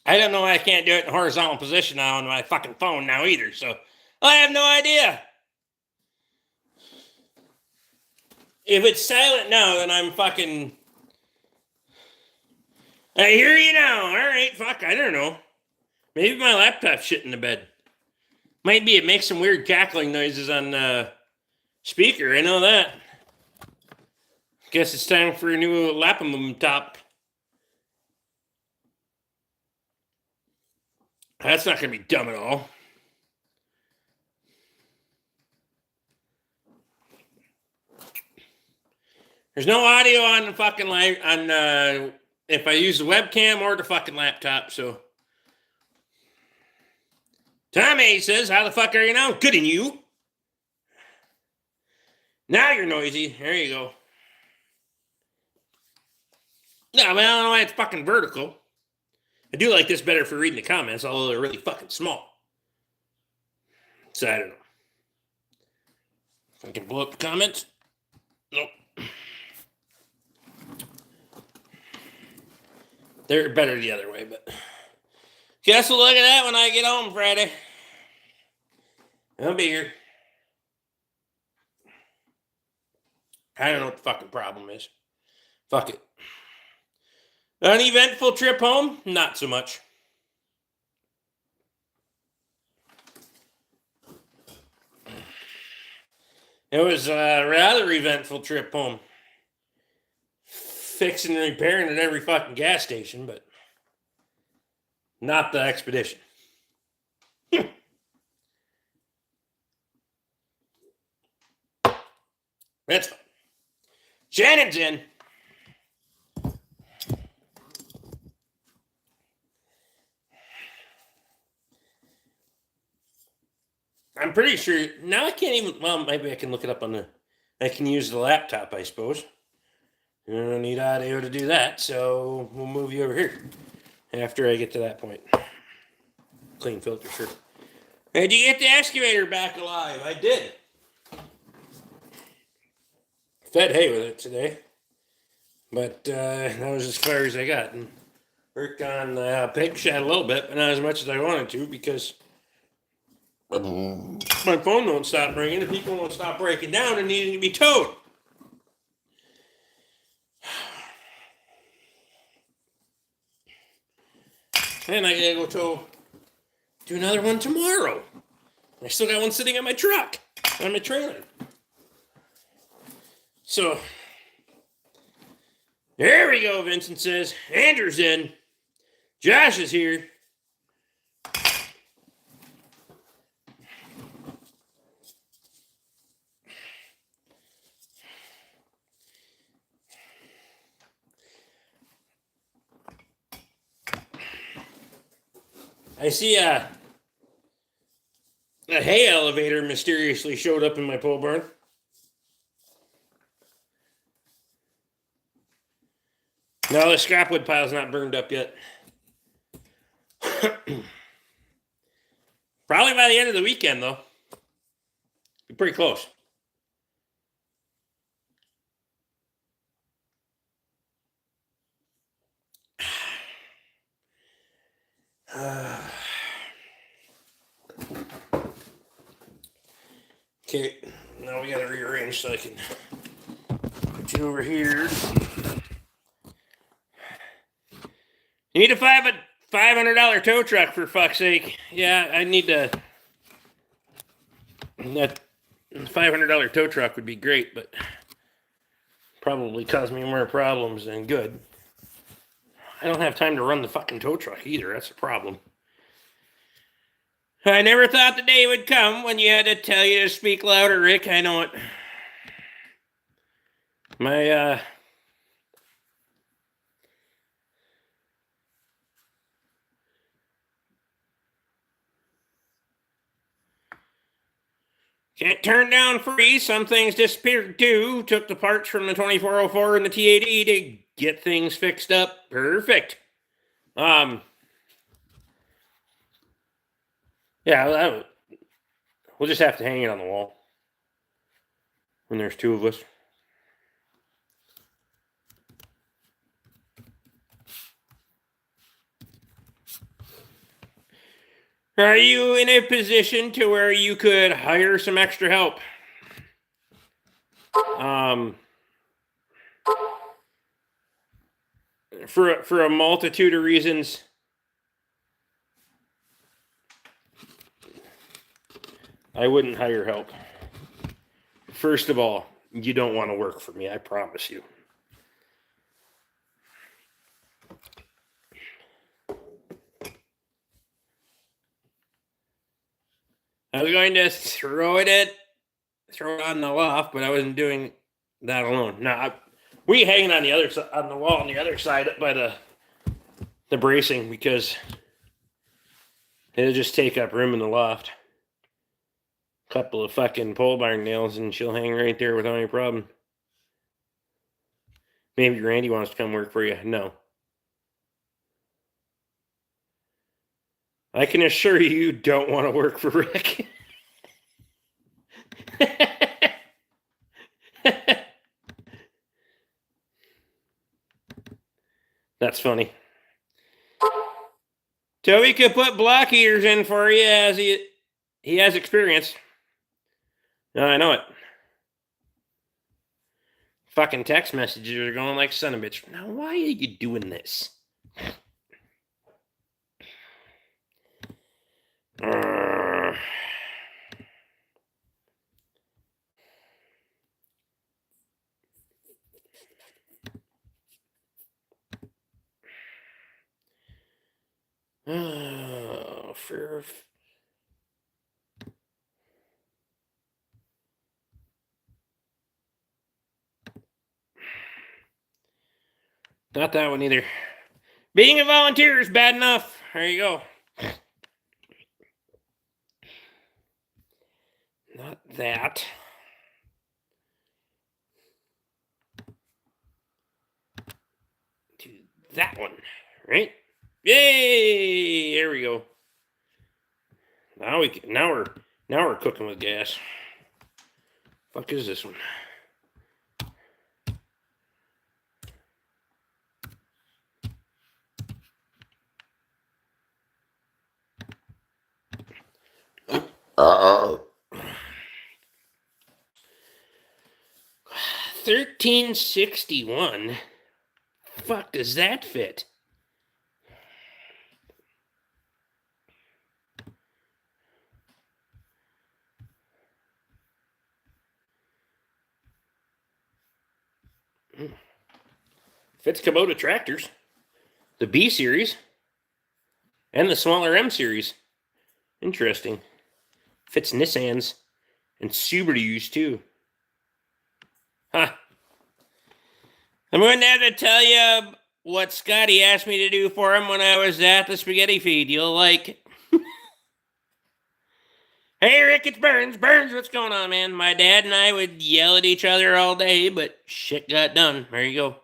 I don't know why I can't do it in horizontal position now on my fucking phone now either, so I have no idea. If it's silent now, then I'm fucking... I hear you now. All right, fuck, I don't know. Maybe my laptop's shit in the bed. Might be, it makes some weird cackling noises on speaker, I know that. Guess it's time for a new Lapamum top. That's not going to be dumb at all. There's no audio on the fucking live, on if I use the webcam or the fucking laptop, so. Tommy says, how the fuck are you now? Good, and you? Now you're noisy. There you go. No, well, I don't know why it's fucking vertical. I do like this better for reading the comments, although they're really fucking small. So I don't know. If I can blow up the comments. Nope. They're better the other way, but guess we'll look at that when I get home Friday. I'll be here. I don't know what the fucking problem is. Fuck it. An eventful trip home? Not so much. It was a rather eventful trip home. Fixing and repairing at every fucking gas station, but not the expedition. That's fine. Shannon's in. I'm pretty sure now I can't even. Well, maybe I can look it up on the. I can use the laptop, I suppose. I don't need audio to do that, so we'll move you over here after I get to that point. Clean filter, sure. Did you get the excavator back alive? I did. Fed hay with it today, but that was as far as I got. And worked on the pig shed a little bit, but not as much as I wanted to because my phone won't stop ringing and people won't stop breaking down and needing to be towed. And I gotta go do another one tomorrow. I still got one sitting on my truck, on my trailer. So, there we go, Vincent says. Andrew's in. Josh is here. I see a hay elevator mysteriously showed up in my pole barn. No, the scrapwood pile's not burned up yet. Probably by the end of the weekend, though. Be pretty close. Okay, now we gotta rearrange so I can put you over here. You need a $500 tow truck, for fuck's sake. Yeah, I need to. That $500 tow truck would be great, but probably cause me more problems than good. I don't have time to run the fucking tow truck either. That's a problem. I never thought the day would come when you had to tell you to speak louder, Rick. I know it. My, can't turn down free. Some things disappeared too. Took the parts from the 2404 and the TAD to get things fixed up. Perfect. Yeah, we'll just have to hang it on the wall when there's two of us. Are you in a position to where you could hire some extra help? For a multitude of reasons. I wouldn't hire help. First of all, you don't want to work for me, I promise you. I was going to throw it on the loft, but I wasn't doing that alone. Now, we hanging on the other side, on the wall on the other side by the bracing, because it'll just take up room in the loft. Couple of fucking pole barn nails, and she'll hang right there without any problem. Maybe Randy wants to come work for you. No. I can assure you don't want to work for Rick. That's funny. Toby could put block heaters in for you, as he has experience. No, I know it. Fucking text messages are going like son of a bitch. Now, why are you doing this? Not that one either. Being a volunteer is bad enough. There you go. Not that. To that one, right? Yay! There we go. Now we're cooking with gas. Fuck is this one? Uh-oh. 1361. Fuck does that fit? Fits Kubota tractors, the B series, and the smaller M series. Interesting. Fits Nissans and Subarus too. Huh. I'm going to have to tell you what Scotty asked me to do for him when I was at the spaghetti feed. You'll like it. Hey, Rick, it's Burns. Burns, what's going on, man? My dad and I would yell at each other all day, but shit got done. There you go.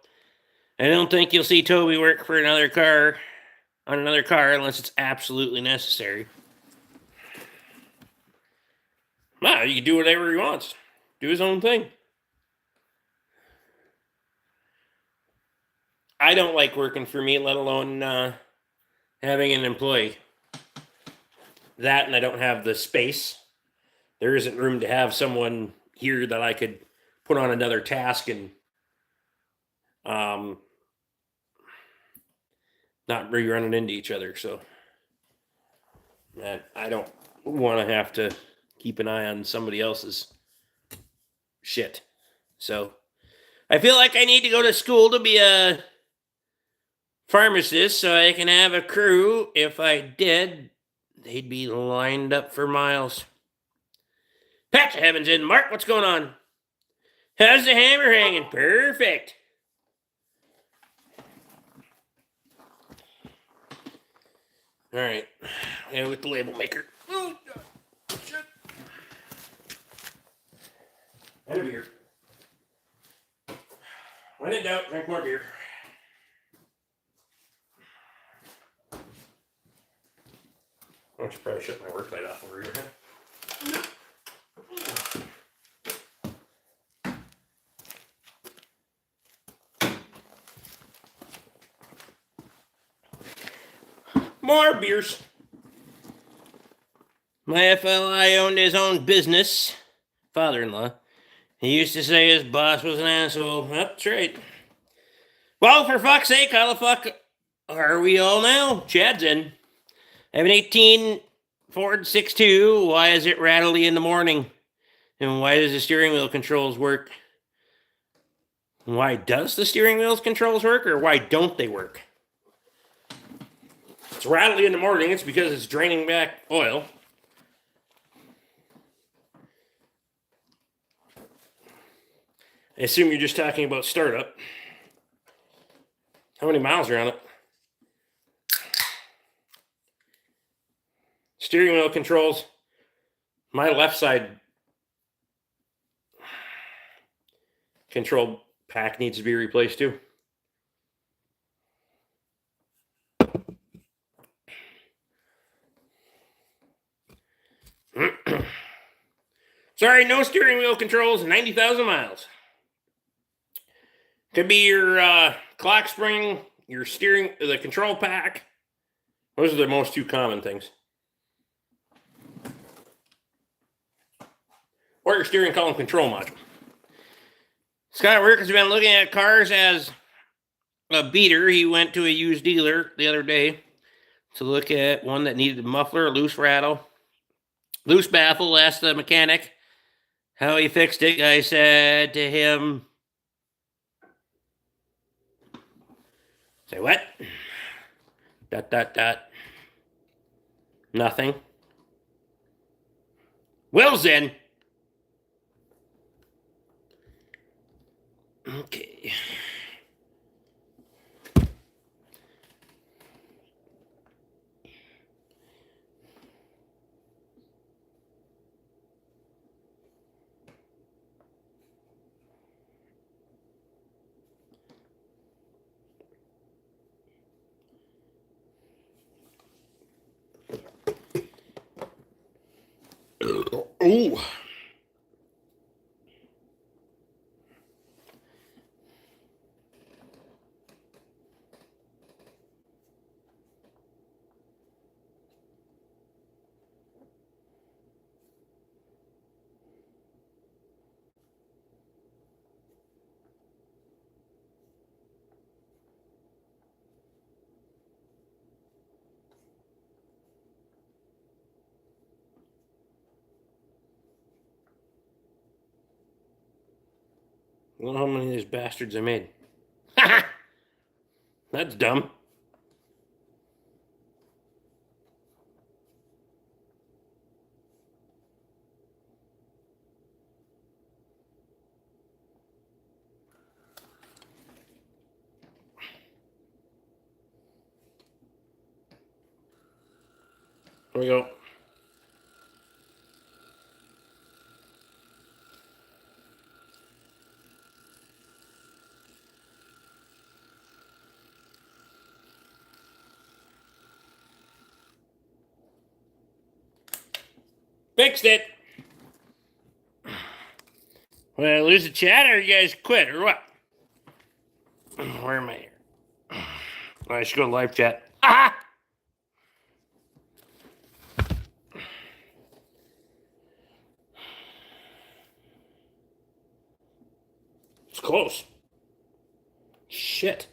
I don't think you'll see Toby work for another car unless it's absolutely necessary. Nah, you can do whatever he wants. Do his own thing. I don't like working for me, let alone having an employee. That, and I don't have the space. There isn't room to have someone here that I could put on another task and not be running into each other. So I don't want to have to keep an eye on somebody else's shit. So I feel like I need to go to school to be a pharmacist so I can have a crew. If I did, they'd be lined up for miles. Patch of heavens in. Mark, what's going on? How's the hammer hanging? Perfect. All right. And with the label maker. Oh, shit. And a beer. When in doubt, drink more beer. I should probably shut my work light off over here. More beers. My FLI owned his own business. Father-in-law. He used to say his boss was an asshole. That's right. Well, for fuck's sake, how the fuck are we all now? Chad's in. I have an 18 Ford 6.2. Why is it rattly in the morning? And why does the steering wheel controls work? Why does the steering wheel controls work, or why don't they work? It's rattly in the morning. It's because it's draining back oil. I assume you're just talking about startup. How many miles are on it? Steering wheel controls. My left side control pack needs to be replaced too. Sorry, no steering wheel controls, 90,000 miles. Could be your clock spring, your the control pack. Those are the most two common things. Or your steering column control module. Scott Work has been looking at cars as a beater. He went to a used dealer the other day to look at one that needed a muffler, a loose rattle, loose baffle. Asked the mechanic how he fixed it. I said to him, say what? ... Nothing. Will's in. Okay. Ooh. I don't know how many of these bastards I made. That's dumb. Here we go. Fixed it. Well, I lose the chat, or you guys quit, or what? Where am I here? I should go to live chat. Ah! It's close. Shit.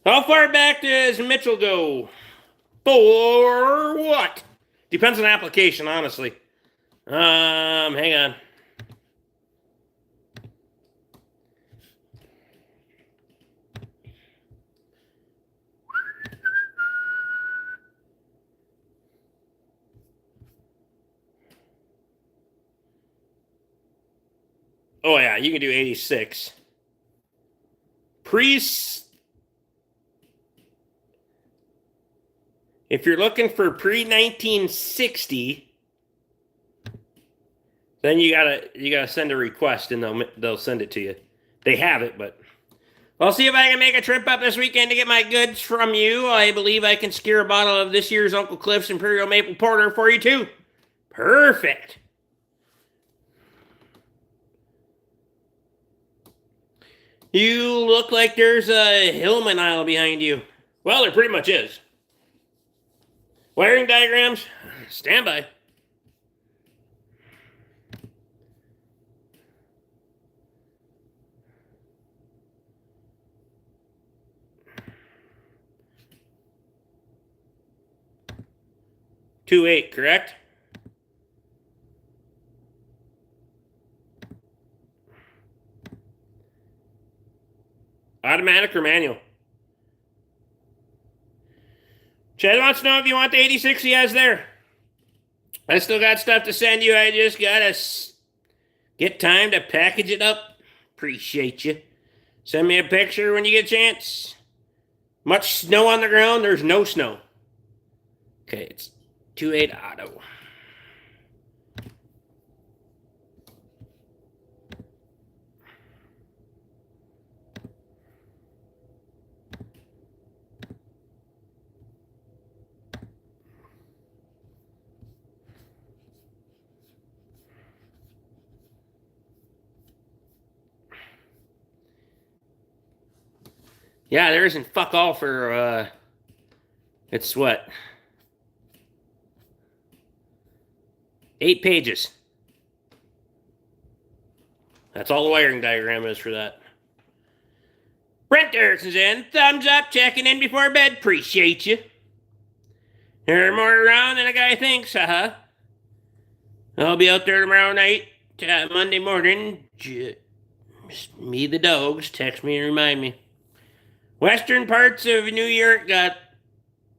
How far back does Mitchell go? For what? Depends on application, honestly. Hang on. Oh yeah, you can do 86. If you're looking for pre-1960, then you gotta send a request and they'll send it to you. They have it, but I'll see if I can make a trip up this weekend to get my goods from you. I believe I can secure a bottle of this year's Uncle Cliff's Imperial Maple Porter for you too. Perfect. You look like there's a Hillman aisle behind you. Well, there pretty much is. Wiring diagrams, stand by. 2.8, correct? Automatic or manual? Chad wants to know if you want the 86 he has there. I still got stuff to send you. I just gotta get time to package it up. Appreciate you. Send me a picture when you get a chance. Much snow on the ground? There's no snow. Okay, it's 2.8 auto. Yeah, there isn't fuck all for, it's what? 8 pages. That's all the wiring diagram is for that. Brent Erickson's in. Thumbs up, checking in before bed. Appreciate you. There are more around than a guy thinks, haha. I'll be out there tomorrow night, Monday morning. Me, the dogs, text me and remind me. Western parts of New York got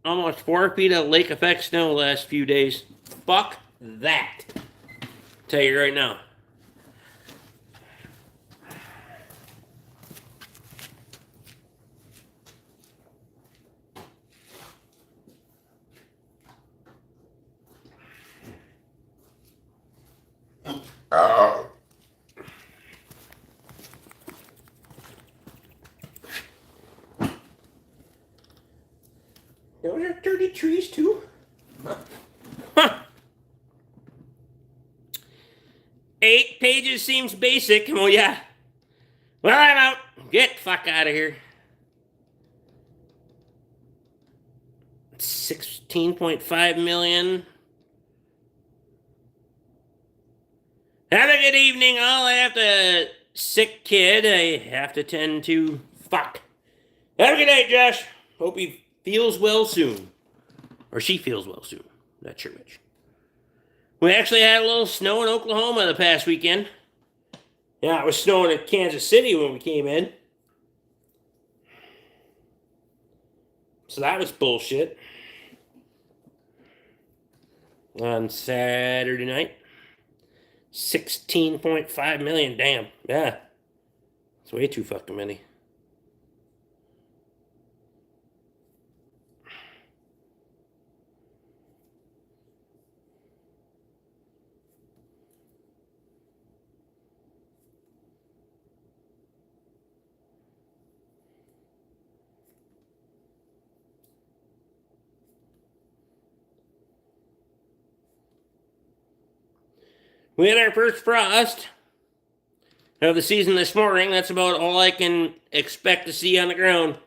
almost 4 feet of lake effect snow the last few days. Fuck that. Tell you right now. Those are dirty trees too. Huh. 8 pages seems basic. Well, yeah. Well, I'm out. Get the fuck out of here. 16.5 million. Have a good evening, all. I have a sick kid I have to tend to. Fuck. Have a good night, Josh. Hope he feels well soon. Or she feels well soon. Not sure which. We actually had a little snow in Oklahoma the past weekend. Yeah, it was snowing in Kansas City when we came in. So that was bullshit. On Saturday night. 16.5 million, damn. Yeah. It's way too fucking many. We had our first frost of the season this morning. That's about all I can expect to see on the ground.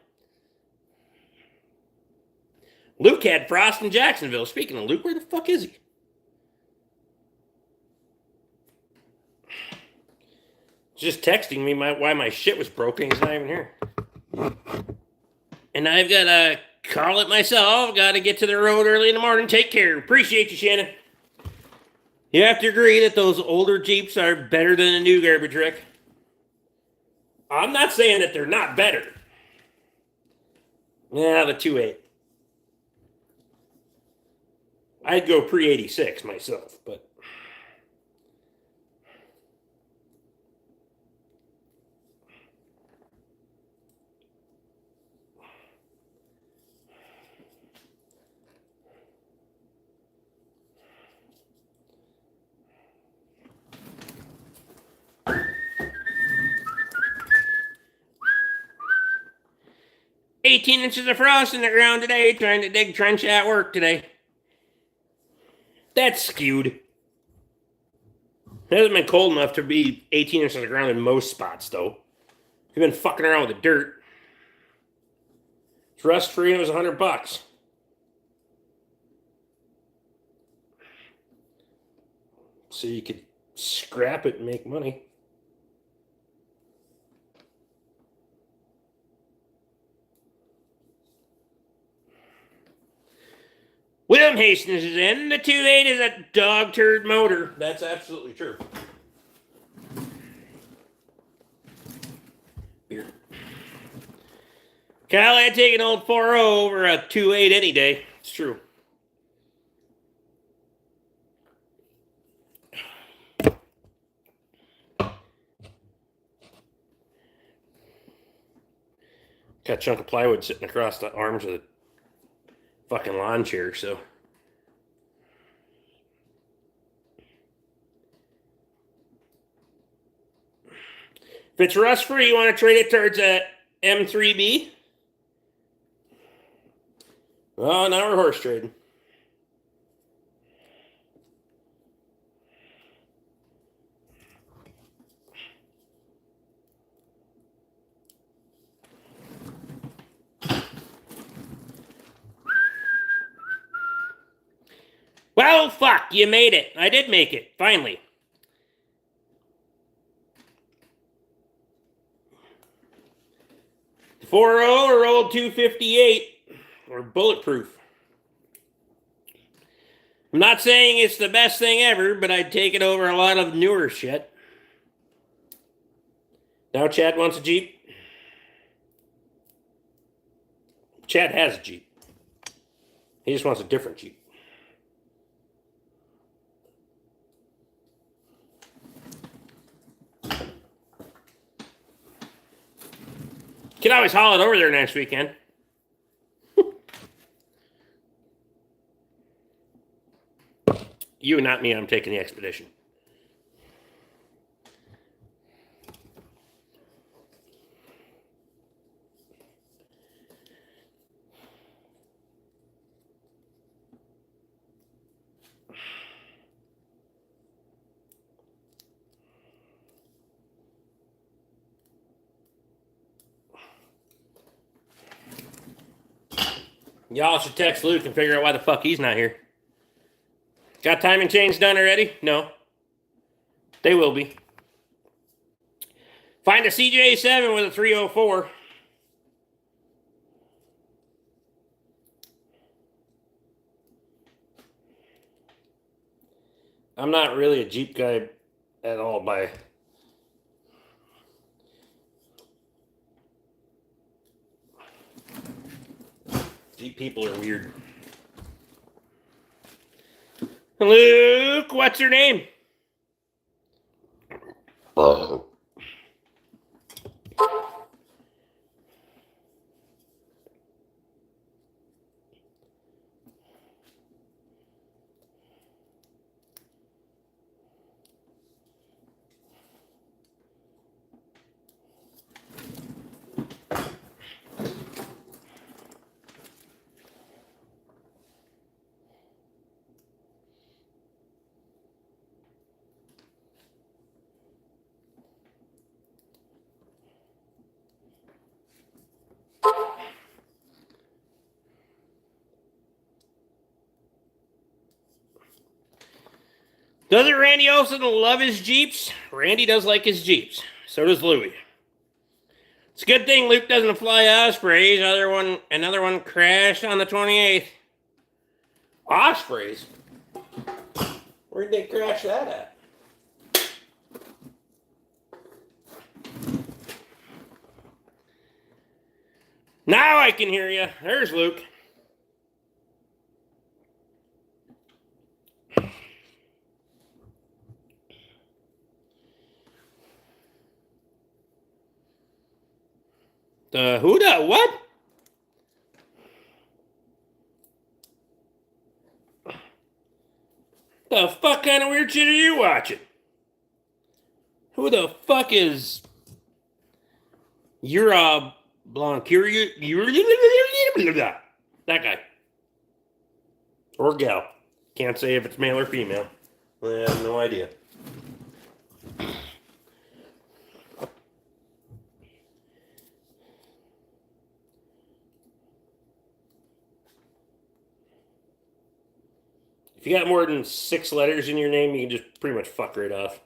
Luke had frost in Jacksonville. Speaking of Luke, where the fuck is he? He's just texting me why my shit was broken. He's not even here. And I've got to call it myself. Got to get to the road early in the morning. Take care. Appreciate you, Shannon. You have to agree that those older Jeeps are better than a new garbage wreck. I'm not saying that they're not better. Yeah, the 2.8. I'd go pre-86 myself, but... "18 inches of frost in the ground today, trying to dig trench at work today." That's skewed. It hasn't been cold enough to be 18 inches of ground in most spots, though. We've been fucking around with the dirt. It's rust-free and it was $100. So you could scrap it and make money. Will Tim Hastings is in. The 2.8 is a dog turd motor. That's absolutely true. Beer. Kyle, I'd take an old 4.0 over a 2.8 any day. It's true. Got a chunk of plywood sitting across the arms of the fucking lawn chair, so. If it's rust free, you want to trade it towards a M3B? Oh, now we're horse trading. Well, fuck, you made it. I did make it, finally. The 4.0 or old 258 or bulletproof. I'm not saying it's the best thing ever, but I'd take it over a lot of newer shit. Now Chad wants a Jeep. Chad has a Jeep. He just wants a different Jeep. Can always haul it over there next weekend. You, not me, I'm taking the expedition. Y'all should text Luke and figure out why the fuck he's not here. Got timing chains done already? No. They will be. Find a CJ7 with a 304. I'm not really a Jeep guy at all by... Jeep people are weird. Luke, what's your name? Oh. Doesn't Randy Olson love his Jeeps? Randy does like his Jeeps. So does Louie. It's a good thing Luke doesn't fly Ospreys. Another one crashed on the 28th. Ospreys? Where'd they crash that at? Now I can hear you. There's Luke. Who the what? The fuck kind of weird shit are you watching? Who the fuck is Yura Blancuriu? That guy. Or gal. Can't say if it's male or female. I have no idea. If you got more than 6 letters in your name, you can just pretty much fuck right off.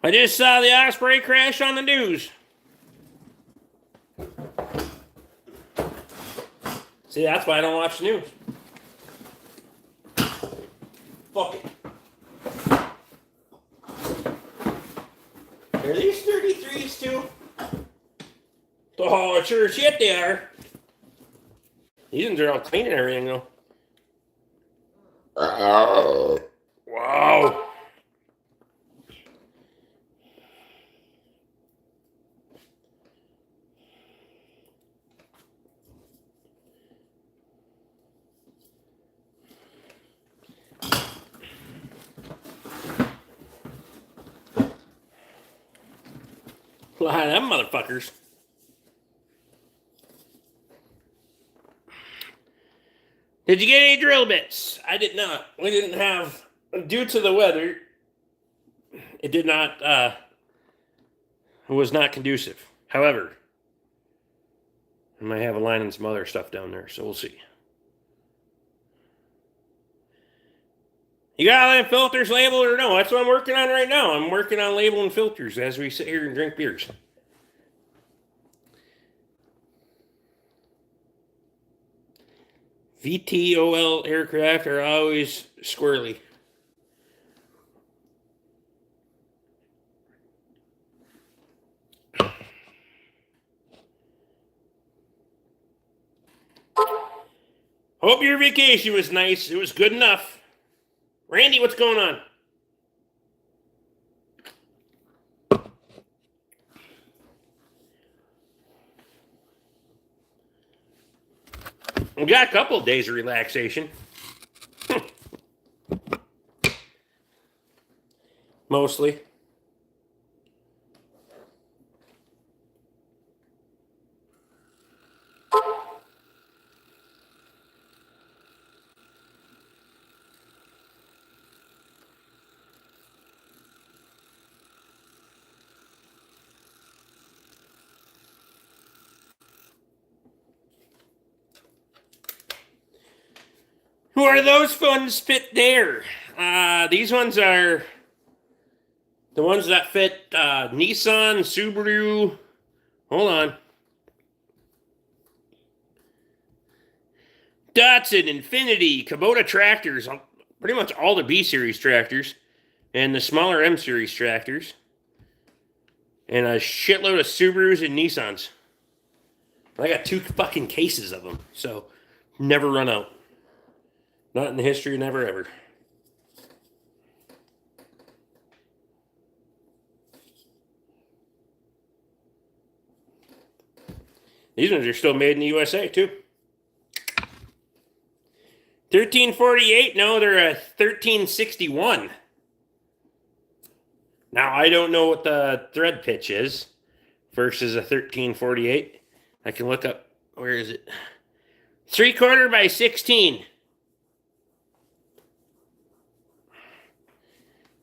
I just saw the Osprey crash on the news. See, that's why I don't watch the news. Fuck it. Are these 33s too? Oh, sure shit they are. These ones are all clean and everything though. Wow. Look at them motherfuckers. Did you get any drill bits? I did not. We didn't have, due to the weather, it did not, it was not conducive. However, I might have a line and some other stuff down there, so we'll see. You got all them filters labeled or no? That's what I'm working on right now. I'm working on labeling filters as we sit here and drink beers. VTOL aircraft are always squirrely. Hope your vacation was nice. It was good enough. Randy, what's going on? We got a couple of days of relaxation. Mostly. Who are those funds fit there? These ones are the ones that fit Nissan, Subaru. Hold on. Datsun, Infinity, Kubota tractors. Pretty much all the B Series tractors. And the smaller M Series tractors. And a shitload of Subarus and Nissans. I got 2 fucking cases of them. So, never run out. Not in the history, never ever. These ones are still made in the USA, too. 1348? No, they're a 1361. Now, I don't know what the thread pitch is versus a 1348. I can look up, where is it? 3/4 by 16.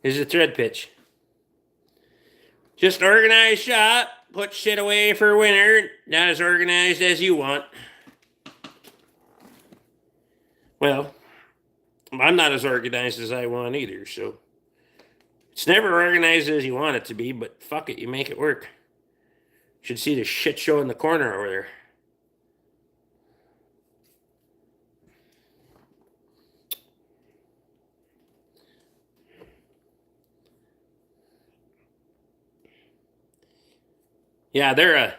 Is a thread pitch. Just organized shop. Put shit away for winter. Not as organized as you want. Well, I'm not as organized as I want either, so. It's never organized as you want it to be, but fuck it, you make it work. You should see the shit show in the corner over there. Yeah, they're a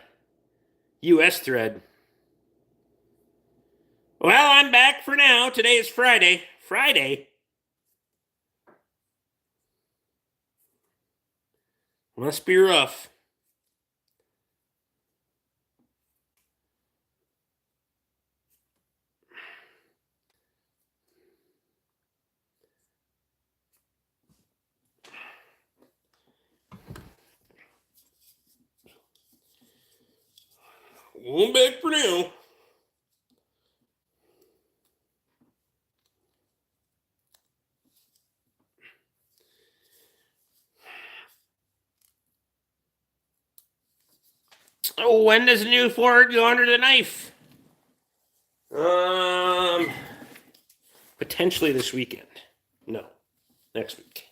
US thread. Well, I'm back for now. Today is Friday. Friday? Must be rough. I'm back for now. Oh, when does the new Ford go under the knife? Potentially this weekend. No, next week.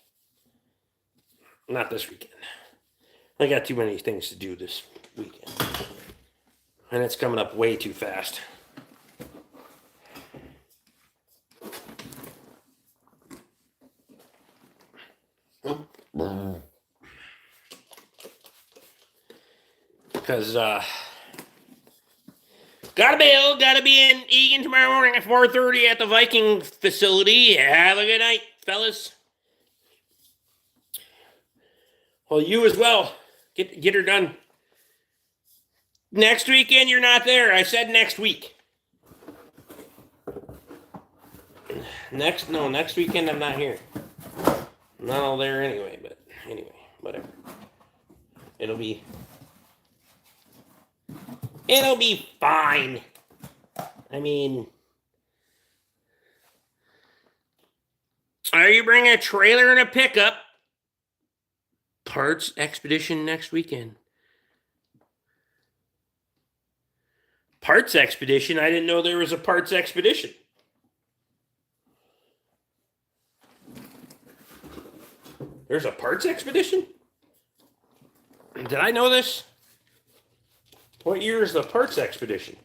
Not this weekend. I got too many things to do this weekend. And it's coming up way too fast. Because, gotta be in Egan tomorrow morning at 4:30 at the Viking facility. Have a good night, fellas. Well, you as well. Get her done. Next weekend, you're not there. I said next week. Next weekend, I'm not here. I'm not all there anyway, but anyway, whatever. It'll be fine. I mean, are you bringing a trailer and a pickup? Parts expedition next weekend. Parts expedition? I didn't know there was a parts expedition. There's a parts expedition? Did I know this? What year is the parts expedition?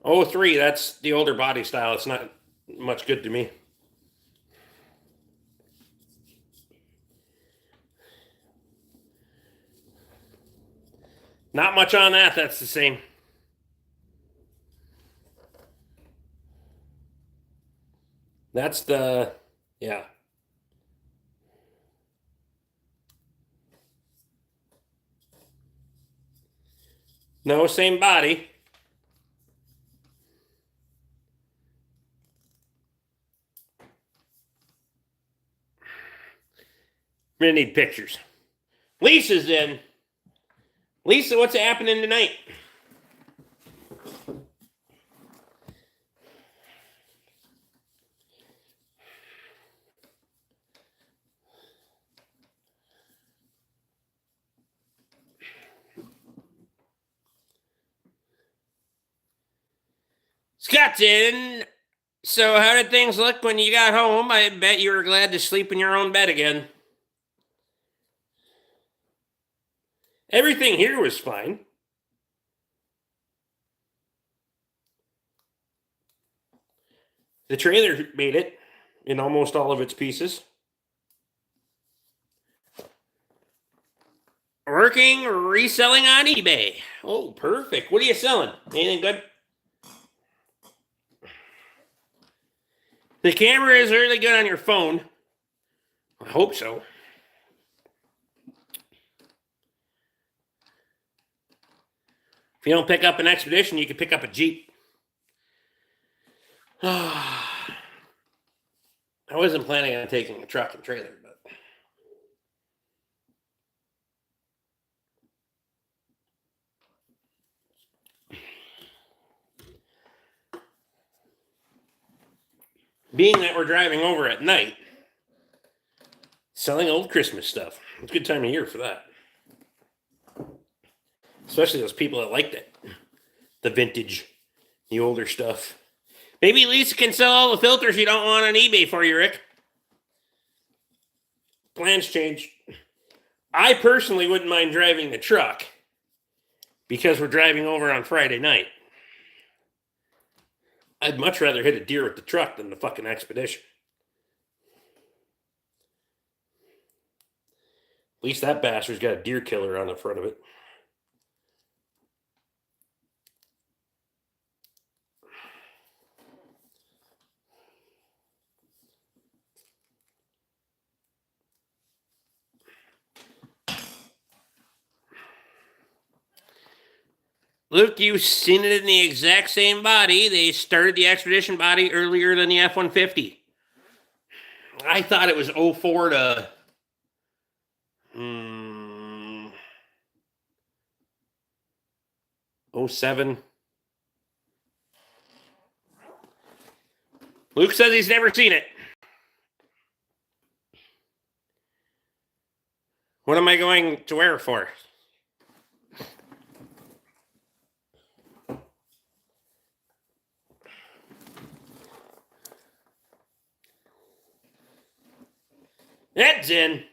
Oh, 03, that's the older body style. It's not much good to me. Not much on that. That's the same. That's the, yeah. No, same body. We're gonna need pictures. Lisa's in. Lisa, what's happening tonight? Scott's in. So how did things look when you got home? I bet you were glad to sleep in your own bed again. Everything here was fine. The trailer made it in almost all of its pieces. Working, reselling on eBay. Oh, perfect. What are you selling? Anything good? The camera is really good on your phone. I hope so. If you don't pick up an Expedition, you can pick up a Jeep. I wasn't planning on taking a truck and trailer, but being that we're driving over at night, selling old Christmas stuff. It's a good time of year for that. Especially those people that liked it. The vintage, the older stuff. Maybe Lisa can sell all the filters you don't want on eBay for you, Rick. Plans change. I personally wouldn't mind driving the truck because we're driving over on Friday night. I'd much rather hit a deer with the truck than the fucking Expedition. At least that bastard's got a deer killer on the front of it. Luke, you've seen it in the exact same body. They started the Expedition body earlier than the F-150. I thought it was 04 to 07. Luke says he's never seen it. What am I going to wear for? That's in.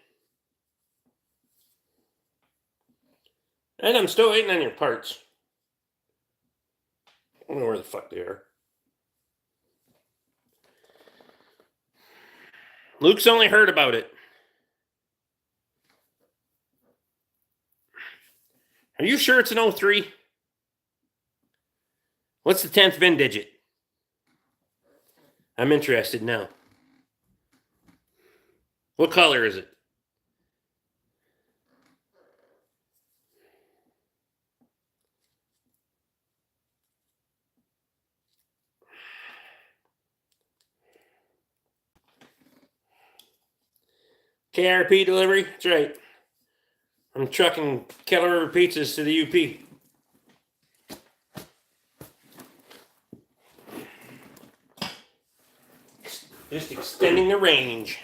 And I'm still waiting on your parts. I don't know where the fuck they are. Luke's only heard about it. Are you sure it's an 03? What's the 10th VIN digit? I'm interested now. What color is it? KRP delivery? That's right. I'm trucking Kettle River pizzas to the UP. Just extending the range.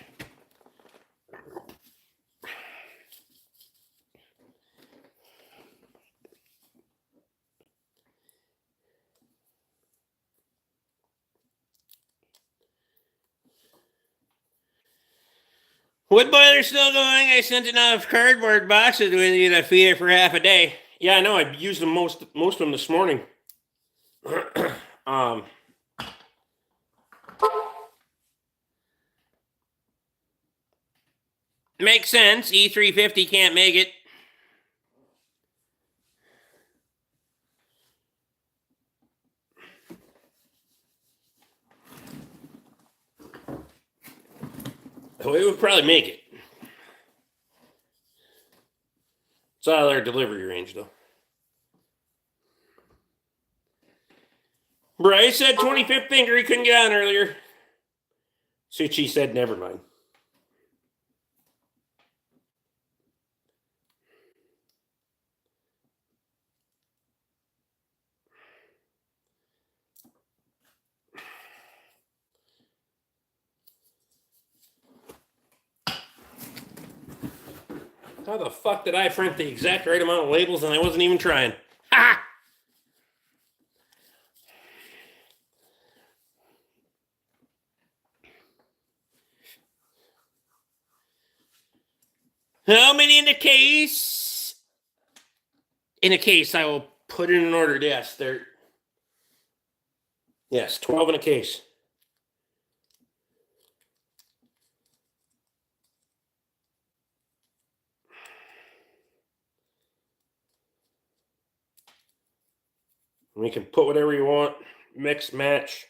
Wood boiler's still going. I sent enough cardboard boxes with you to feed it for half a day. Yeah, I know. I used them most of them this morning. Makes sense. E350 can't make it. Oh, it would probably make it. It's out of their delivery range, though. Bryce said 25th finger. He couldn't get on earlier. Suchi said, never mind. How the fuck did I print the exact right amount of labels and I wasn't even trying? Ha! How many in the case? In a case, I will put in an order. Yes, there. Yes, 12 in a case. And you can put whatever you want, mix, match.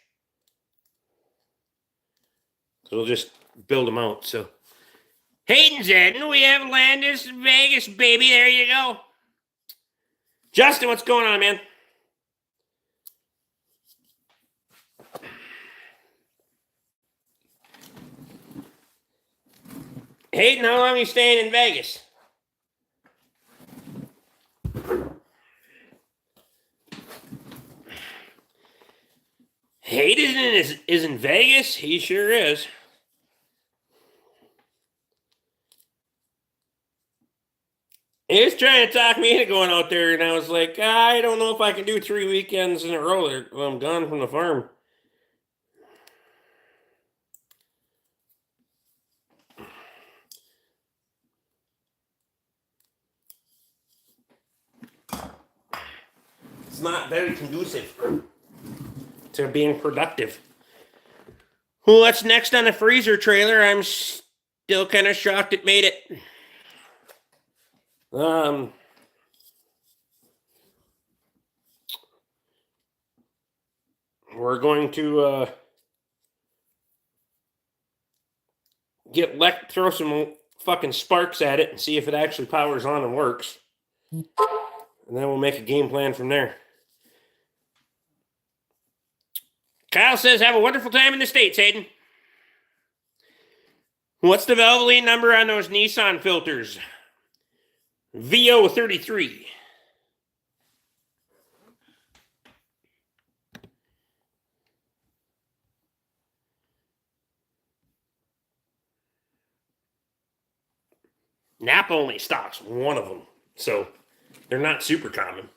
So we'll just build them out. So, Hayden's in. We have Landis Vegas, baby. There you go. Justin, what's going on, man? Hayden, how long are you staying in Vegas? Hayden is in Vegas? He sure is. He was trying to talk me into going out there, and I was like, I don't know if I can do 3 weekends in a row when I'm gone from the farm. It's not very conducive to being productive. What's next on the freezer trailer? I'm still kind of shocked it made it. We're going to throw some fucking sparks at it and see if it actually powers on and works. And then we'll make a game plan from there. Kyle says, have a wonderful time in the States, Hayden. What's the Valvoline number on those Nissan filters? VO33. Napa only stocks one of them, so they're not super common.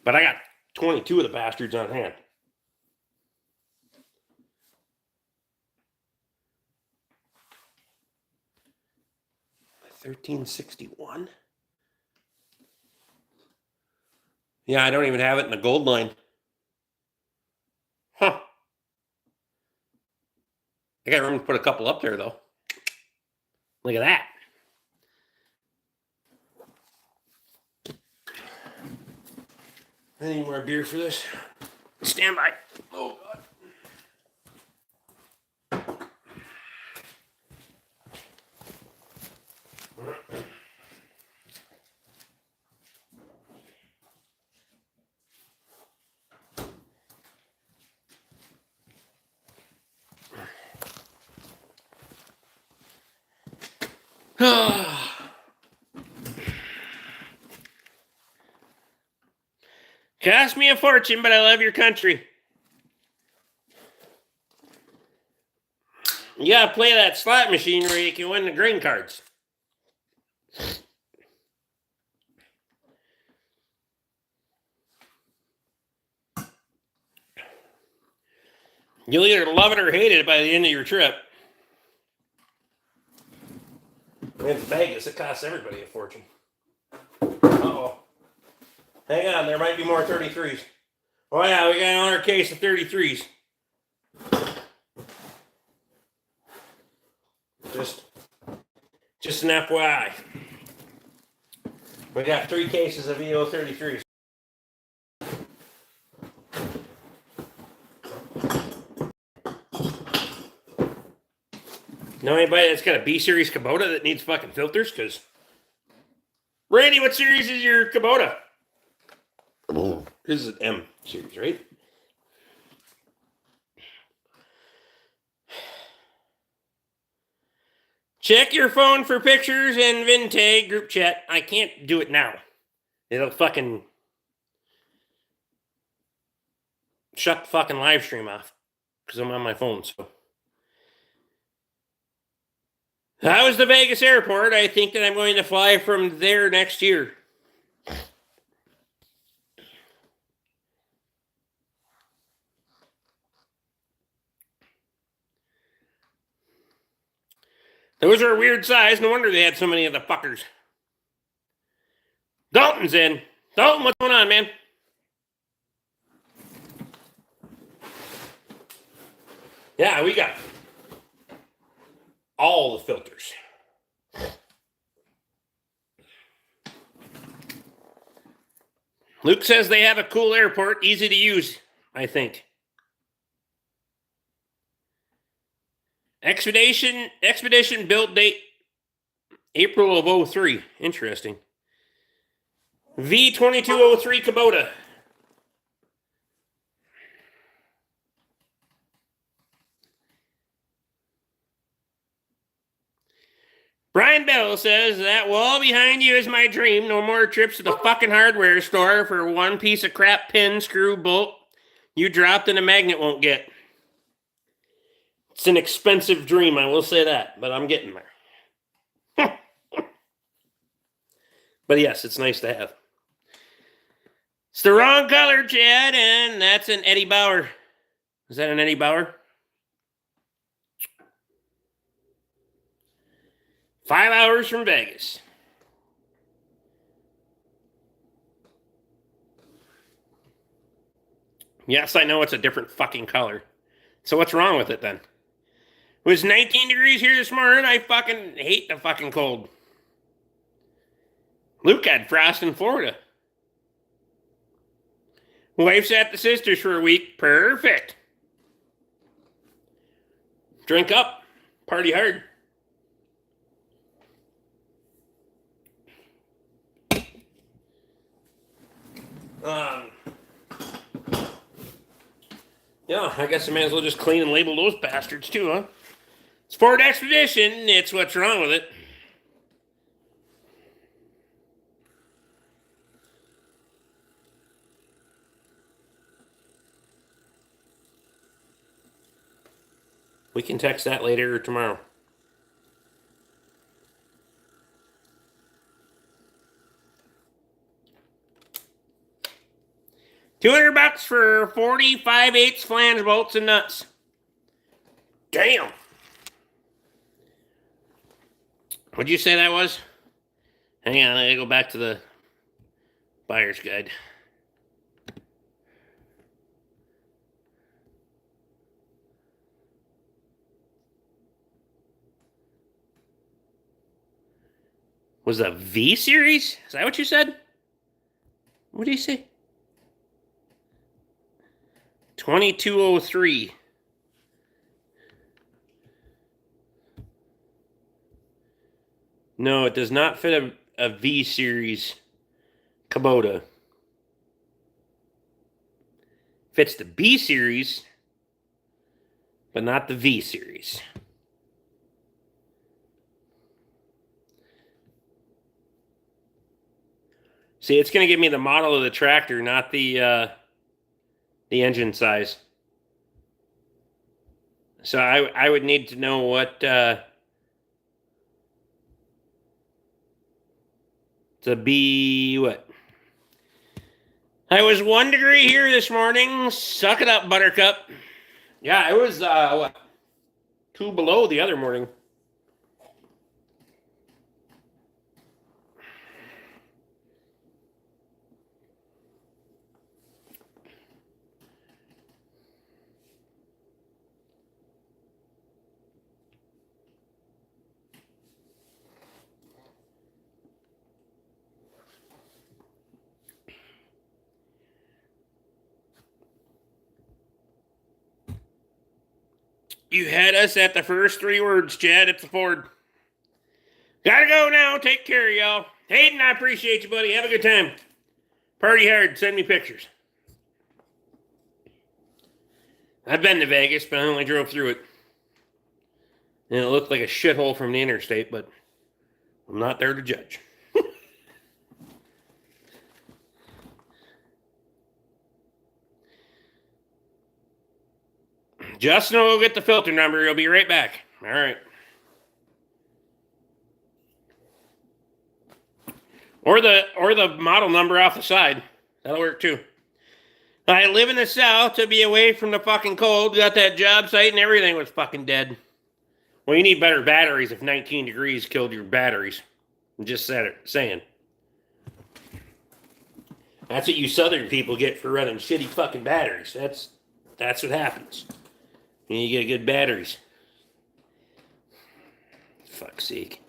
But I got 22 of the bastards on hand. $13.61. Yeah, I don't even have it in the gold line. Huh. I got room to put a couple up there, though. Look at that. I need more beer for this. Stand by. Oh, God. Cost me a fortune, but I love your country. You gotta play that slot machine where you can win the green cards. You'll either love it or hate it by the end of your trip. In Vegas, it costs everybody a fortune. Uh-oh. Hang on, there might be more 33s. Oh yeah, we got another case of 33s. Just an FYI. We got 3 cases of EO 33s. Know anybody that's got a B series Kubota that needs fucking filters? Because Randy, what series is your Kubota? This is an M series, right? Check your phone for pictures and VinTag group chat. I can't do it now. It'll fucking shut the fucking live stream off because I'm on my phone. So how was the Vegas airport? I think that I'm going to fly from there next year. Those are a weird size. No wonder they had so many of the fuckers. Dalton's in. Dalton, what's going on, man? Yeah, we got all the filters. Luke says they have a cool airport, easy to use, I think. Expedition build date April of 03. Interesting. V2203 Kubota. Brian Bell says that wall behind you is my dream. No more trips to the fucking hardware store for one piece of crap pin, screw, bolt you dropped and a magnet won't get. It's an expensive dream, I will say that, but I'm getting there. But yes, it's nice to have. It's the wrong color, Chad, and that's an Eddie Bauer. Is that an Eddie Bauer? 5 hours from Vegas. Yes, I know it's a different fucking color. So what's wrong with it then? It was 19 degrees here this morning. I fucking hate the fucking cold. Luke had frost in Florida. Wife's at the sisters for a week. Perfect. Drink up. Party hard. Yeah, I guess I may as well just clean and label those bastards too, huh? It's Ford Expedition. It's what's wrong with it. We can text that later or tomorrow. $200 for 45/8 flange bolts and nuts. Damn. What'd you say that was? Hang on, I gotta go back to the buyer's guide. Was that V series? Is that what you said? What did you say? 2203. No, it does not fit a V series Kubota. Fits the B series, but not the V series. See, it's going to give me the model of the tractor, not the engine size. So I would need to know what the B what. I was 1 degree here this morning. Suck it up, Buttercup. Yeah, it was what, 2 below the other morning. You had us at the first 3 words, Chad. It's the Ford. Gotta go now. Take care, y'all. Hayden, I appreciate you, buddy. Have a good time. Party hard. Send me pictures. I've been to Vegas, but I only drove through it. And it looked like a shithole from the interstate, but I'm not there to judge. Justin will get the filter number. He'll be right back. All right. Or the model number off the side. That'll work too. I live in the South to be away from the fucking cold. Got that job site and everything was fucking dead. Well, you need better batteries if 19 degrees killed your batteries. I'm just saying. That's what you Southern people get for running shitty fucking batteries. That's what happens. And you get good batteries. Fuck's sake.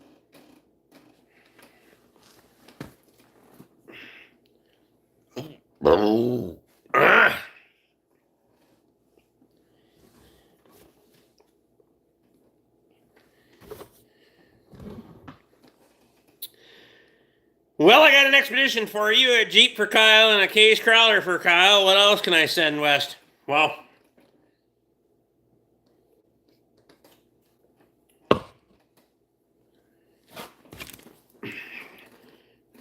Ah. Well, I got an expedition for you, a Jeep for Kyle and a case crawler for Kyle. What else can I send west? Well,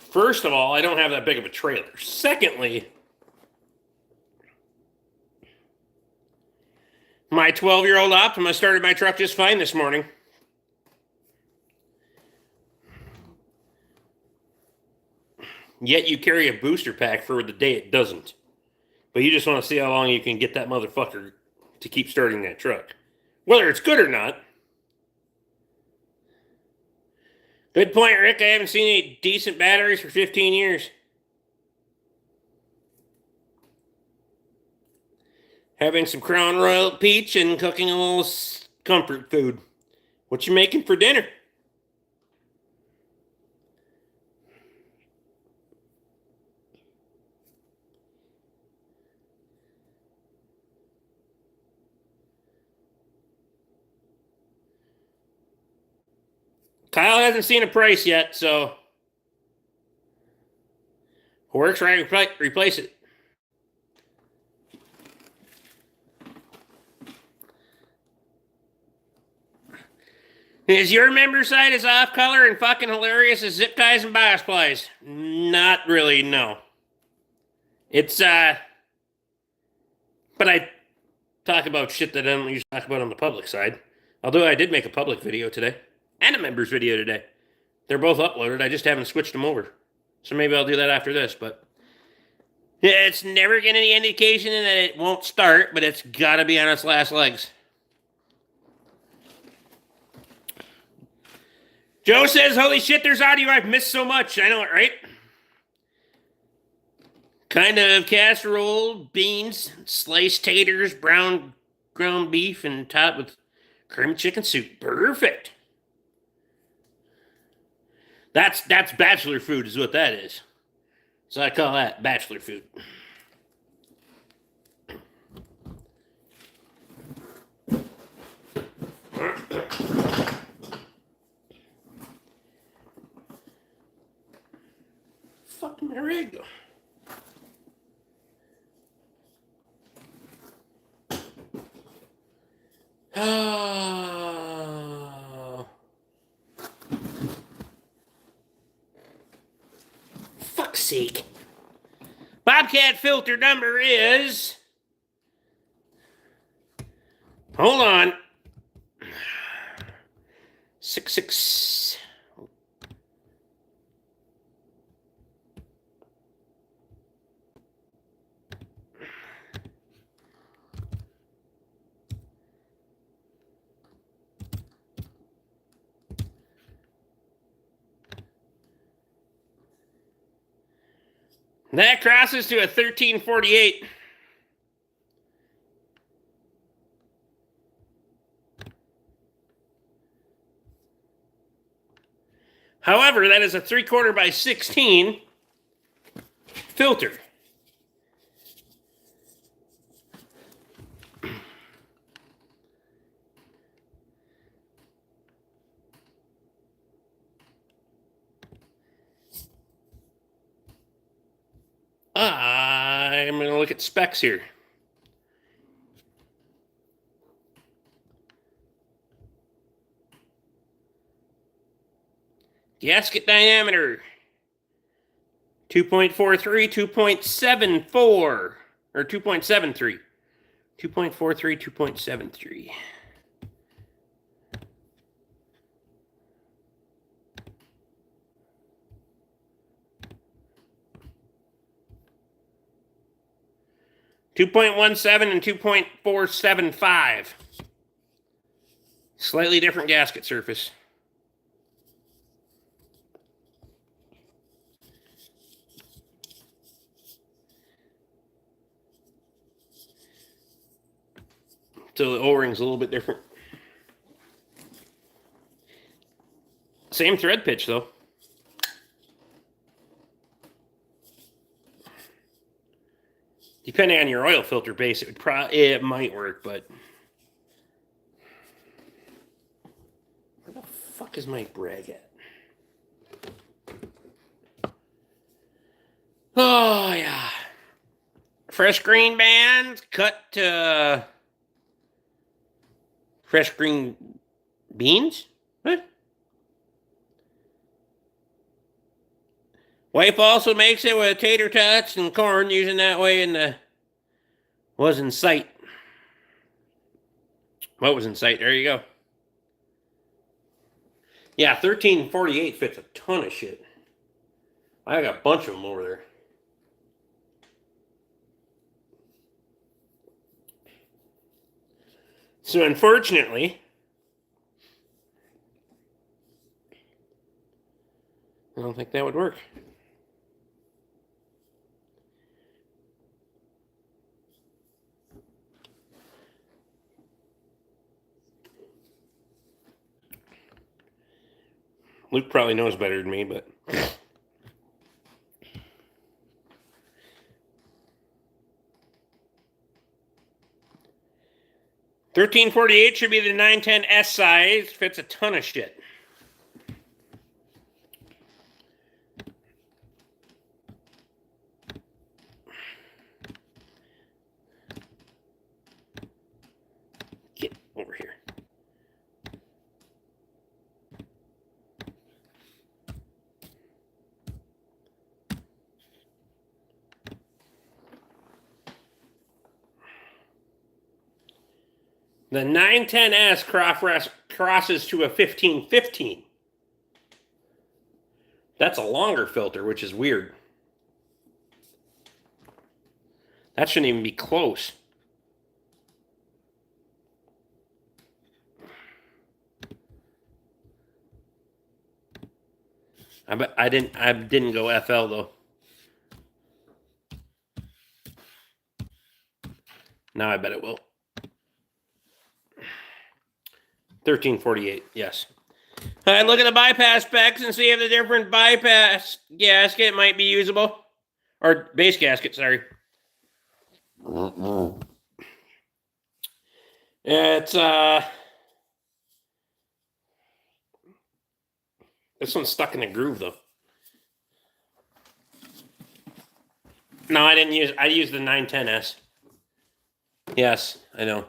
first of all, I don't have that big of a trailer. Secondly, my 12-year-old Optima started my truck just fine this morning. Yet you carry a booster pack for the day it doesn't. But you just want to see how long you can get that motherfucker to keep starting that truck. Whether it's good or not. Good point, Rick. I haven't seen any decent batteries for 15 years. Having some Crown Royal peach and cooking a little comfort food. What you making for dinner? Kyle hasn't seen a price yet, so works right, replace it. Is your member site as off color and fucking hilarious as zip ties and bias plies? Not really, no. It's but I talk about shit that I don't usually talk about on the public side. Although I did make a public video today and a members video today. They're both uploaded. I just haven't switched them over. So maybe I'll do that after this, but it's never getting any indication that it won't start, but it's got to be on its last legs. Joe says, holy shit, there's audio I've missed so much. I know it, right? Kind of casserole, beans, sliced taters, brown ground beef, and topped with creamy chicken soup. Perfect. That's bachelor food is what that is. So I call that bachelor food. Fucking my rig. Oh. Fuck's sake. Bobcat filter number is... Hold on. 66. That crosses to a 1348. However, that is a 3/4 by 16 filter. I'm going to look at specs here. Gasket diameter 2.43, 2.74, or 2.73. 2.43, 2.73. .17 and 2.475. Slightly different gasket surface. So the O-ring's a little bit different. Same thread pitch though. Depending on your oil filter base, it might work, but where the fuck is my brag at? Oh yeah, fresh green bands cut to fresh green beans. What? Wife also makes it with tater tots and corn, using that way in the was in sight. What was in sight? There you go. Yeah, 1348 fits a ton of shit. I got a bunch of them over there. So unfortunately, I don't think that would work. Luke probably knows better than me, but 1348 should be the 910S size. Fits a ton of shit. Get over here. The 910S crosses to a 1515. That's a longer filter, which is weird. That shouldn't even be close. I didn't go FL though. Now I bet it will. 1348, yes. All right, look at the bypass specs and see if the different bypass gasket might be usable. Or base gasket, sorry. It's, this one's stuck in the groove, though. No, I didn't use, I used the 910S. Yes, I know.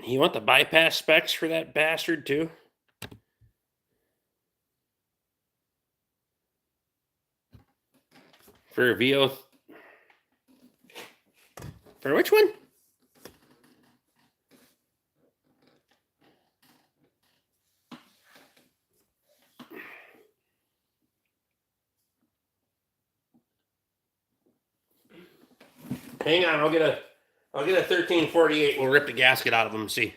You want the bypass specs for that bastard, too? For a VO... For which one? Hang on, I'll get a 1348. We'll rip the gasket out of them and see.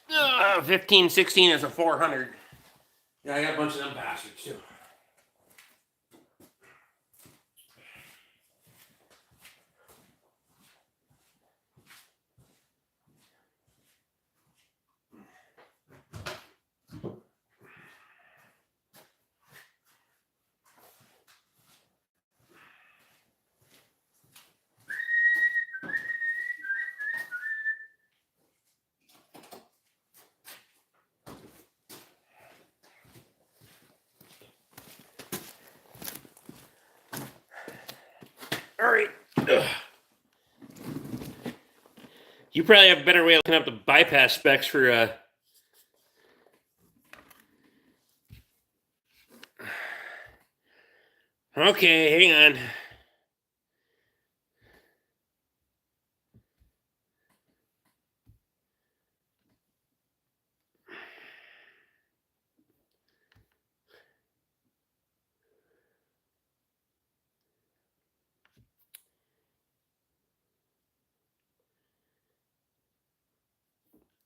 1516 is a 400. Yeah, I got a bunch of them bastards too. All right. Ugh. You probably have a better way of looking up the bypass specs for Okay, hang on.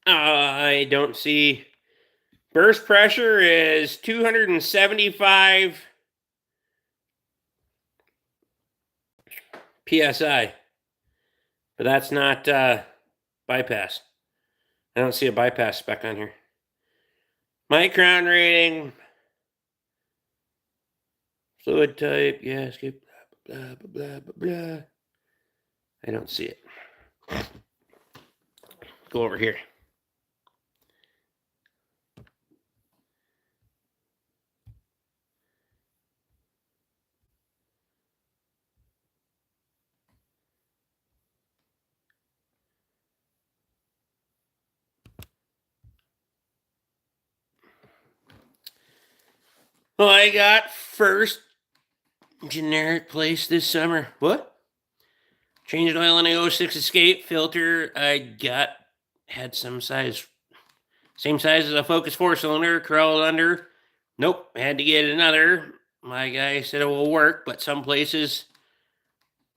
I don't see. Burst pressure is 275 psi, but that's not bypass. I don't see a bypass spec on here. Micron rating, fluid type, gasket, blah, blah, blah, blah, blah, blah. I don't see it. Go over here. Well, I got first generic place this summer. What? Changed oil in a 06 Escape filter. Had some size, same size as a Focus 4-cylinder, crawled under. Nope, had to get another. My guy said it will work, but some places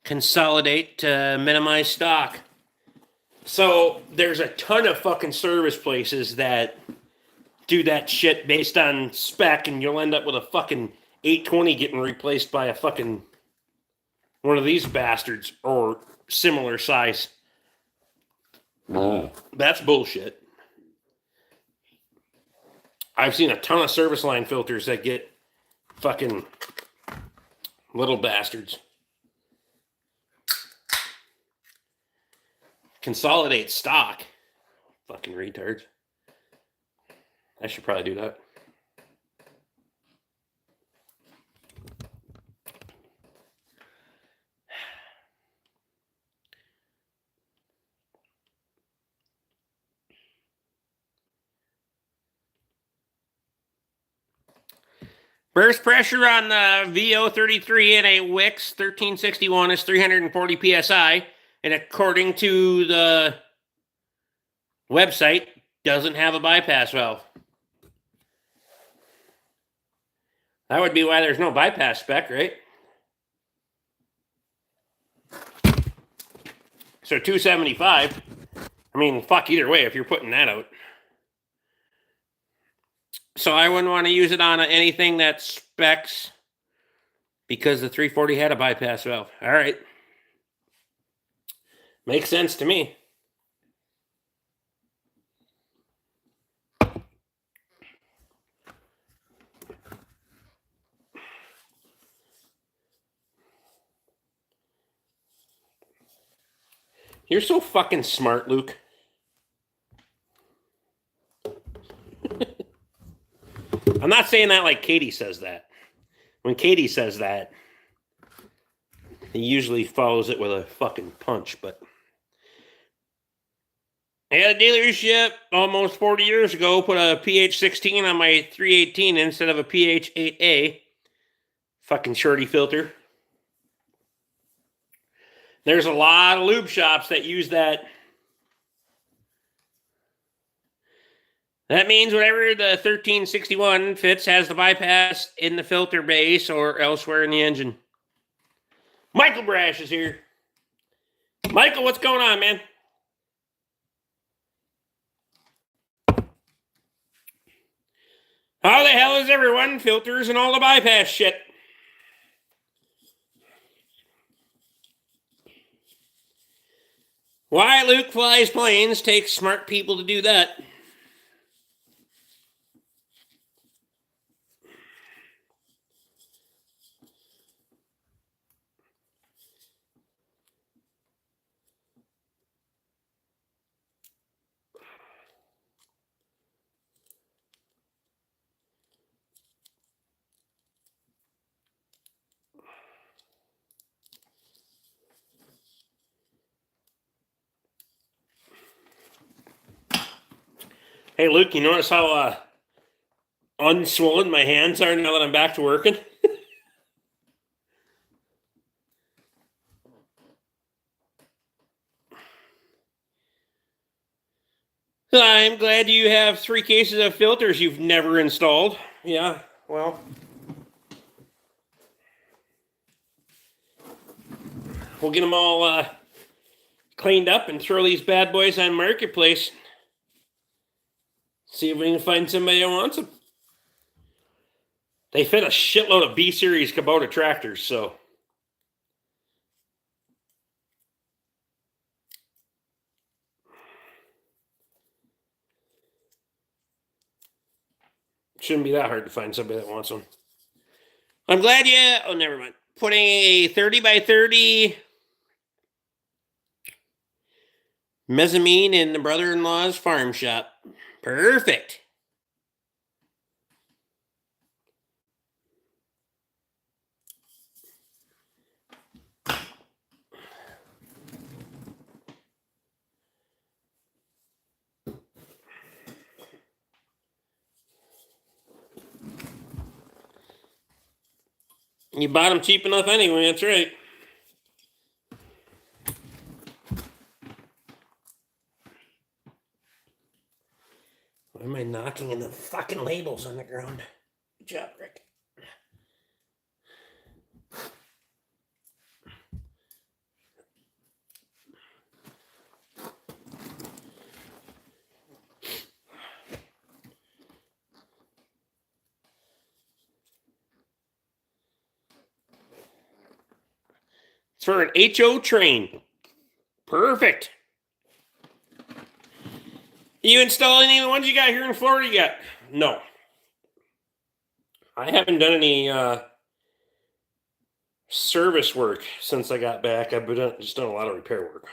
consolidate to minimize stock. So there's a ton of fucking service places that do that shit based on spec, and you'll end up with a fucking 820 getting replaced by a fucking one of these bastards or similar size. That's bullshit. I've seen a ton of service line filters that get fucking little bastards. Consolidate stock. Fucking retards. I should probably do that. Burst pressure on the VO33 in a Wix 1361 is 340 psi, and according to the website, doesn't have a bypass valve. That would be why there's no bypass spec, right? So $275. I mean, fuck either way if you're putting that out. So I wouldn't want to use it on anything that specs because the 340 had a bypass valve. All right. Makes sense to me. You're so fucking smart, Luke. I'm not saying that like Katie says that. When Katie says that, he usually follows it with a fucking punch, but I had a dealership almost 40 years ago put a pH 16 on my 318 instead of a pH 8A. Fucking shorty filter. There's a lot of lube shops that use that. That means whatever the 1361 fits has the bypass in the filter base or elsewhere in the engine. Michael Brash is here. Michael, what's going on, man? How the hell is everyone? Filters and all the bypass shit. Why Luke flies planes takes smart people to do that. Hey, Luke, you notice how unswollen my hands are now that I'm back to working? I'm glad you have 3 cases of filters you've never installed. Yeah, well, we'll get them all cleaned up and throw these bad boys on Marketplace. See if we can find somebody that wants them. They fit a shitload of B-Series Kubota tractors, so. Shouldn't be that hard to find somebody that wants them. I'm glad you... Oh, never mind. Putting a 30 by 30 mezzanine in the brother-in-law's farm shop. Perfect. You bought them cheap enough anyway, that's right. Why am I knocking in the fucking labels on the ground? Good job, Rick. It's for an HO train. Perfect. You install any of the ones you got here in Florida yet? No. I haven't done any service work since I got back. I've been just done a lot of repair work.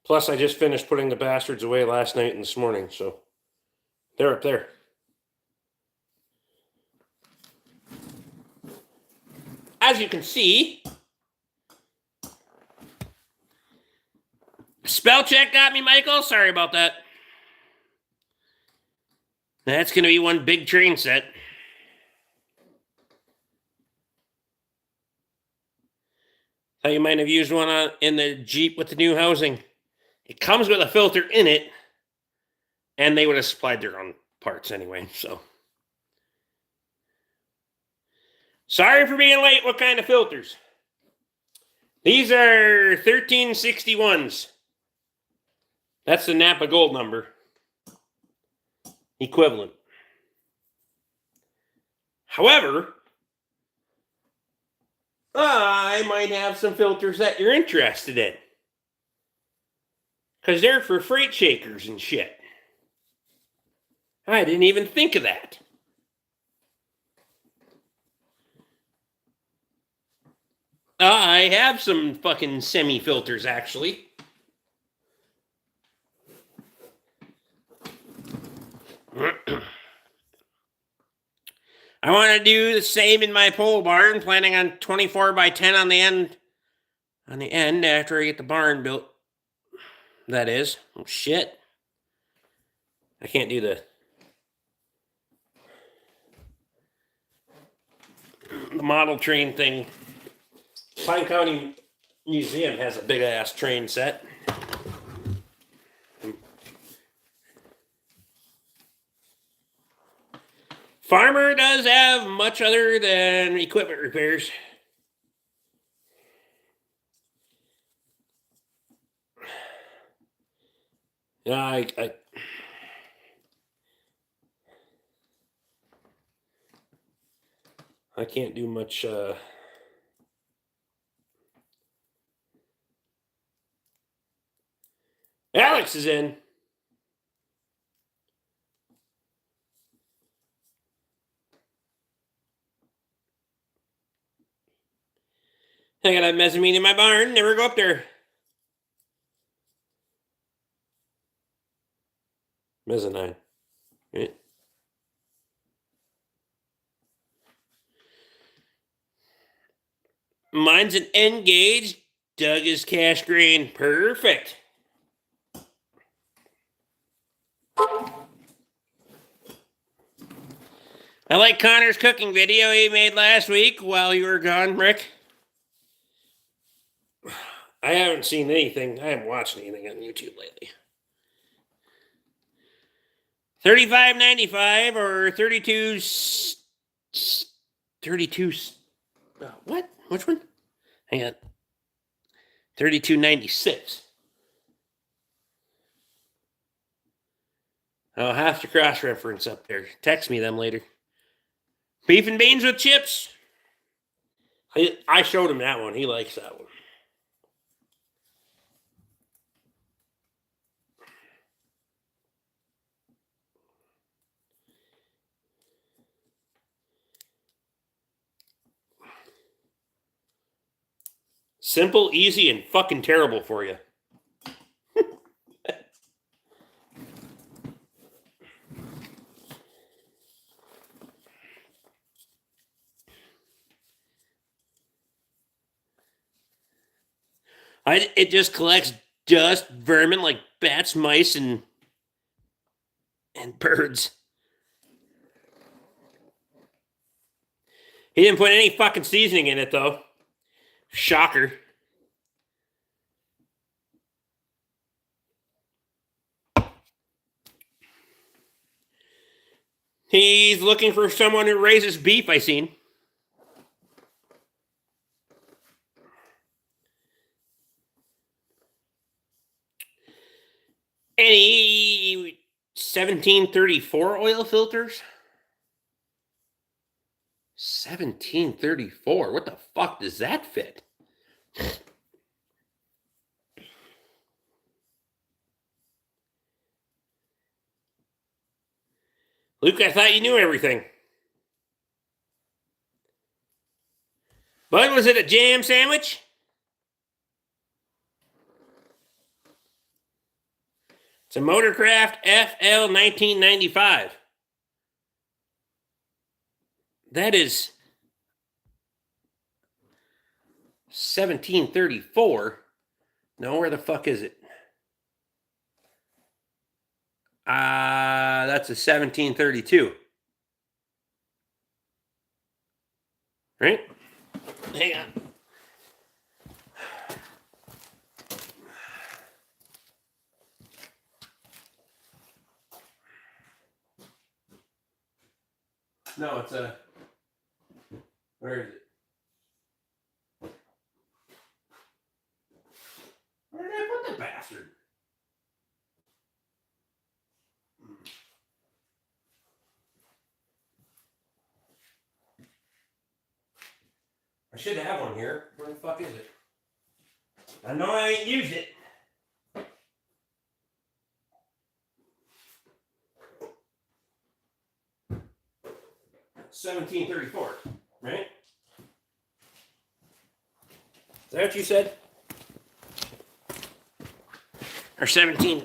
Plus, I just finished putting the bastards away last night and this morning, so they're up there. As you can see, spell check got me, Michael. Sorry about that. That's going to be one big train set. Thought you might have used one in the Jeep with the new housing. It comes with a filter in it, and they would have supplied their own parts anyway, so. Sorry for being late. What kind of filters? These are 1361s. That's the Napa Gold number. Equivalent. However, I might have some filters that you're interested in. Because they're for freight shakers and shit. I didn't even think of that. I have some fucking semi-filters, actually. I want to do the same in my pole barn, planning on 24 by 10 on the end. On the end, after I get the barn built. That is. Oh, shit. I can't do the model train thing. Pine County Museum has a big ass train set. Farmer does have much other than equipment repairs. I can't do much. Alex is in. I got a mezzanine in my barn. Never go up there. Mezzanine. Right. Mine's an N gauge. Doug is cash grain. Perfect. I like Connor's cooking video he made last week while you were gone, Rick. I haven't seen anything. I haven't watched anything on YouTube lately. $35.95 or 32. What? Which one? Hang on. $32.96. I'll have to cross-reference up there. Text me them later. Beef and beans with chips. I showed him that one. He likes that one. Simple, easy, and fucking terrible for you. It just collects dust, vermin like bats, mice, and birds. He didn't put any fucking seasoning in it, though. Shocker. He's looking for someone who raises beef, I seen. Any 1734 oil filters? 1734? What the fuck does that fit? Luke, I thought you knew everything. Bud, was it a jam sandwich? It's a Motorcraft FL 1995. That is 1734. No, where the fuck is it? That's a 1732. Right? Hang on. No, it's a Where is it? Where did I put the bastard? I should have one here. Where the fuck is it? I know I ain't used it. $17.34, right? Is that what you said? Or 17?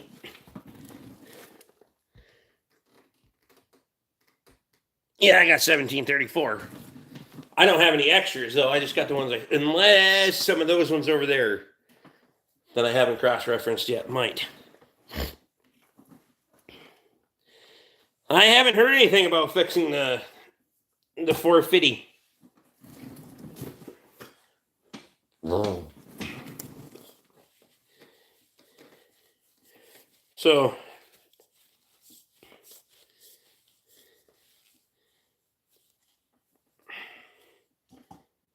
Yeah, I got 17.34. I don't have any extras though. I just got the ones unless some of those ones over there that I haven't cross-referenced yet might. I haven't heard anything about fixing the 450. No. So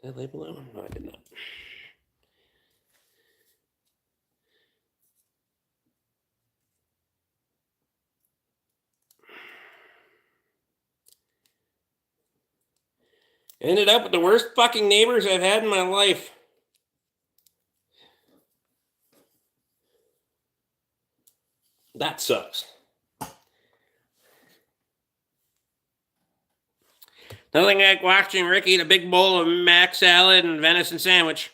did I label that one? No, I did not. Ended up with the worst fucking neighbors I've had in my life. That sucks. Nothing like watching Rick eat a big bowl of mac salad and venison sandwich.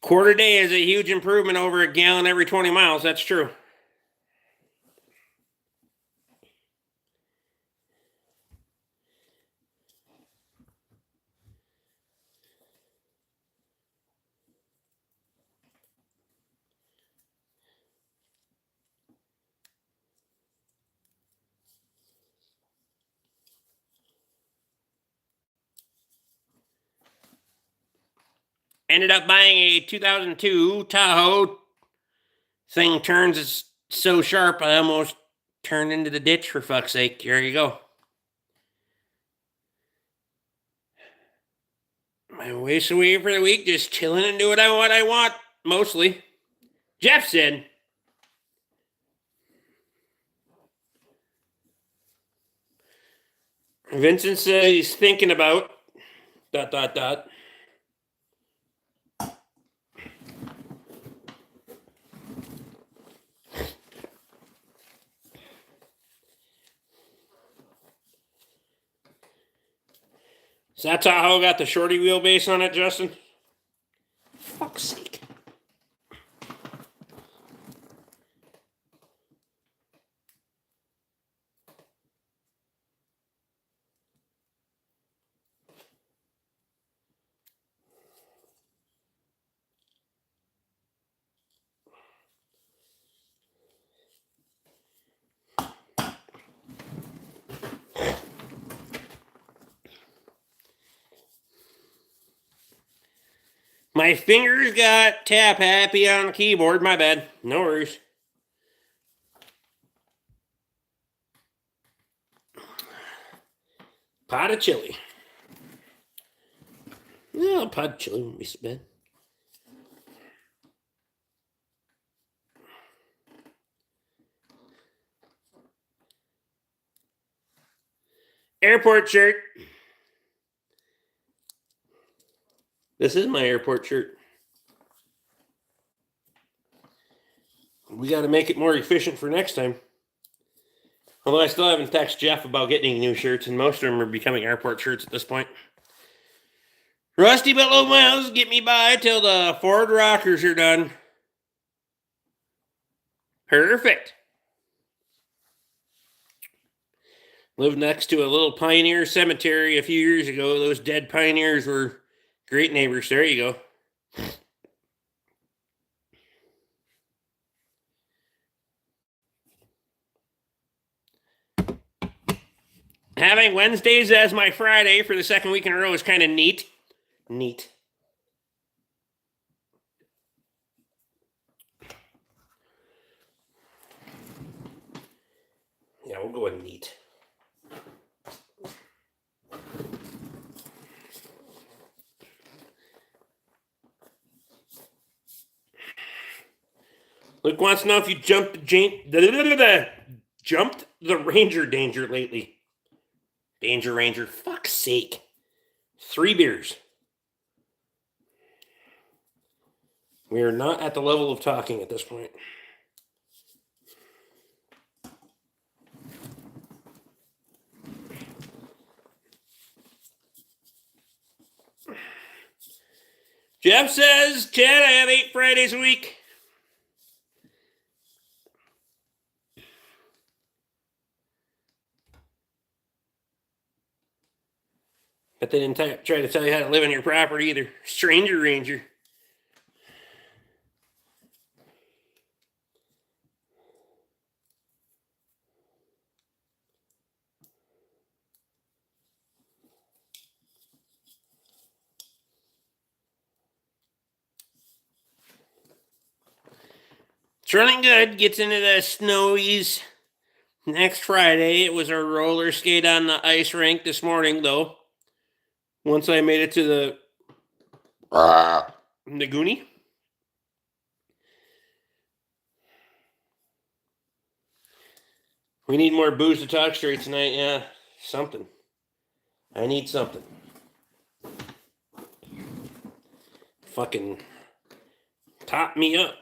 Quarter day is a huge improvement over a gallon every 20 miles. That's true. Ended up buying a 2002 Tahoe. Thing turns so sharp, I almost turned into the ditch, for fuck's sake. Here you go. My waste away for the week, just chilling and doing what I want, mostly. Jeff said. Vincent says he's thinking about ... So that Tahoe got the shorty wheelbase on it, Justin? Fuck's sake. My fingers got tap happy on the keyboard. My bad. No worries. Pot of chili. No, pot of chili wouldn't be so bad. Airport shirt. This is my airport shirt. We got to make it more efficient for next time. Although I still haven't texted Jeff about getting any new shirts, and most of them are becoming airport shirts at this point. Rusty but low miles get me by till the Ford rockers are done. Perfect. Lived next to a little pioneer cemetery a few years ago. Those dead pioneers were great neighbors. There you go. Having Wednesdays as my Friday for the second week in a row is kind of neat. Neat. Yeah, we'll go with neat. Luke wants to know if you jumped the Ranger danger lately. Danger Ranger, fuck's sake. 3 beers. We are not at the level of talking at this point. Jeff says, Chad, I have 8 Fridays a week. But they didn't try to tell you how to live on your property either. Stranger Ranger. It's running good. Gets into the snowies next Friday. It was our roller skate on the ice rink this morning, though. Once I made it to the Naguni. We need more booze to talk straight tonight. Yeah, something. I need something. Fucking top me up.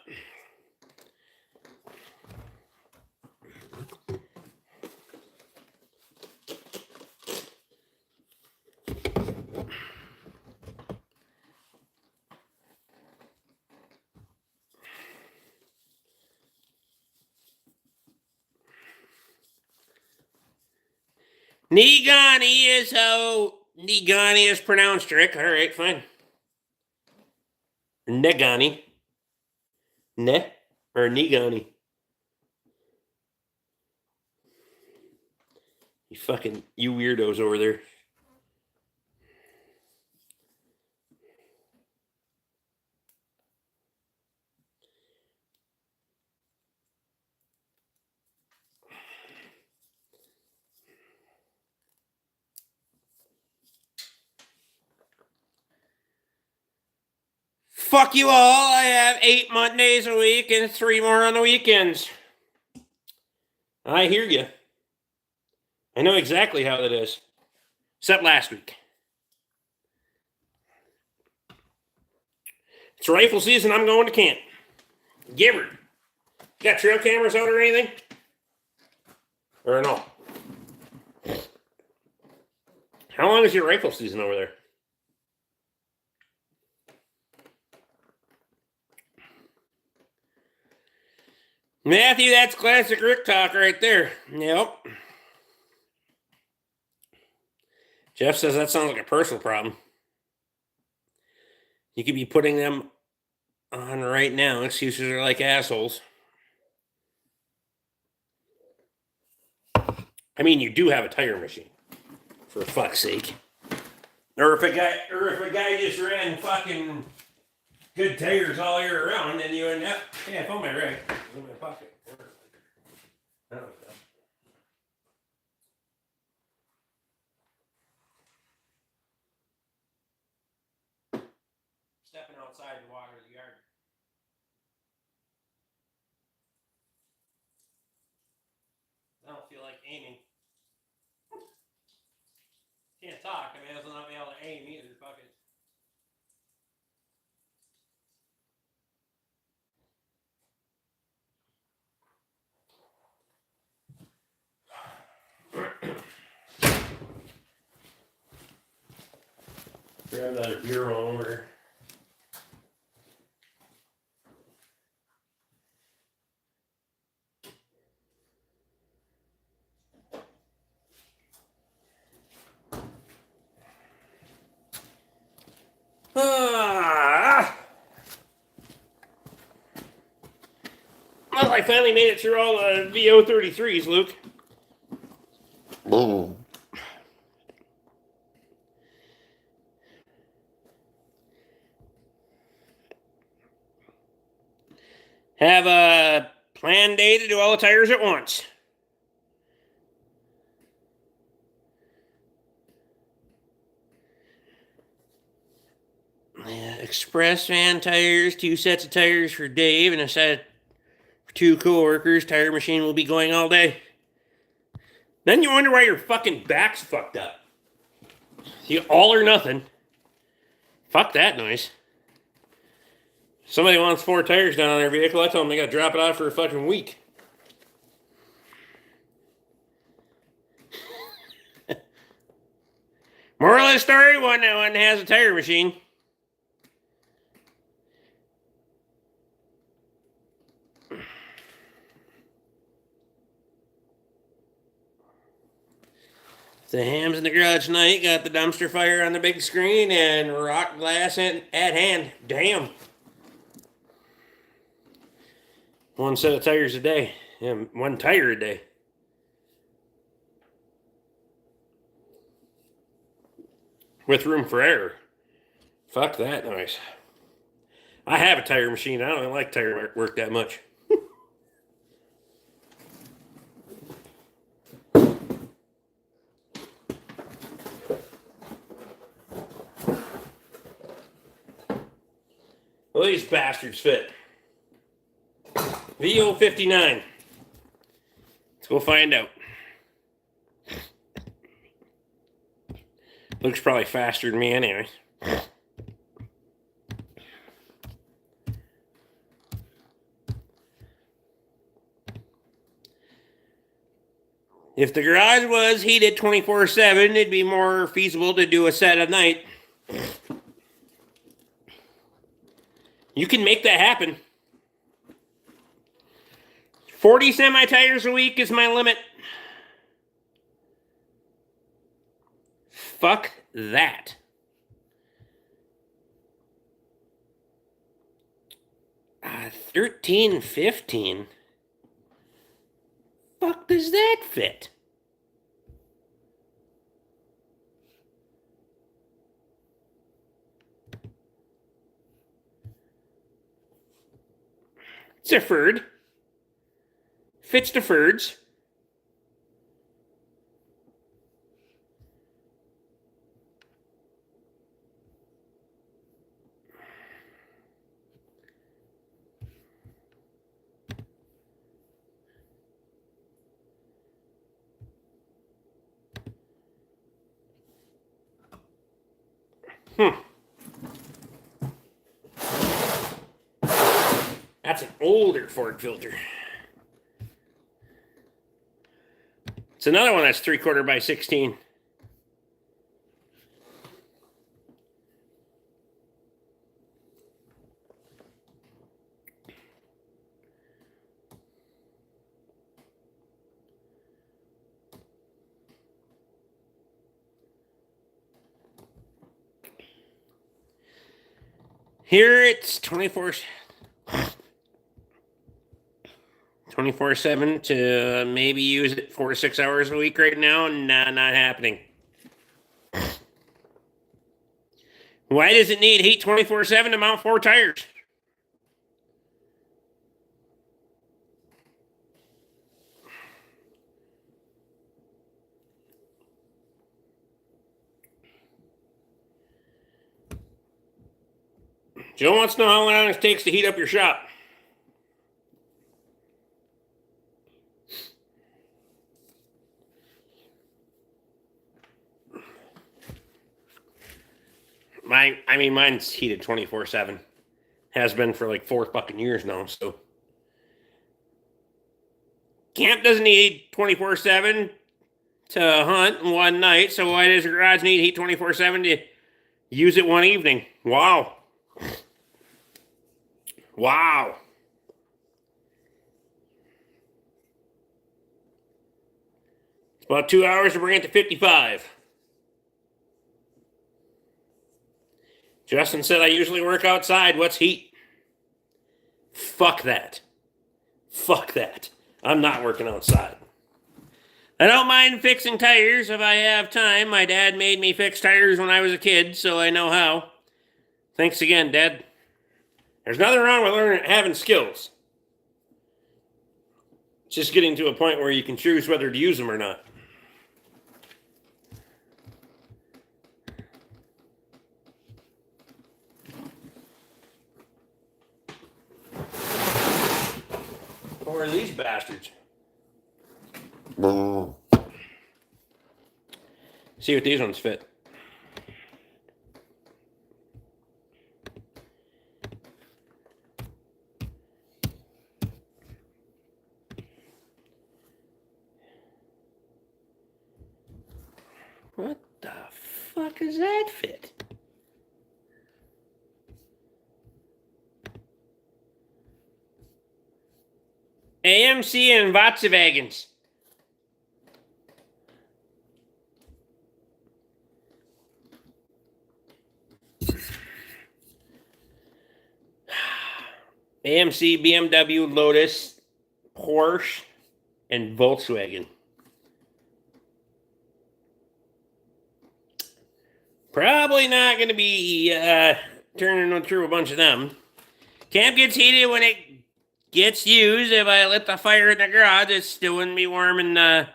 Nigani is how Nigani is pronounced, Rick. All right, fine. Negani. Ne? Or Nigani. You weirdos over there. Fuck you all. I have 8 Mondays a week and 3 more on the weekends. I hear you. I know exactly how that is. Except last week. It's rifle season. I'm going to camp. Giver. Got trail cameras out or anything? Or no? How long is your rifle season over there? Matthew, that's classic Rick talk right there. Yep. Jeff says that sounds like a personal problem. You could be putting them on right now. Excuses are like assholes. I mean, you do have a tire machine, for fuck's sake. Or if a guy just ran fucking good tires all year round, then you end up. Yeah, I found my rag. It's in my pocket. I don't know. Stepping outside to water the yard. I don't feel like aiming. Can't talk. I mean, I will not be able to aim either. Fuck it. Grab another beer over. Well, I finally made it through all the VO33s, Luke. Boom. Have a planned day to do all the tires at once. Express van tires, 2 sets of tires for Dave, and a set of 2 coworkers, tire machine will be going all day. Then you wonder why your fucking back's fucked up. You all or nothing. Fuck that noise. Somebody wants 4 tires down on their vehicle, I tell them they gotta drop it off for a fucking week. Moral of the story, one has a tire machine. The hams in the garage tonight, got the dumpster fire on the big screen and rock glass at hand. Damn. 1 set of tires a day. Yeah, 1 tire a day. With room for error. Fuck that noise. I have a tire machine. I don't like tire work that much. Well, these bastards fit. VO59. Let's go find out. Looks probably faster than me anyway. If the garage was heated 24/7, it'd be more feasible to do a set at night. You can make that happen. 40 semi-tires a week is my limit. Fuck that. $13.15. Fuck does that fit? It's deferred. Fits deferreds. That's an older Ford filter. It's another one that's 3/4 by 16. Here it's 24/7 to maybe use it 4 to 6 hours a week right now. Nah, not happening. Why does it need heat 24/7 to mount 4 tires? Joe wants to know how long it takes to heat up your shop. Mine's heated 24/7. Has been for like 4 fucking years now, so. Camp doesn't need 24/7 to hunt in one night, so why does your garage need heat 24/7 to use it one evening? Wow. Wow. It's about 2 hours to bring it to 55. Justin said I usually work outside. What's heat? Fuck that. Fuck that. I'm not working outside. I don't mind fixing tires if I have time. My dad made me fix tires when I was a kid, so I know how. Thanks again, Dad. There's nothing wrong with having skills. It's just getting to a point where you can choose whether to use them or not. more of these bastards. See what these ones fit. What the fuck does that fit? AMC and Volkswagens. AMC, BMW, Lotus, Porsche, and Volkswagen. Probably not going to be turning through a bunch of them. Camp gets heated when it gets used. If I lit the fire in the garage, it still wouldn't be warm in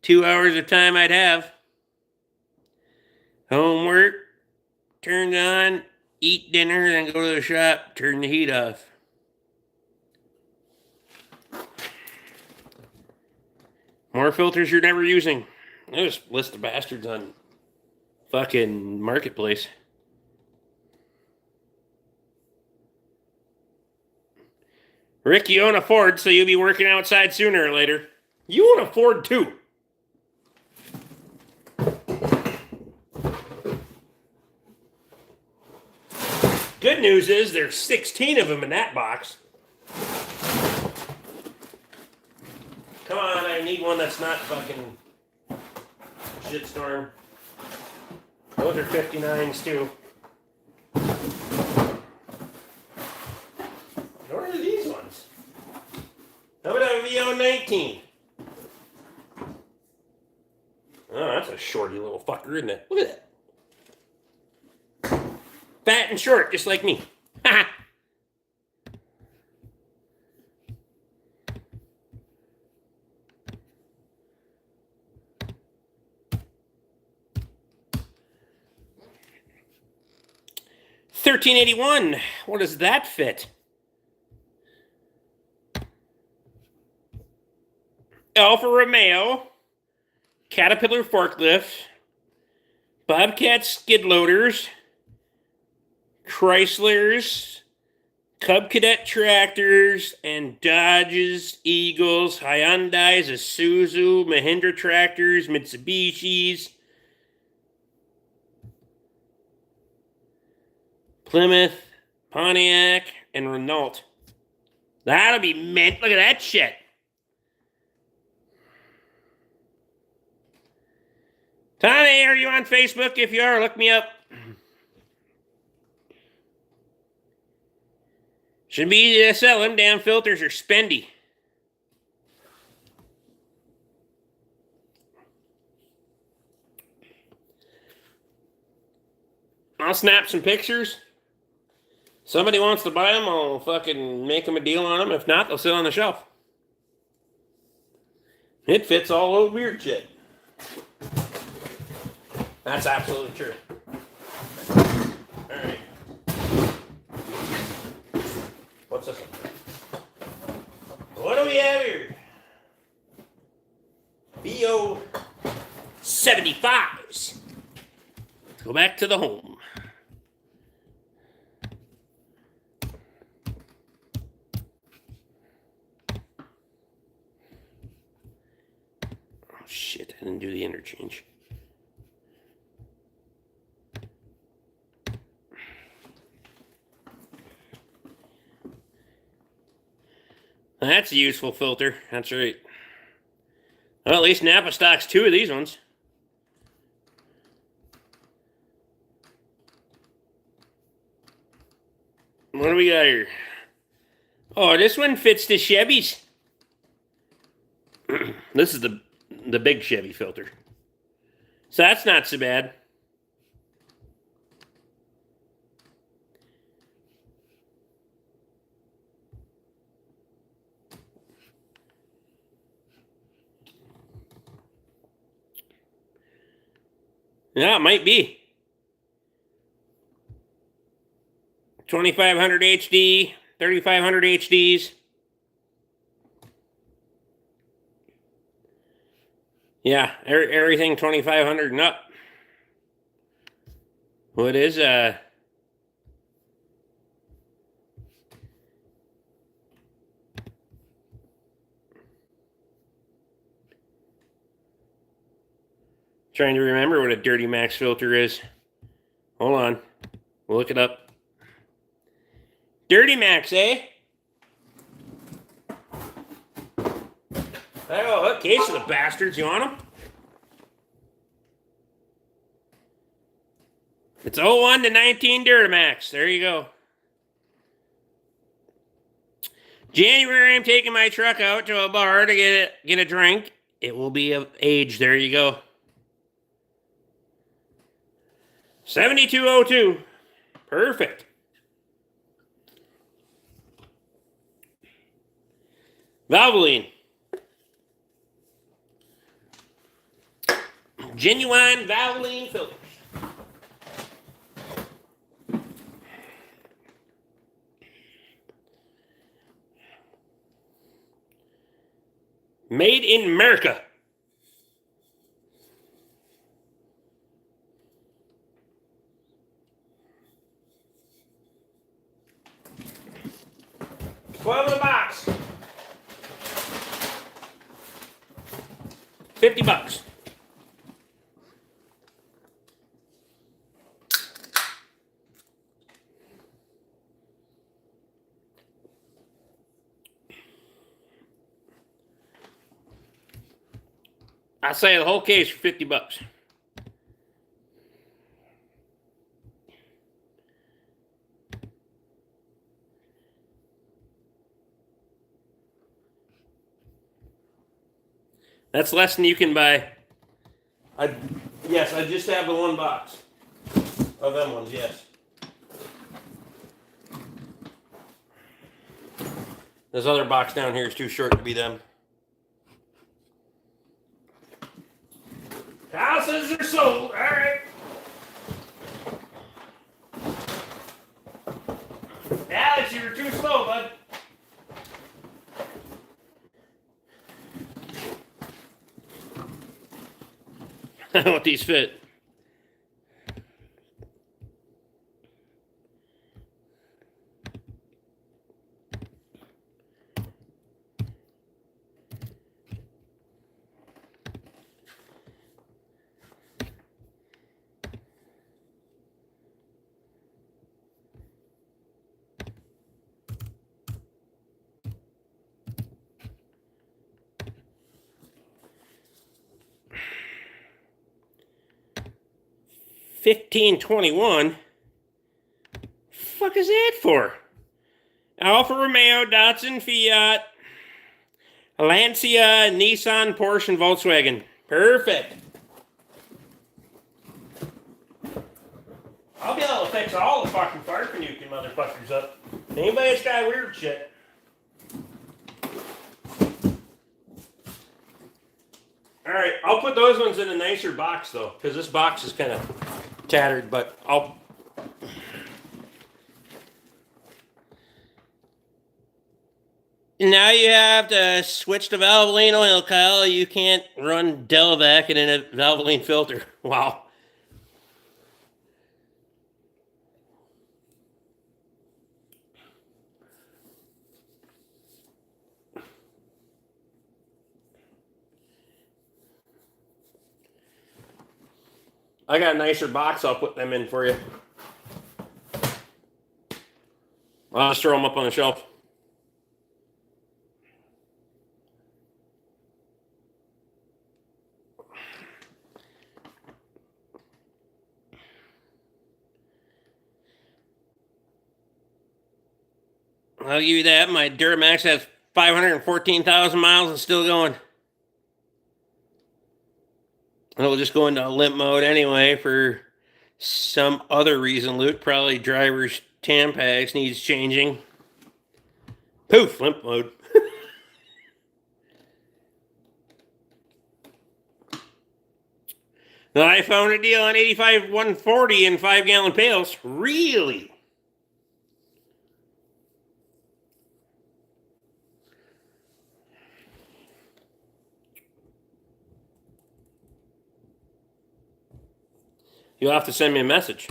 2 hours of time I'd have. Homework, turned on, eat dinner, then go to the shop, turn the heat off. More filters you're never using. I just list the bastards on fucking Marketplace. Rick, you own a Ford, so you'll be working outside sooner or later. You own a Ford too. Good news is there's 16 of them in that box. Come on, I need one that's not fucking shitstorm. Those are 59s too. Where are these ones? How about a VO19? Oh, that's a shorty little fucker, isn't it? Look at that. Fat and short, just like me. Haha. $13.81. What does that fit? Alfa Romeo, Caterpillar forklift, Bobcat skid loaders, Chryslers, Cub Cadet tractors, and Dodges, Eagles, Hyundais, Isuzu, Mahindra tractors, Mitsubishis, Plymouth, Pontiac, and Renault. That'll be mint. Look at that shit. Tommy, are you on Facebook? If you are, look me up. Should be easy to sell. Them damn filters are spendy. I'll snap some pictures. Somebody wants to buy them, I'll fucking make them a deal on them. If not, they'll sit on the shelf. It fits all old weird shit. That's absolutely true. Alright. What's this one? What do we have here? BO 75s. Let's go back to the home. Oh shit, I didn't do the interchange. That's a useful filter. That's right. Well, at least Napa stocks 2 of these ones. What do we got here? Oh, this one fits the Chevys. This is the big Chevy filter. So that's not so bad. Yeah, it might be. 2500 HD, 3500 HDs. Yeah, everything 2,500 and up. Well, it is trying to remember what a Dirty Max filter is. Hold on. We'll look it up. Dirty Max, eh? Oh, okay, so the bastards, you want them? It's 01 to 19 Duramax. There you go. January, I'm taking my truck out to a bar to get a drink. It will be of age. There you go. 7202. Perfect. Valvoline. Genuine Valvoline filters. Made in America. $12 in a box. $50. I say the whole case for $50. That's less than you can buy. Yes, I just have the one box of them ones, yes. This other box down here is too short to be them. Houses are sold. All right. Alex, you were too slow, bud. I want these fit. $15.21. Fuck is that for? Alfa Romeo, Datsun, Fiat, Lancia, Nissan, Porsche, and Volkswagen. Perfect. I'll be able to fix all the fucking fire nuking motherfuckers up. Anybody that's got weird shit. Alright, I'll put those ones in a nicer box though, because this box is kind of tattered, but I'll... Now you have to switch to Valvoline oil, Kyle. You can't run Delavac in a Valvoline filter. Wow. I got a nicer box. I'll put them in for you. I'll just throw them up on the shelf. I'll give you that. My Duramax has 514,000 miles and still going. It'll just go into limp mode anyway for some other reason, Luke. Probably driver's Tampax needs changing. Poof, limp mode. Now I found a deal on 85 140 in 5-gallon pails. Really? You'll have to send me a message.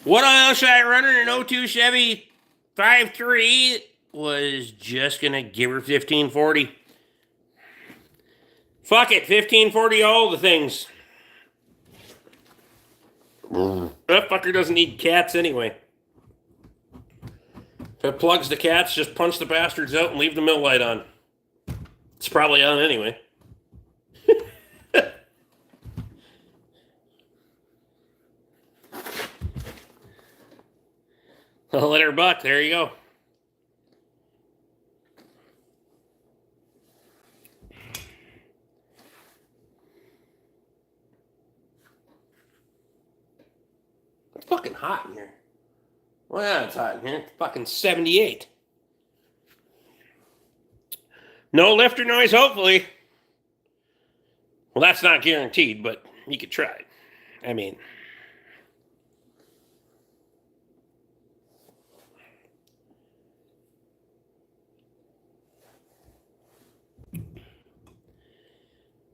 What oil should I run in an 02 Chevy 5.3? Was just going to give her 1540. Fuck it, 1540 all the things. That fucker doesn't need cats anyway. If it plugs the cats, just punch the bastards out and leave the mill light on. It's probably on anyway. I'll let her buck. There you go. It's fucking hot in here. Well, yeah, it's hot in here. It's fucking 78. No lifter noise, hopefully. Well, that's not guaranteed, but you could try. I mean...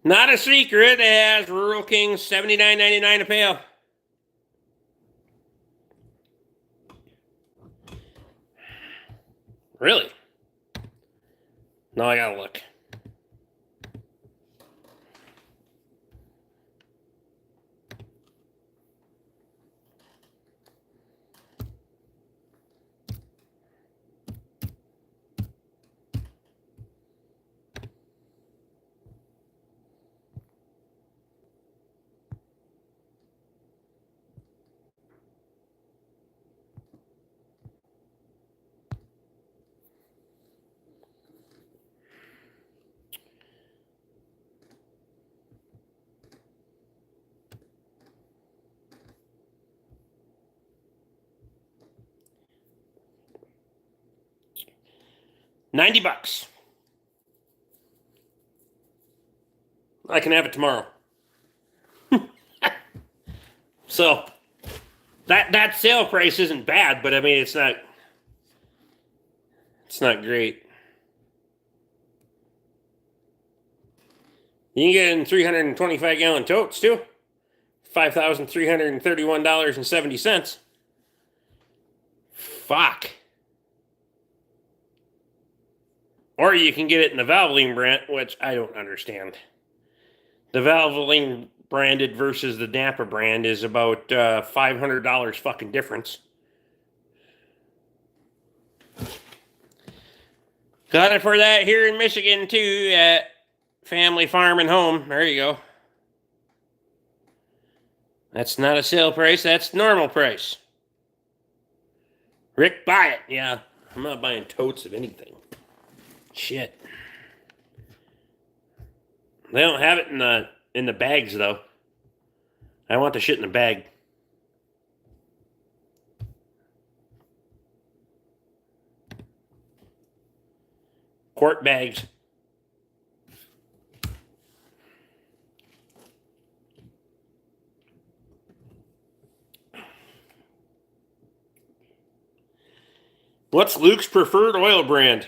Not a secret, it has Rural King $79.99 a pail. Really? Now I gotta look. $90. I can have it tomorrow. So that sale price isn't bad, but I mean it's not great. You can get it in 325 gallon totes too. $5,331.70. Fuck. Or you can get it in the Valvoline brand, which I don't understand. The Valvoline branded versus the Napa brand is about $500 fucking difference. Got it for that here in Michigan too at Family Farm and Home. There you go. That's not a sale price, that's normal price. Rick, buy it. Yeah, I'm not buying totes of anything. Shit. They don't have it in the bags though. I want the shit in the bag. Quart bags. What's Luke's preferred oil brand?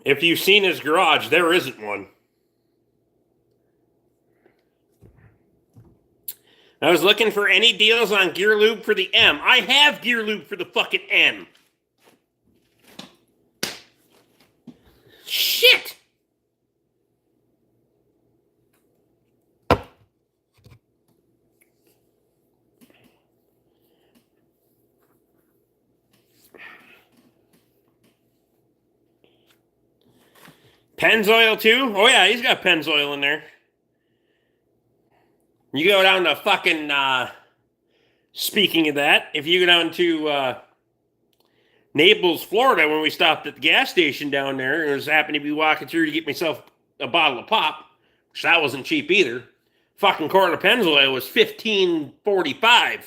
If you've seen his garage, there isn't one. I was looking for any deals on gear lube for the M. I have gear lube for the fucking M. Shit! Pennzoil too? Oh yeah, he's got Pennzoil in there. You go down to fucking, speaking of that, if you go down to Naples, Florida, when we stopped at the gas station down there, and I was happened to be walking through to get myself a bottle of pop, which that wasn't cheap either. Fucking quart of Pennzoil was $15.45.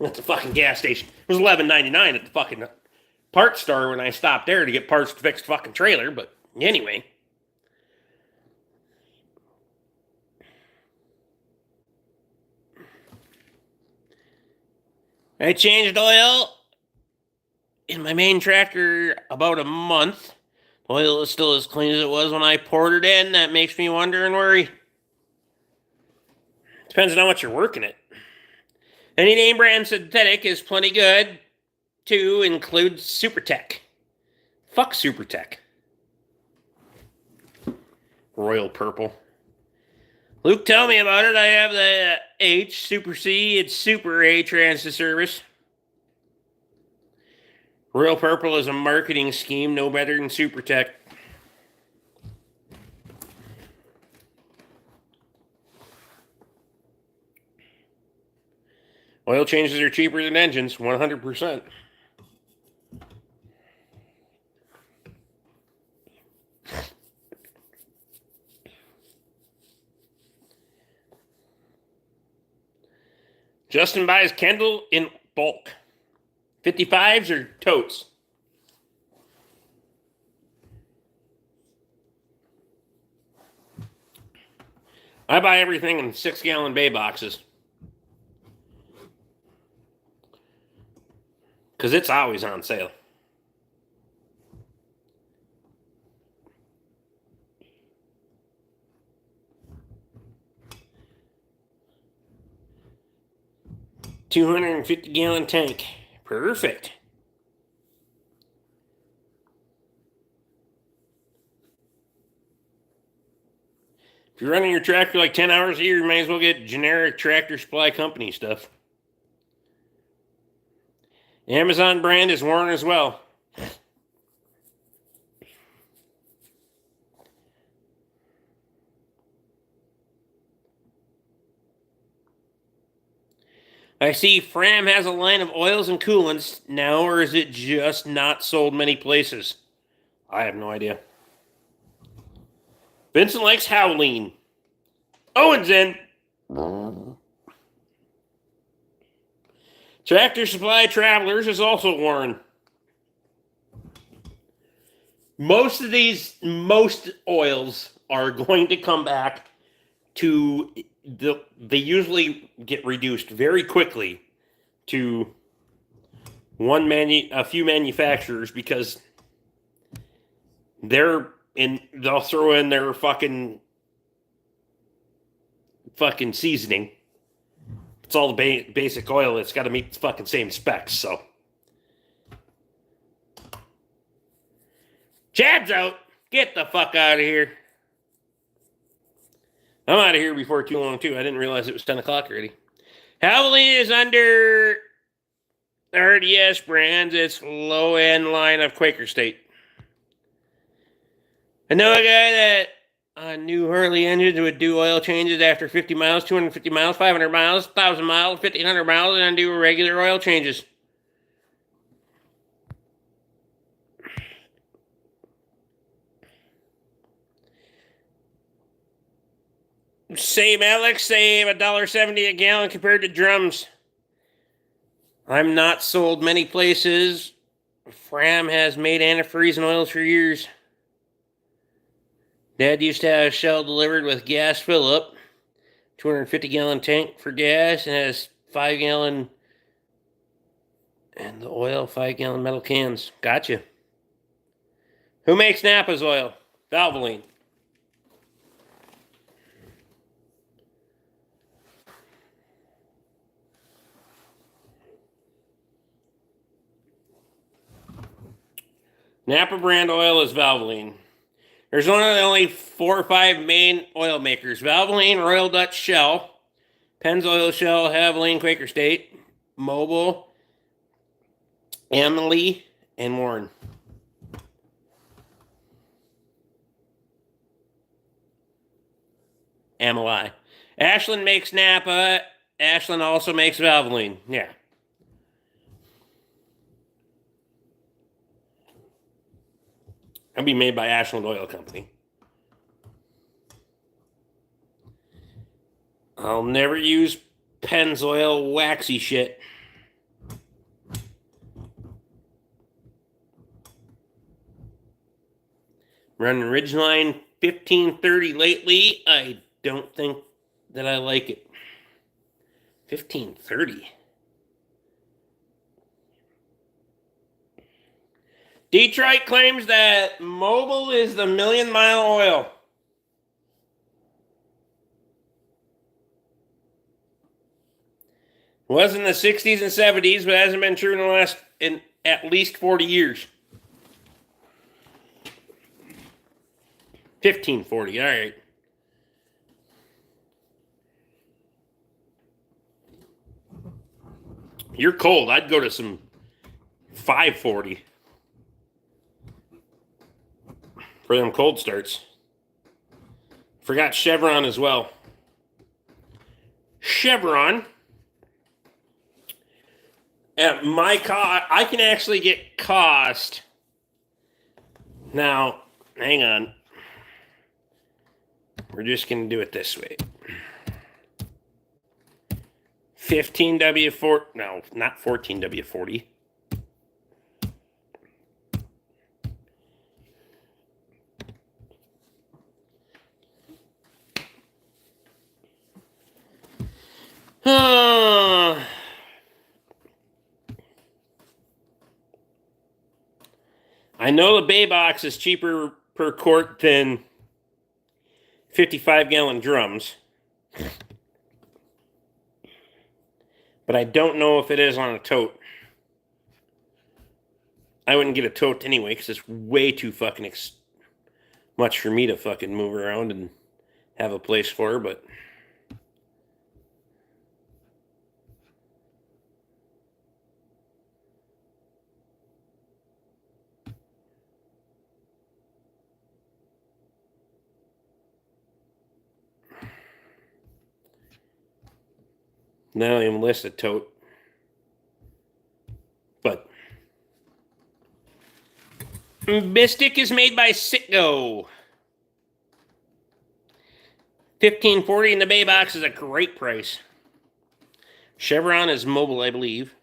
At the fucking gas station. It was $11.99 at the fucking parts store when I stopped there to get parts to fix the fucking trailer, but anyway. I changed oil. in my main tractor about a month. The oil is still as clean as it was when I poured it in. That makes me wonder and worry. Depends on how much you're working it. Any name brand synthetic is plenty good to include SuperTech. Fuck SuperTech. Royal Purple. Luke, tell me about it. I have the H, Super C, it's Super A transit service. Royal Purple is a marketing scheme no better than SuperTech. Oil changes are cheaper than engines, 100%. Justin buys Kendall in bulk. 55s or totes? I buy everything in 6-gallon bay boxes. Because it's always on sale. $250-gallon tank. Perfect. If you're running your tractor like 10 hours a year, you might as well get generic Tractor Supply Company stuff. Amazon brand is Warren as well. I see Fram has a line of oils and coolants now, or is it just not sold many places? I have no idea. Vincent likes Howleen. Owen's in. Tractor Supply Travelers is also Warren. Most oils are going to come back to they usually get reduced very quickly to a few manufacturers because they'll throw in their fucking seasoning. It's all the basic oil. It's got to meet the fucking same specs. So, Chad's out. Get the fuck out of here. I'm out of here before too long, too. I didn't realize it was 10 o'clock already. Howling is under RDS brands. It's low-end line of Quaker State. I know a guy that on new Harley engines would do oil changes after 50 miles, 250 miles, 500 miles, 1,000 miles, 1,500 miles, and then do regular oil changes. Same, Alex, save $1.70 a gallon compared to drums. I'm not sold many places. Fram has made antifreeze and oils for years. Dad used to have a Shell delivered with gas fill-up. 250-gallon tank for gas and has 5-gallon and the oil 5-gallon metal cans. Gotcha. Who makes Napa's oil? Valvoline. Napa brand oil is Valvoline. There's only 4 or 5 main oil makers. Valvoline, Royal Dutch Shell, Pennzoil Shell, Havoline, Quaker State, Mobil, Amalie, and Warren. Amalie. Ashland makes Napa. Ashland also makes Valvoline. Yeah. It'll be made by Ashland Oil Company. I'll never use Pennzoil waxy shit. Running Ridgeline 1530 lately. I don't think that I like it. 1530. Detroit claims that Mobil is the million-mile oil. Was in the 60s and 70s, but hasn't been true in at least 40 years. 1540, all right. You're cold. I'd go to some 540 for them cold starts. Forgot Chevron as well. Chevron. At my cost, I can actually get cost. Now, hang on. We're just going to do it this way. 15W4, no, not 14W40. I know the Bay Box is cheaper per quart than 55-gallon drums. But I don't know if it is on a tote. I wouldn't get a tote anyway because it's way too fucking much for me to fucking move around and have a place for, but... Now I even list a tote. But Mystic is made by Citgo. 1540 in the Bay Box is a great price. Chevron is Mobil, I believe.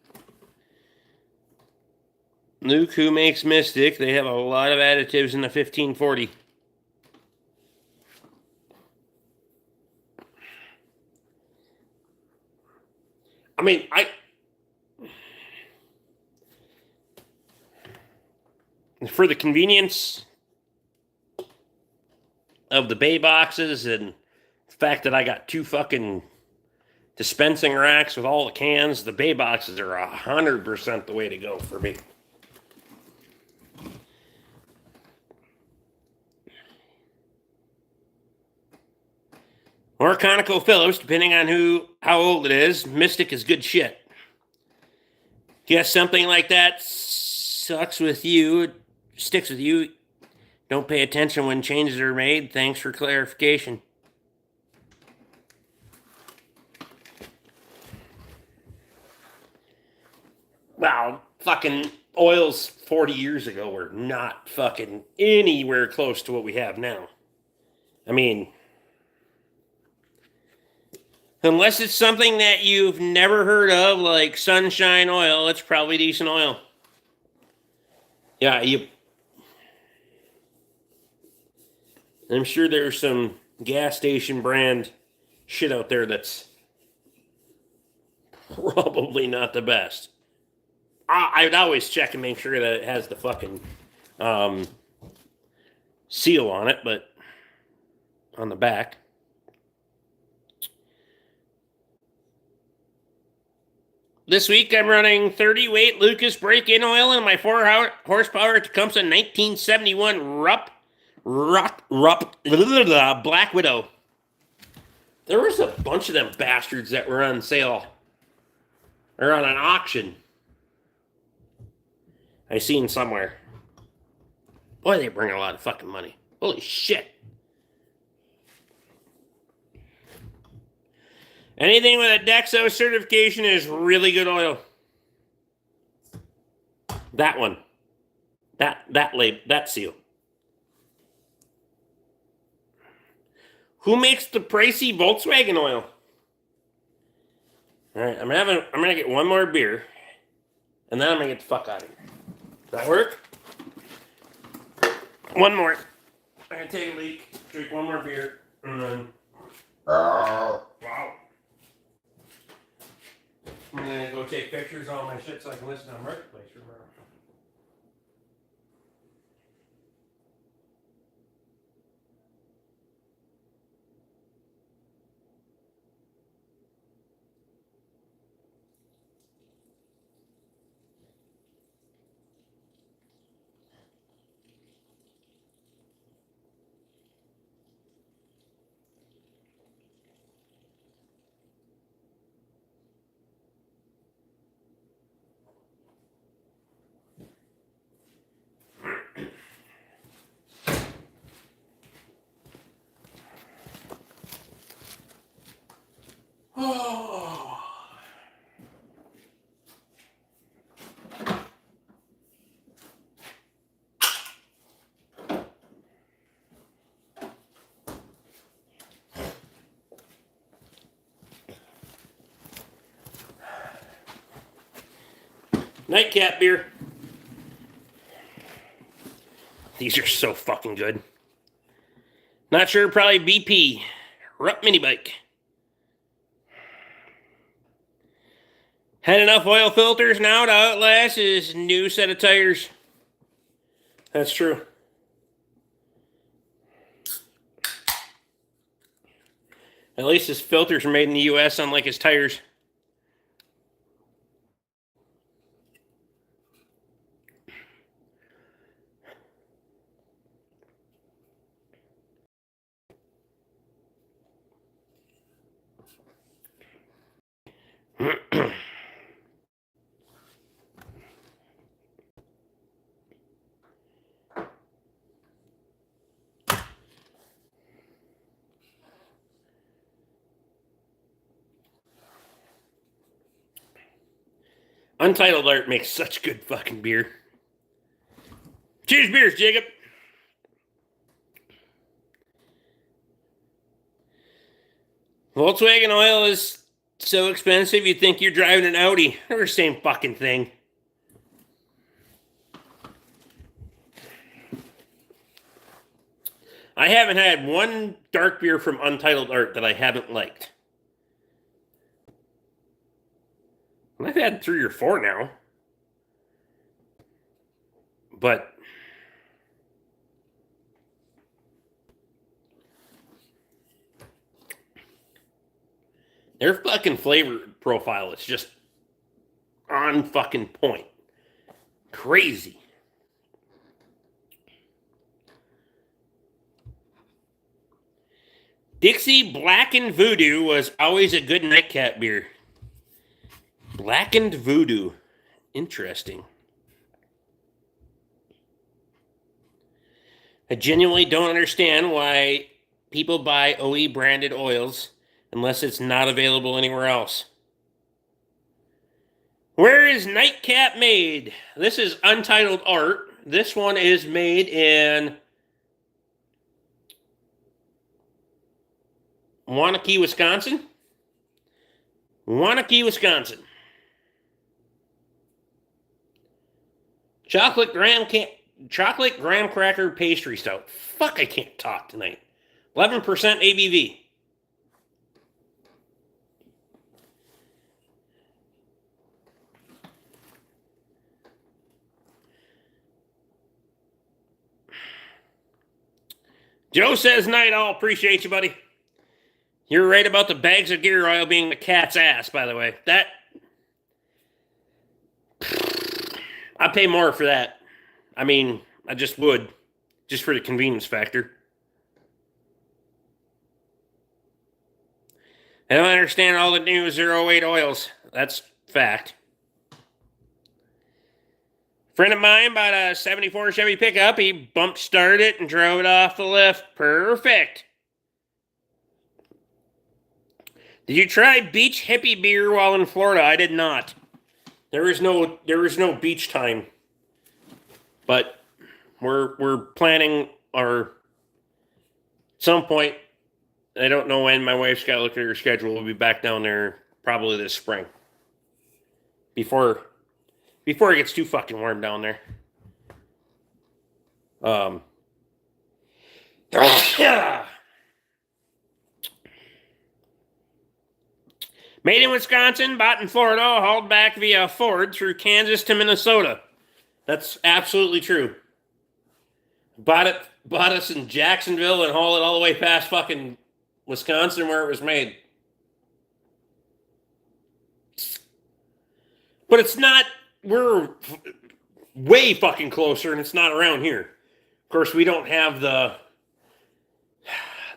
Luke, who makes Mystic, they have a lot of additives in the 1540. I mean, for the convenience of the Bay Boxes and the fact that I got 2 fucking dispensing racks with all the cans, the Bay Boxes are 100% the way to go for me. Or ConocoPhillips, depending on how old it is. Mystic is good shit. Guess something like that sticks with you. Don't pay attention when changes are made. Thanks for clarification. Wow, fucking oils 40 years ago were not fucking anywhere close to what we have now. I mean... Unless it's something that you've never heard of, like Sunshine Oil, it's probably decent oil. Yeah, I'm sure there's some gas station brand shit out there that's probably not the best. I'd always check and make sure that it has the fucking seal on it, but on the back. This week I'm running 30 weight Lucas break-in oil in my 4 horsepower Tecumseh 1971 Black Widow. There was a bunch of them bastards that were on sale or on an auction. I seen somewhere. Boy, they bring a lot of fucking money. Holy shit. Anything with a Dexo certification is really good oil. That one. That seal. Who makes the pricey Volkswagen oil? All right, I'm gonna get one more beer, and then I'm gonna get the fuck out of here. Does that work? One more. I'm gonna take a leak, drink one more beer, and then. Wow. I'm gonna go take pictures of all my shit so I can listen on Marketplace tomorrow. Nightcap beer. These are so fucking good. Not sure, probably BP. Rupp mini bike. Had enough oil filters now to outlast his new set of tires. That's true. At least his filters are made in the U.S., unlike his tires. Untitled Art makes such good fucking beer. Cheers, beers, Jacob. Volkswagen oil is so expensive you'd think you're driving an Audi. They're the same fucking thing. I haven't had one dark beer from Untitled Art that I haven't liked. I've had 3 or 4 now. But their fucking flavor profile is just on fucking point. Crazy. Dixie Blackened Voodoo was always a good nightcap beer. Blackened Voodoo. Interesting. I genuinely don't understand why people buy OE branded oils unless it's not available anywhere else. Where is Nightcap made? This is Untitled Art. This one is made in Waunakee, Wisconsin. Waunakee, Wisconsin. Chocolate graham cracker pastry stout. Fuck, I can't talk tonight. 11% ABV. Joe says night all. Appreciate you, buddy. You're right about the bags of gear oil being the cat's ass, by the way. That... I'd pay more for that. I mean, I just would. Just for the convenience factor. I don't understand all the new 08 oils. That's fact. Friend of mine bought a 74 Chevy pickup. He bump started it and drove it off the lift. Perfect. Did you try beach hippie beer while in Florida? I did not. There is no beach time. But we're planning our some point. I don't know when. My wife's got to look at her schedule. We'll be back down there probably this spring. Before it gets too fucking warm down there. Made in Wisconsin, bought in Florida, hauled back via Ford through Kansas to Minnesota. That's absolutely true. Bought us in Jacksonville and hauled it all the way past fucking Wisconsin where it was made. But it's not, we're way fucking closer and it's not around here. Of course, we don't have the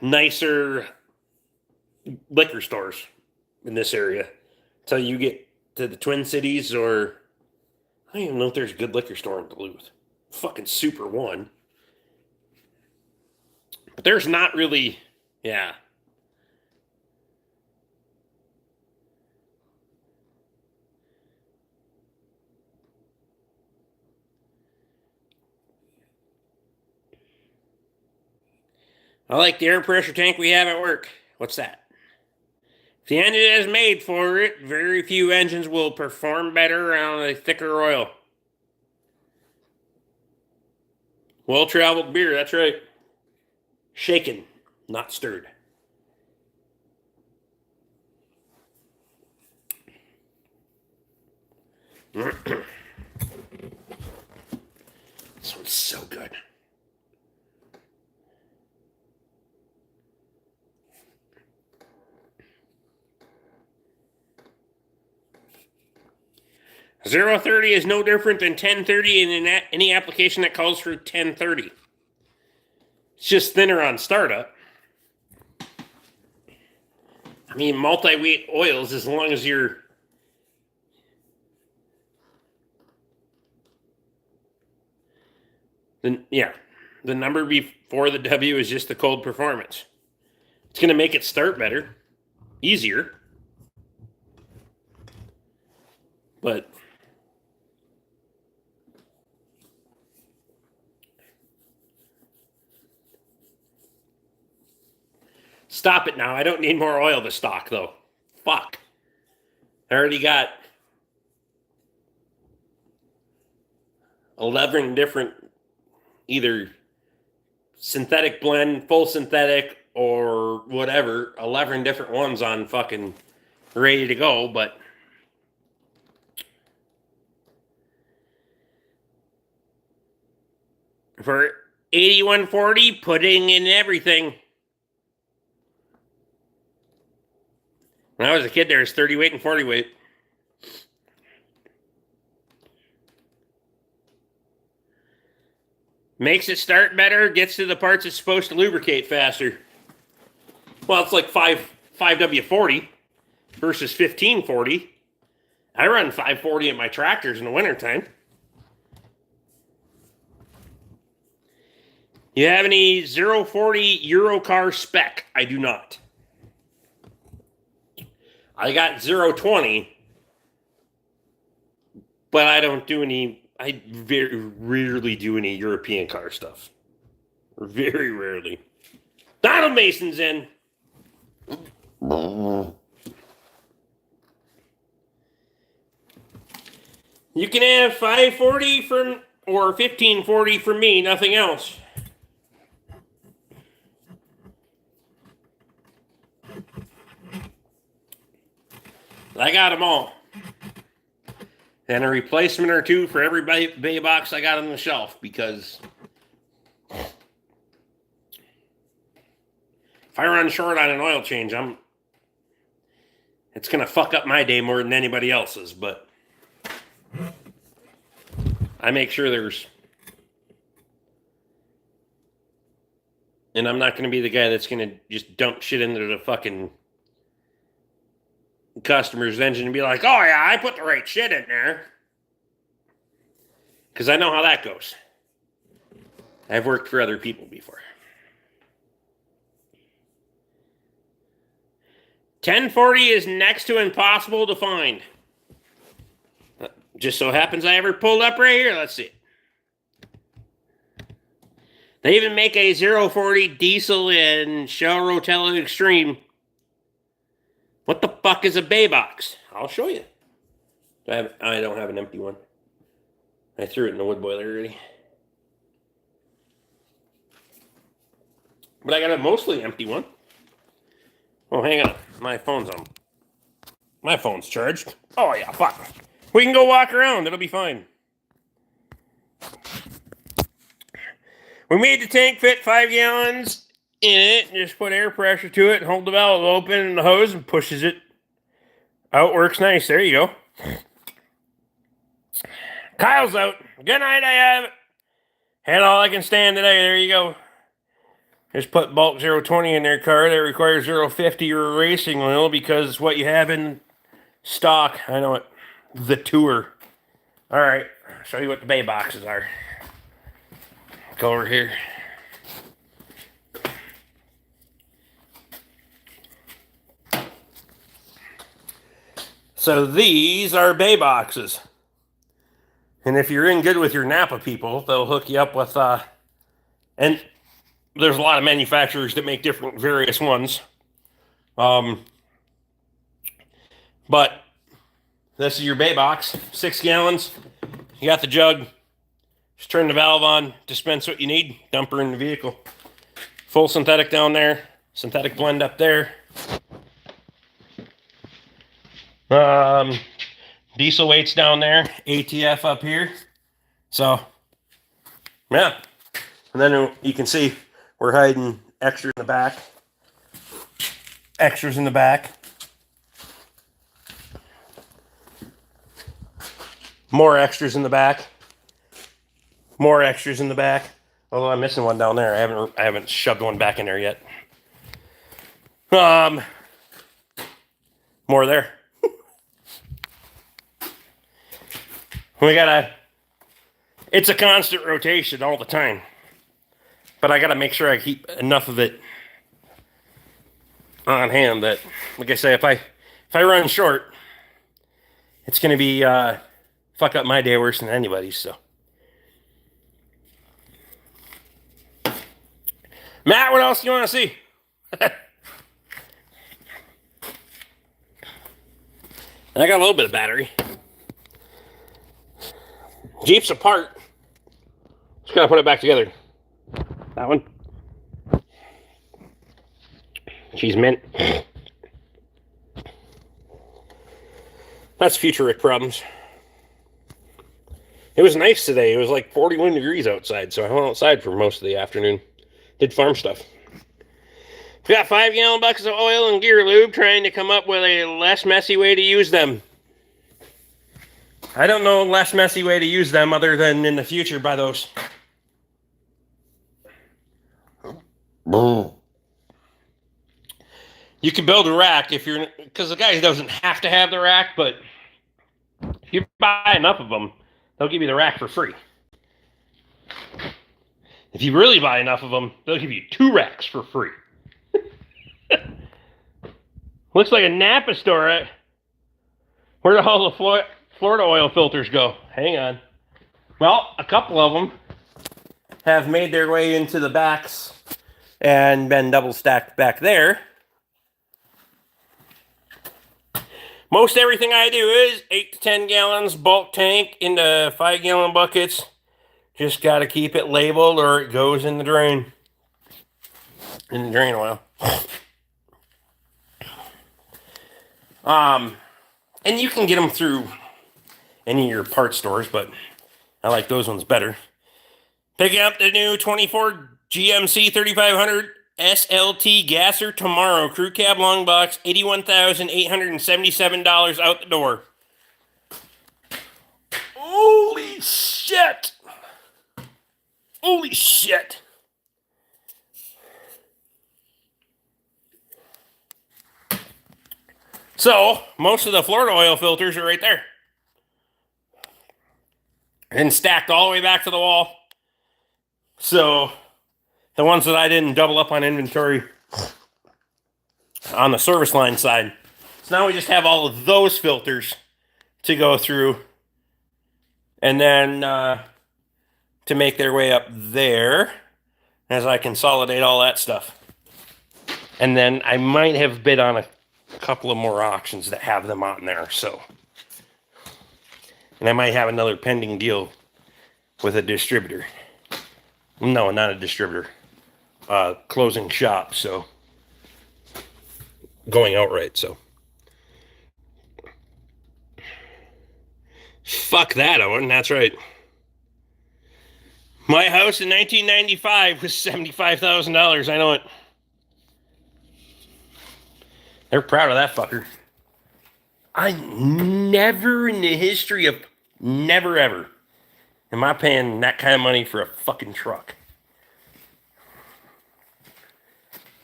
nicer liquor stores in this area. Until you get to the Twin Cities or, I don't even know if there's a good liquor store in Duluth. Fucking Super One. But there's not really, yeah. I like the air pressure tank we have at work. What's that? If the engine is made for it, very few engines will perform better on a thicker oil. Well-traveled beer, that's right. Shaken, not stirred. This one's so good. .030 is no different than 1030 in any application that calls for 1030. It's just thinner on startup. I mean, multi-weight oils, as long as you're... The number before the W is just the cold performance. It's going to make it start better, easier. But... Stop it now. I don't need more oil to stock, though. Fuck. I already got 11 different, either synthetic blend, full synthetic, or whatever. 11 different ones on fucking ready to go, but... For 8140, putting in everything... When I was a kid, there was 30 weight and 40 weight. Makes it start better, gets to the parts it's supposed to lubricate faster. Well, it's like 5W40 versus 1540. I run 540 in my tractors in the wintertime. You have any 040 Eurocar spec? I do not. I got 020, but I don't do any, I very rarely do any European car stuff. Very rarely. Donald Mason's in. You can have 540 from, or 1540 for me, nothing else. I got them all. And a replacement or two for every bay box I got on the shelf, because if I run short on an oil change, it's going to fuck up my day more than anybody else's, but I make sure there's... And I'm not going to be the guy that's going to just dump shit into the fucking customer's engine and be like, oh yeah, I put the right shit in there. Because I know how that goes. I've worked for other people before. 1040 is next to impossible to find. Just so happens I ever pulled up right here. Let's see. They even make a 040 diesel in Shell Rotella Extreme. What the fuck is a bay box? I'll show you. I don't have an empty one. I threw it in the wood boiler already. But I got a mostly empty one. Oh, hang on. My phone's on. My phone's charged. Oh, yeah, fuck. We can go walk around. It'll be fine. We made the tank fit 5 gallons in it, and just put air pressure to it and hold the valve open and the hose and pushes it out. Works nice. There you go. Kyle's out. Good night, I have it. Had all I can stand today. There you go. Just put bulk 020 in their car that requires 050 or a racing oil, because what you have in stock, I know it, the Tour. All right, I'll show you what the bay boxes are. Go over here. So these are bay boxes. And if you're in good with your Napa people, they'll hook you up with, and there's a lot of manufacturers that make different various ones. But this is your bay box, 6 gallons. You got the jug. Just turn the valve on, dispense what you need, dump her in the vehicle. Full synthetic down there, synthetic blend up there. Diesel weights down there, ATF up here. So, yeah. And then you can see we're hiding extras in the back. Extras in the back. More extras in the back. More extras in the back. Although I'm missing one down there. I haven't shoved one back in there yet. More there. It's a constant rotation all the time. But I gotta make sure I keep enough of it on hand that, like I say, if I run short, it's gonna be fuck up my day worse than anybody's, so. Matt, what else do you want to see? I got a little bit of battery. Jeep's apart. Just gotta put it back together. That one. She's mint. That's future Rick problems. It was nice today. It was like 41 degrees outside, so I went outside for most of the afternoon. Did farm stuff. We got 5-gallon buckets of oil and gear lube, trying to come up with a less messy way to use them. I don't know a less messy way to use them other than in the future buy those. You can build a rack if you're, because the guy doesn't have to have the rack, but if you buy enough of them, they'll give you the rack for free. If you really buy enough of them, they'll give you 2 racks for free. Looks like a Napa store. Where did all the Florida oil filters go? Hang on. Well, a couple of them have made their way into the backs and been double stacked back there. Most everything I do is 8 to 10 gallons bulk tank into 5-gallon buckets. Just got to keep it labeled or it goes in the drain. In the drain oil. And you can get them through any of your parts stores, but I like those ones better. Pick up the new 24 GMC 3500 SLT gasser tomorrow. Crew cab long box, $81,877 out the door. Holy shit! Holy shit! So, most of the Florida oil filters are right there. And stacked all the way back to the wall. So, the ones that I didn't double up on inventory on the service line side. So now we just have all of those filters to go through. And then to make their way up there as I consolidate all that stuff. And then I might have bid on a couple of more auctions that have them on there, so. And I might have another pending deal with a distributor. No, not a distributor. Closing shop, so. Going outright, so. Fuck that, Owen, that's right. My house in 1995 was $75,000, I know it. They're proud of that fucker. I never in the history of never ever am I paying that kind of money for a fucking truck.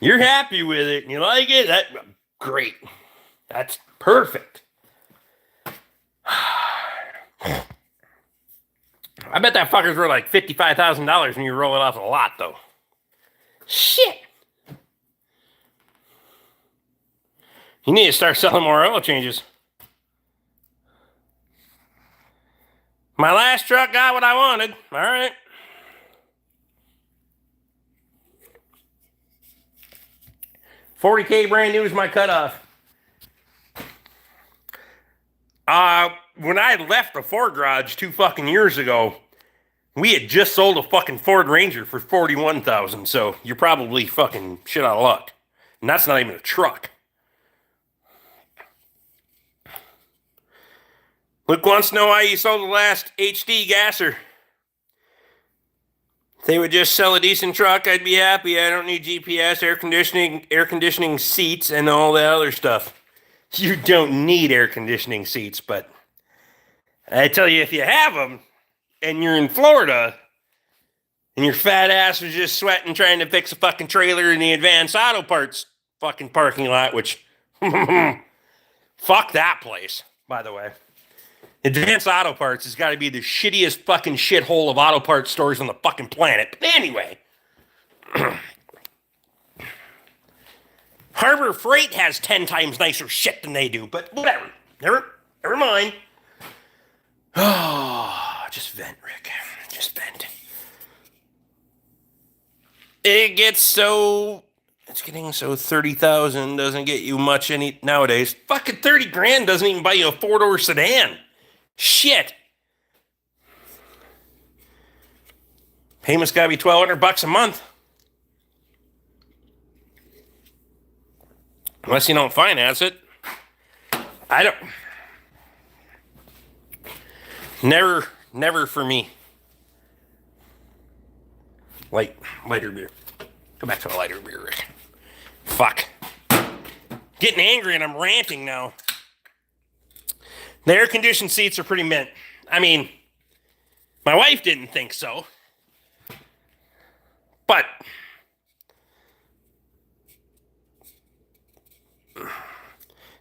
You're happy with it and you like it, that's great. That's perfect. I bet that fucker's worth like $55,000 when you roll it off a lot, though. Shit. You need to start selling more oil changes. My last truck got what I wanted. All right. $40K brand new is my cutoff. When I left the Ford garage 2 fucking years ago, we had just sold a fucking Ford Ranger for $41,000. So you're probably fucking shit out of luck, and that's not even a truck. Luke wants to know why you sold the last HD gasser. If they would just sell a decent truck, I'd be happy. I don't need GPS, air conditioning seats, and all that other stuff. You don't need air conditioning seats, but I tell you, if you have them, and you're in Florida, and your fat ass was just sweating trying to fix a fucking trailer in the Advanced Auto Parts fucking parking lot, which, fuck that place, by the way. Advanced Auto Parts has got to be the shittiest fucking shithole of auto parts stores on the fucking planet. But anyway, Harbor Freight has 10 times nicer shit than they do, but whatever. Never mind. Oh, just vent, Rick. Just vent. It's getting so 30,000 doesn't get you much nowadays. Fucking 30 grand doesn't even buy you a 4-door sedan. Shit. Payment's gotta be $1,200 a month. Unless you don't finance it. I don't. Never for me. Lighter beer. Go back to a lighter beer, Rick. Fuck. Getting angry and I'm ranting now. The air-conditioned seats are pretty mint. I mean, my wife didn't think so. But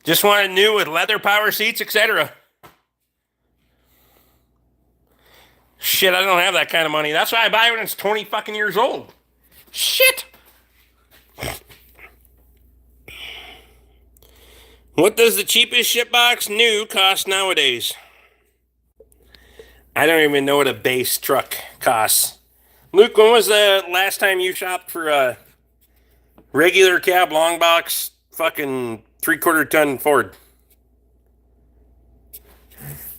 just wanted new with leather power seats, etc. Shit, I don't have that kind of money. That's why I buy when it's 20 fucking years old. Shit. What does the cheapest shitbox new cost nowadays? I don't even know what a base truck costs. Luke, when was the last time you shopped for a regular cab long box fucking 3/4 ton Ford?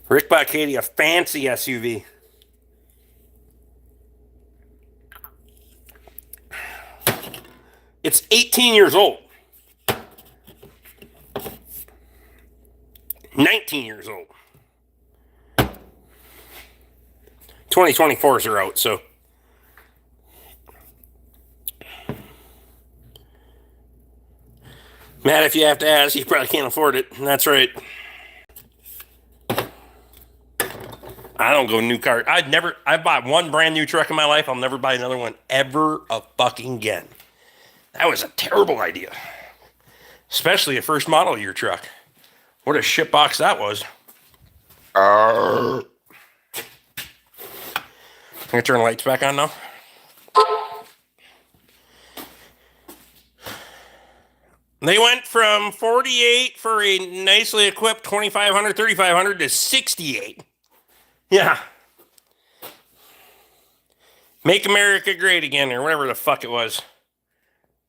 Rick bought Katie a fancy SUV. It's 18 years old. 19 years old. 2024s are out, so. Matt, if you have to ask, you probably can't afford it. That's right. I don't go new car. I bought one brand new truck in my life. I'll never buy another one ever fucking again. That was a terrible idea. Especially a first model year truck. What a shitbox that was. I'm going to turn the lights back on now. They went from 48 for a nicely equipped 2500, 3500 to 68. Yeah. Make America Great Again, or whatever the fuck it was.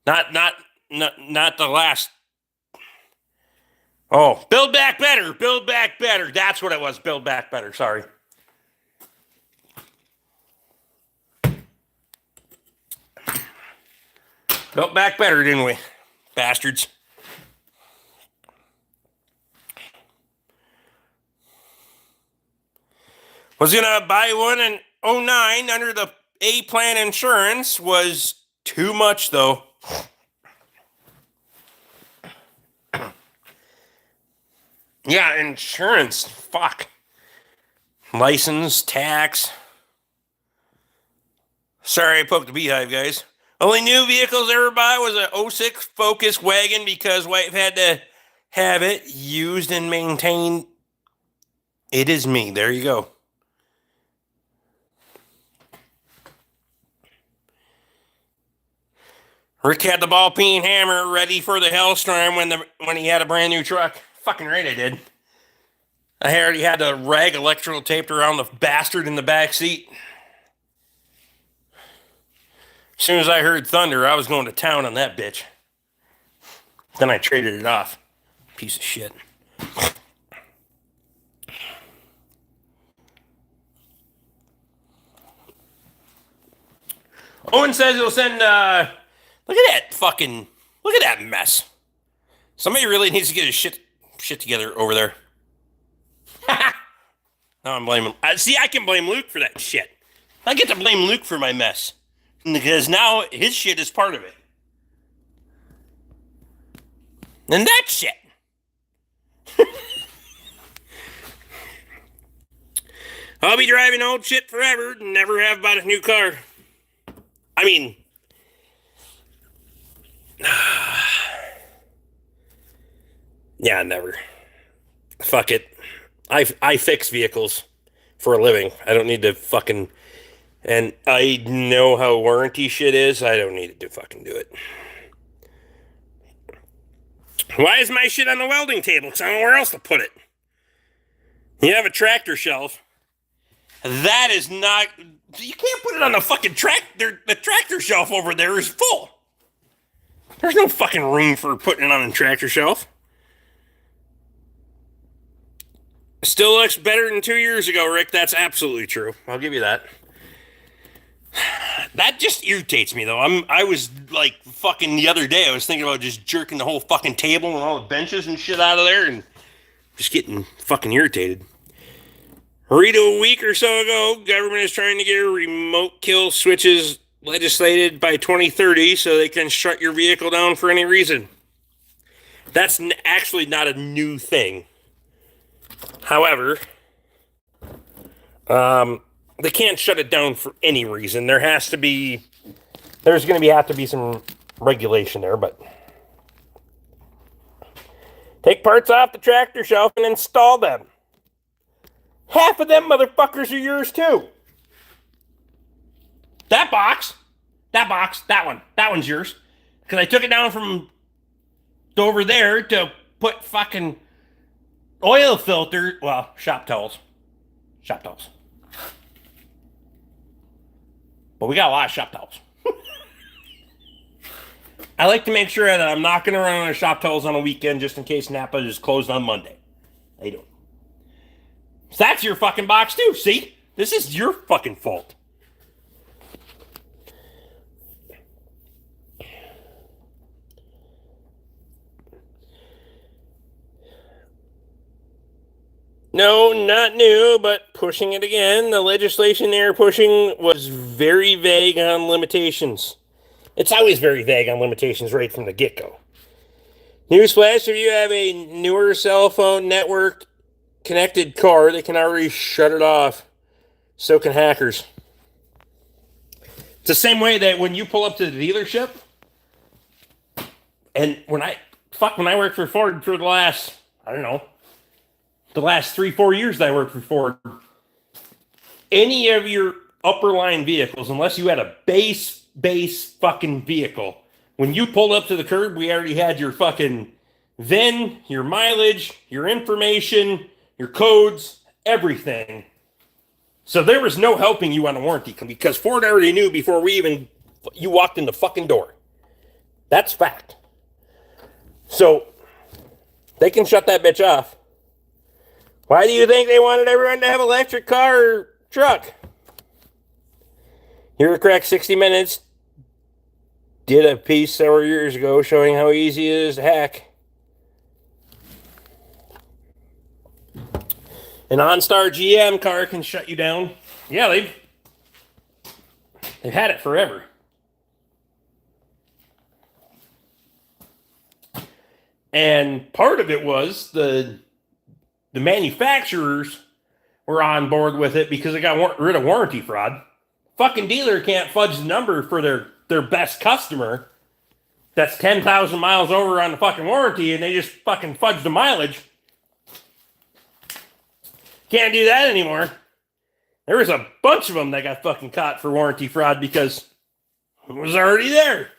Not the last. Oh, Build Back Better. Build Back Better. That's what it was. Build Back Better. Sorry. Built back better, didn't we? Bastards. Was going to buy one in 09 under the A-Plan insurance. Was too much, though. Yeah, insurance. Fuck. License, tax. Sorry I poked the beehive, guys. Only new vehicles I ever bought was a 06 Focus wagon because wife had to have it used and maintained. It is me. There you go. Rick had the ball peen hammer ready for the Hellstorm when he had a brand new truck. Fucking right I did. I already had the rag electrical taped around the bastard in the back seat. As soon as I heard thunder, I was going to town on that bitch. Then I traded it off. Piece of shit. Owen says he'll send, look at that fucking, look at that mess. Somebody really needs to get his shit together over there. Now I'm blaming, see, I can blame Luke for that shit. I get to blame Luke for my mess. Because now his shit is part of it. And that shit. I'll be driving old shit forever and never have bought a new car. I mean, yeah, never. Fuck it. I fix vehicles for a living. I don't need to fucking, and I know how warranty shit is. I don't need to fucking do it. Why is my shit on the welding table? Because I don't know where else to put it. You have a tractor shelf. That is not, you can't put it on the fucking tractor. The tractor shelf over there is full. There's no fucking room for putting it on a tractor shelf. Still looks better than 2 years ago, Rick. That's absolutely true. I'll give you that. That just irritates me, though. I was like fucking the other day. I was thinking about just jerking the whole fucking table and all the benches and shit out of there, and just getting fucking irritated. Read a week or so ago, government is trying to get remote kill switches legislated by 2030 so they can shut your vehicle down for any reason. That's actually not a new thing. However, they can't shut it down for any reason. There's going to have to be some regulation there, but take parts off the tractor shelf and install them. Half of them motherfuckers are yours too. That one's yours. Because I took it down from over there to put fucking oil filter, well, shop towels. But we got a lot of shop towels. I like to make sure that I'm not going to run out of shop towels on a weekend just in case Napa is closed on Monday. They don't. So that's your fucking box too, see? This is your fucking fault. No, not new, but pushing it again. The legislation they were pushing was very vague on limitations. It's always very vague on limitations right from the get-go. Newsflash, if you have a newer cell phone network connected car, they can already shut it off. So can hackers. It's the same way that when you pull up to the dealership, and when I worked for Ford for the last 3-4 years that I worked for Ford, any of your upper line vehicles, unless you had a base fucking vehicle, when you pulled up to the curb, we already had your fucking VIN, your mileage, your information, your codes, everything. So there was no helping you on a warranty because Ford already knew before you walked in the fucking door. That's fact. So they can shut that bitch off. Why do you think they wanted everyone to have an electric car or truck? Here at Crack 60 Minutes did a piece several years ago showing how easy it is to hack. An OnStar GM car can shut you down. Yeah, they've had it forever. And part of it was the manufacturers were on board with it because they got rid of warranty fraud. Fucking dealer can't fudge the number for their best customer that's 10,000 miles over on the fucking warranty and they just fucking fudge the mileage. Can't do that anymore. There was a bunch of them that got fucking caught for warranty fraud because it was already there.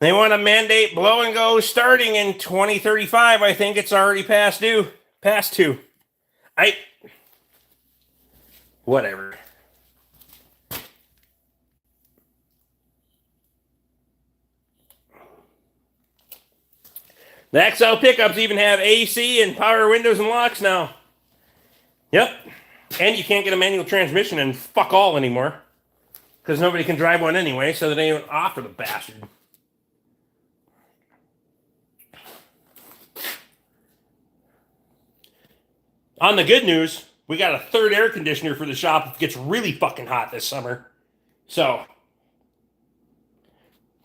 They want to mandate blow and go starting in 2035. I think it's already past due. Whatever. The XL pickups even have AC and power windows and locks now. Yep. And you can't get a manual transmission and fuck all anymore. Because nobody can drive one anyway, so they don't even offer the bastard. On the good news, we got a third air conditioner for the shop if it gets really fucking hot this summer. So,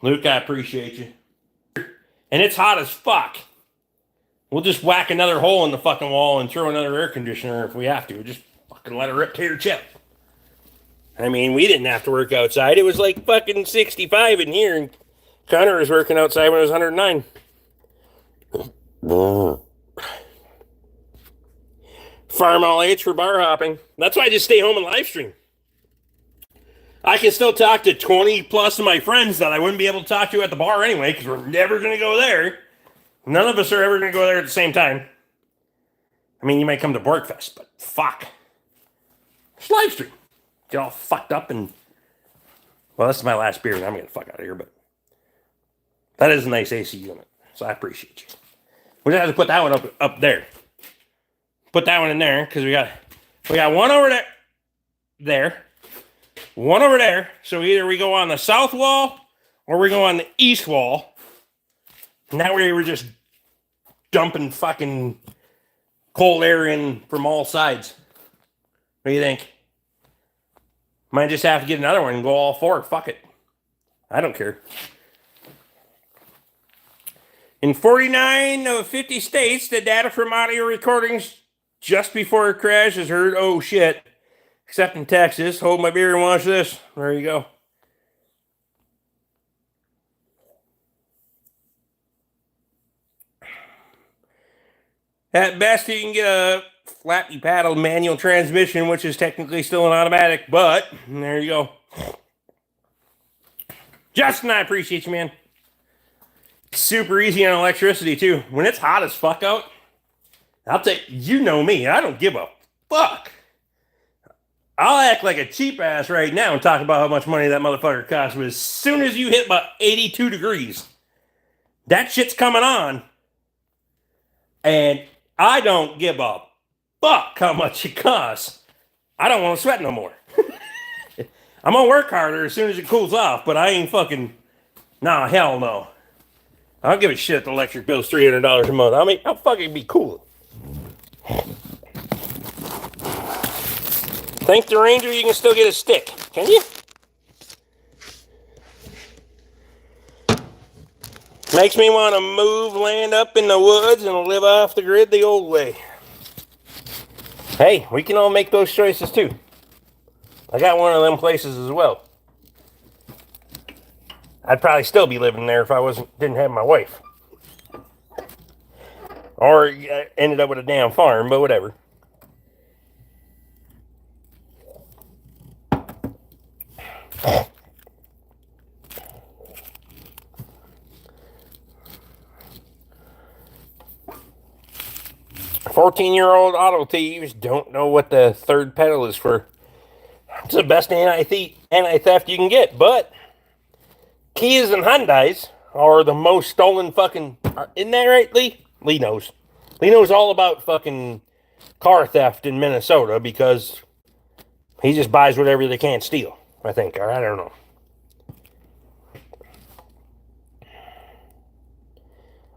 Luke, I appreciate you. And it's hot as fuck. We'll just whack another hole in the fucking wall and throw another air conditioner if we have to. Just fucking let it rip, tear, chip. I mean, we didn't have to work outside. It was like fucking 65 in here, and Connor was working outside when it was 109. Farm all H for bar hopping. That's why I just stay home and live stream. I can still talk to 20 plus of my friends that I wouldn't be able to talk to at the bar anyway, because we're never going to go there. None of us are ever going to go there at the same time. I mean, you might come to Borgfest, but fuck. Just live stream. Get all fucked up and... Well, this is my last beer and I'm going to fuck out of here, but... That is a nice AC unit, so I appreciate you. We just have to put that one up there. Put that one in there, because we got one over there. One over there. So either we go on the south wall, or we go on the east wall. And that way we're just dumping fucking cold air in from all sides. What do you think? Might just have to get another one and go all four. Fuck it. I don't care. In 49 of 50 states, the data from audio recordings just before a crash is heard. Oh shit. Except in Texas. Hold my beer and watch this. There you go. At best, you can get a flappy paddle manual transmission, which is technically still an automatic, but there you go. Justin, I appreciate you, man. Super easy on electricity, too. When it's hot as fuck out, I'll take, you know me, I don't give a fuck. I'll act like a cheap ass right now and talk about how much money that motherfucker costs, but as soon as you hit about 82 degrees, that shit's coming on, and I don't give a fuck how much it costs. I don't want to sweat no more. I'm going to work harder as soon as it cools off, but I ain't fucking, nah, hell no. I don't give a shit if the electric bill's $300 a month. I mean, I'll fucking be cool. Thanks to Ranger, you can still get a stick. Can you? Makes me want to move, land up in the woods, and live off the grid the old way. Hey, we can all make those choices too. I got one of them places as well. I'd probably still be living there if I didn't have my wife. Or ended up with a damn farm, but whatever. "14-year-old auto thieves don't know what the third pedal is for." It's the best anti-theft you can get, but Kias and Hyundais are the most stolen fucking... Isn't that right, Lee? Lee knows. Lee knows all about fucking car theft in Minnesota because he just buys whatever they can't steal, I think. Or I don't know.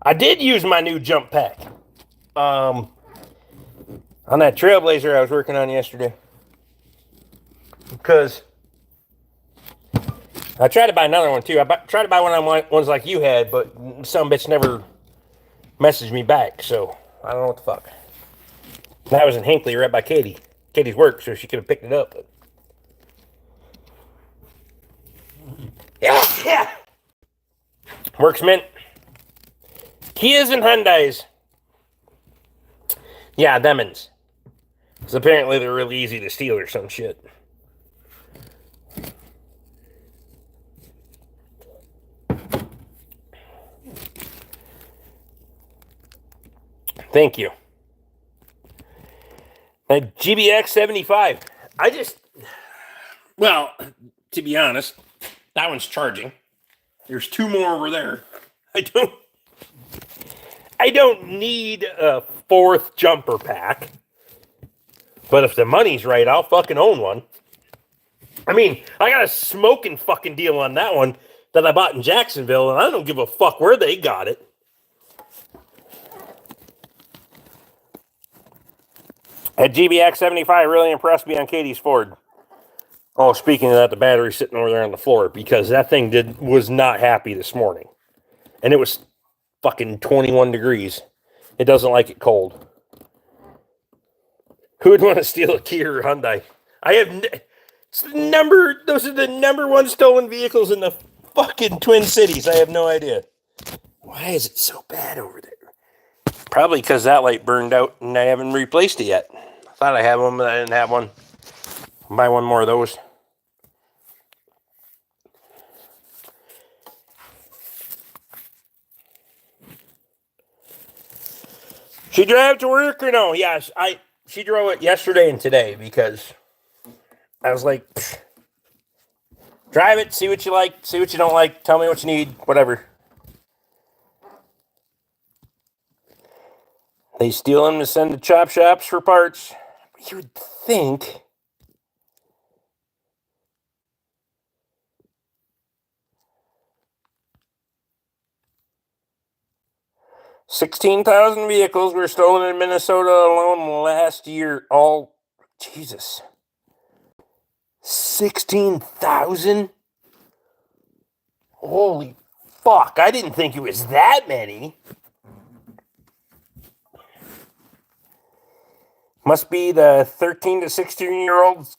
I did use my new jump pack. On that Trailblazer I was working on yesterday. Because I tried to buy another one too. I tried to buy one of them ones like you had, but some bitch never messaged me back, so I don't know what the fuck. That was in Hinckley, right by Katie. Katie's work, so she could have picked it up. But... Yeah. Works mint. Kias and Hyundais. Yeah, demons. Because apparently they're really easy to steal or some shit. Thank you. A GBX 75. Well, to be honest, that one's charging. There's two more over there. I don't need a 4th jumper pack. But if the money's right, I'll fucking own one. I mean, I got a smoking fucking deal on that one that I bought in Jacksonville, and I don't give a fuck where they got it. That GBX75 really impressed me on Katie's Ford. Oh, speaking of that, the battery's sitting over there on the floor because that thing was not happy this morning. And it was fucking 21 degrees. It doesn't like it cold. Who would want to steal a Kia or Hyundai? Those are the number 1 stolen vehicles in the fucking Twin Cities. I have no idea. Why is it so bad over there? Probably because that light burned out and I haven't replaced it yet. I thought I had one, but I didn't have one. I'll buy one more of those. She drove to work or no? Yes, she drove it yesterday and today because I was like, drive it, see what you like, see what you don't like, tell me what you need, whatever. They steal them to send to chop shops for parts. You would think. $16,000 vehicles were stolen in Minnesota alone last year. Jesus. 16,000? Holy fuck. I didn't think it was that many. Must be the 13 to 16-year-old's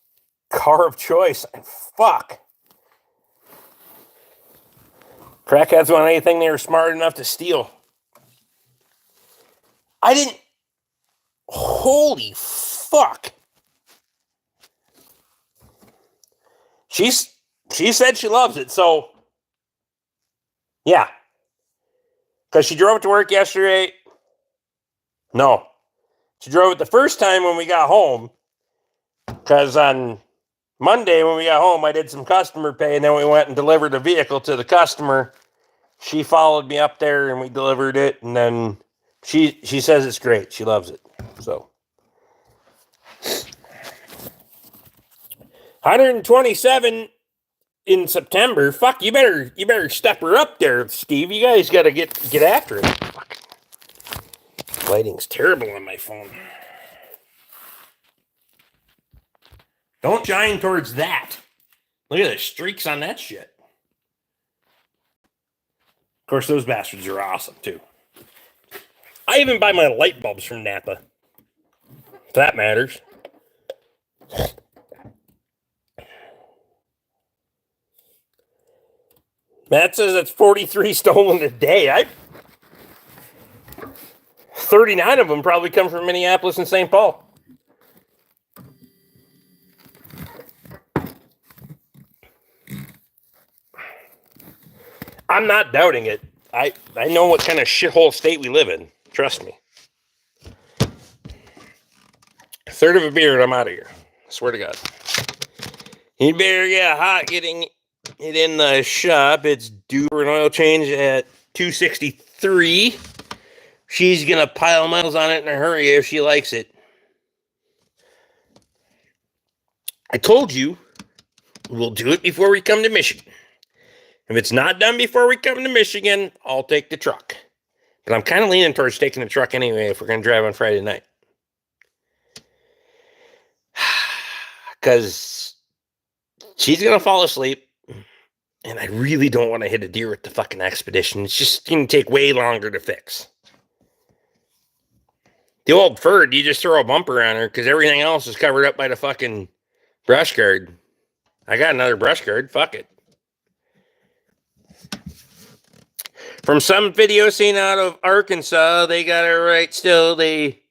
car of choice. Fuck. Crackheads want anything they were smart enough to steal. Holy fuck. She said she loves it, so yeah. Because she drove it to work yesterday. No. She drove it the first time when we got home. Because on Monday when we got home, I did some customer pay, and then we went and delivered a vehicle to the customer. She followed me up there, and we delivered it, and then she says it's great. She loves it. So 127 in September. Fuck, you better step her up there, Steve. You guys got to get after it. Fuck. Lighting's terrible on my phone. Don't shine towards that. Look at the streaks on that shit. Of course, those bastards are awesome, too. I even buy my light bulbs from Napa. If that matters. Matt says it's 43 stolen a day. 39 of them probably come from Minneapolis and St. Paul. I'm not doubting it. I know what kind of shithole state we live in. Trust me. A third of a beer and I'm out of here. I swear to God. You better get hot getting it in the shop. It's due for an oil change at 263. She's going to pile miles on it in a hurry if she likes it. I told you we'll do it before we come to Michigan. If it's not done before we come to Michigan, I'll take the truck. But I'm kind of leaning towards taking the truck anyway if we're going to drive on Friday night. Because she's going to fall asleep. And I really don't want to hit a deer with the fucking Expedition. It's just going to take way longer to fix. The old Ford, you just throw a bumper on her because everything else is covered up by the fucking brush guard. I got another brush guard. Fuck it. From some video seen out of Arkansas, they got it right still. They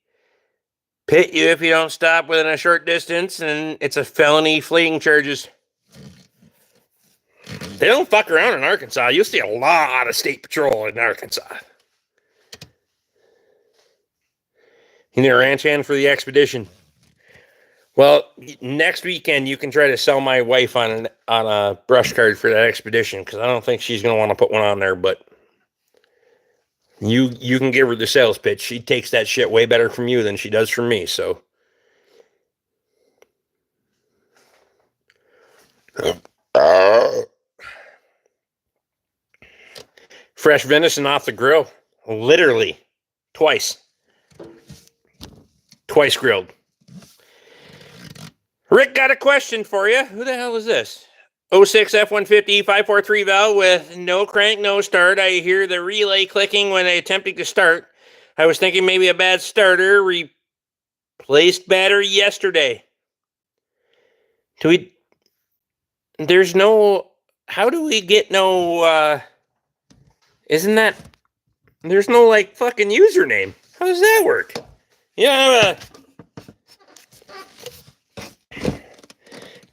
pit you if you don't stop within a short distance, and it's a felony fleeing charges. They don't fuck around in Arkansas. You'll see a lot of state patrol in Arkansas. You need a ranch hand for the Expedition. Well, next weekend you can try to sell my wife on a brush card for that Expedition because I don't think she's going to want to put one on there, but You can give her the sales pitch. She takes that shit way better from you than she does from me. So. Fresh venison off the grill. Literally. Twice grilled. Rick got a question for you. Who the hell is this? 06 F-150 543 valve with no crank, no start. I hear the relay clicking when attempting to start. I was thinking maybe a bad starter. Replaced battery yesterday. There's no... How do we get no... Isn't that... There's no, like, fucking username. How does that work? Yeah,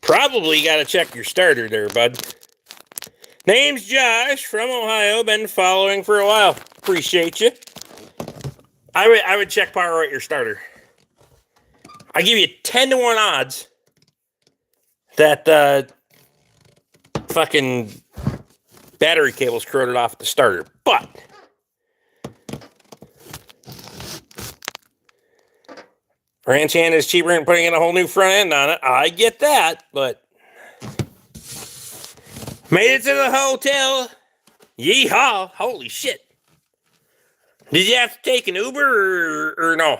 probably got to check your starter there, bud. Name's Josh from Ohio. Been following for a while. Appreciate you. I would check power at your starter. I give you 10 to 1 odds that fucking battery cable's corroded off at the starter. But ranch hand is cheaper than putting in a whole new front end on it. I get that, but made it to the hotel. Yeehaw. Holy shit. Did you have to take an Uber or no?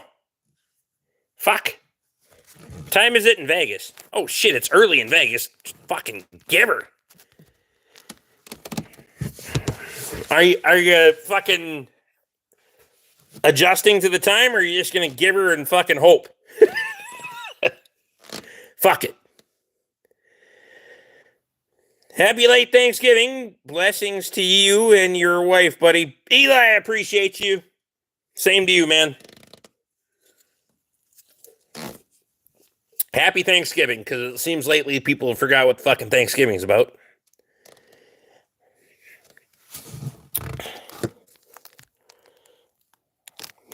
Fuck. Time is it in Vegas? Oh shit, it's early in Vegas. Fucking gibber. Are you fucking adjusting to the time, or are you just gonna gibber and fucking hope? Fuck it. Happy late Thanksgiving. Blessings to you and your wife, buddy. Eli, I appreciate you. Same to you, man. Happy Thanksgiving, because it seems lately people have forgot what fucking Thanksgiving's about.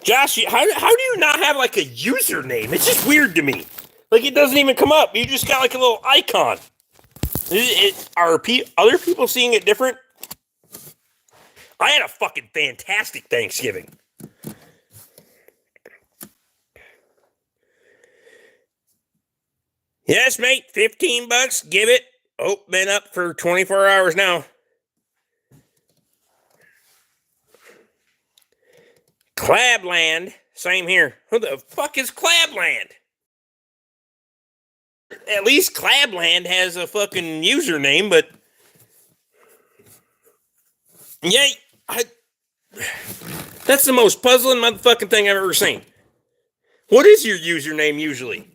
Josh, how do you not have like a username? It's just weird to me. Like it doesn't even come up. You just got like a little icon. Are other people seeing it different? I had a fucking fantastic Thanksgiving. Yes, mate, $15. Give it. Oh, been up for 24 hours now. Clabland. Same here. Who the fuck is Clabland? At least Clabland has a fucking username, but yeah, that's the most puzzling motherfucking thing I've ever seen. What is your username usually?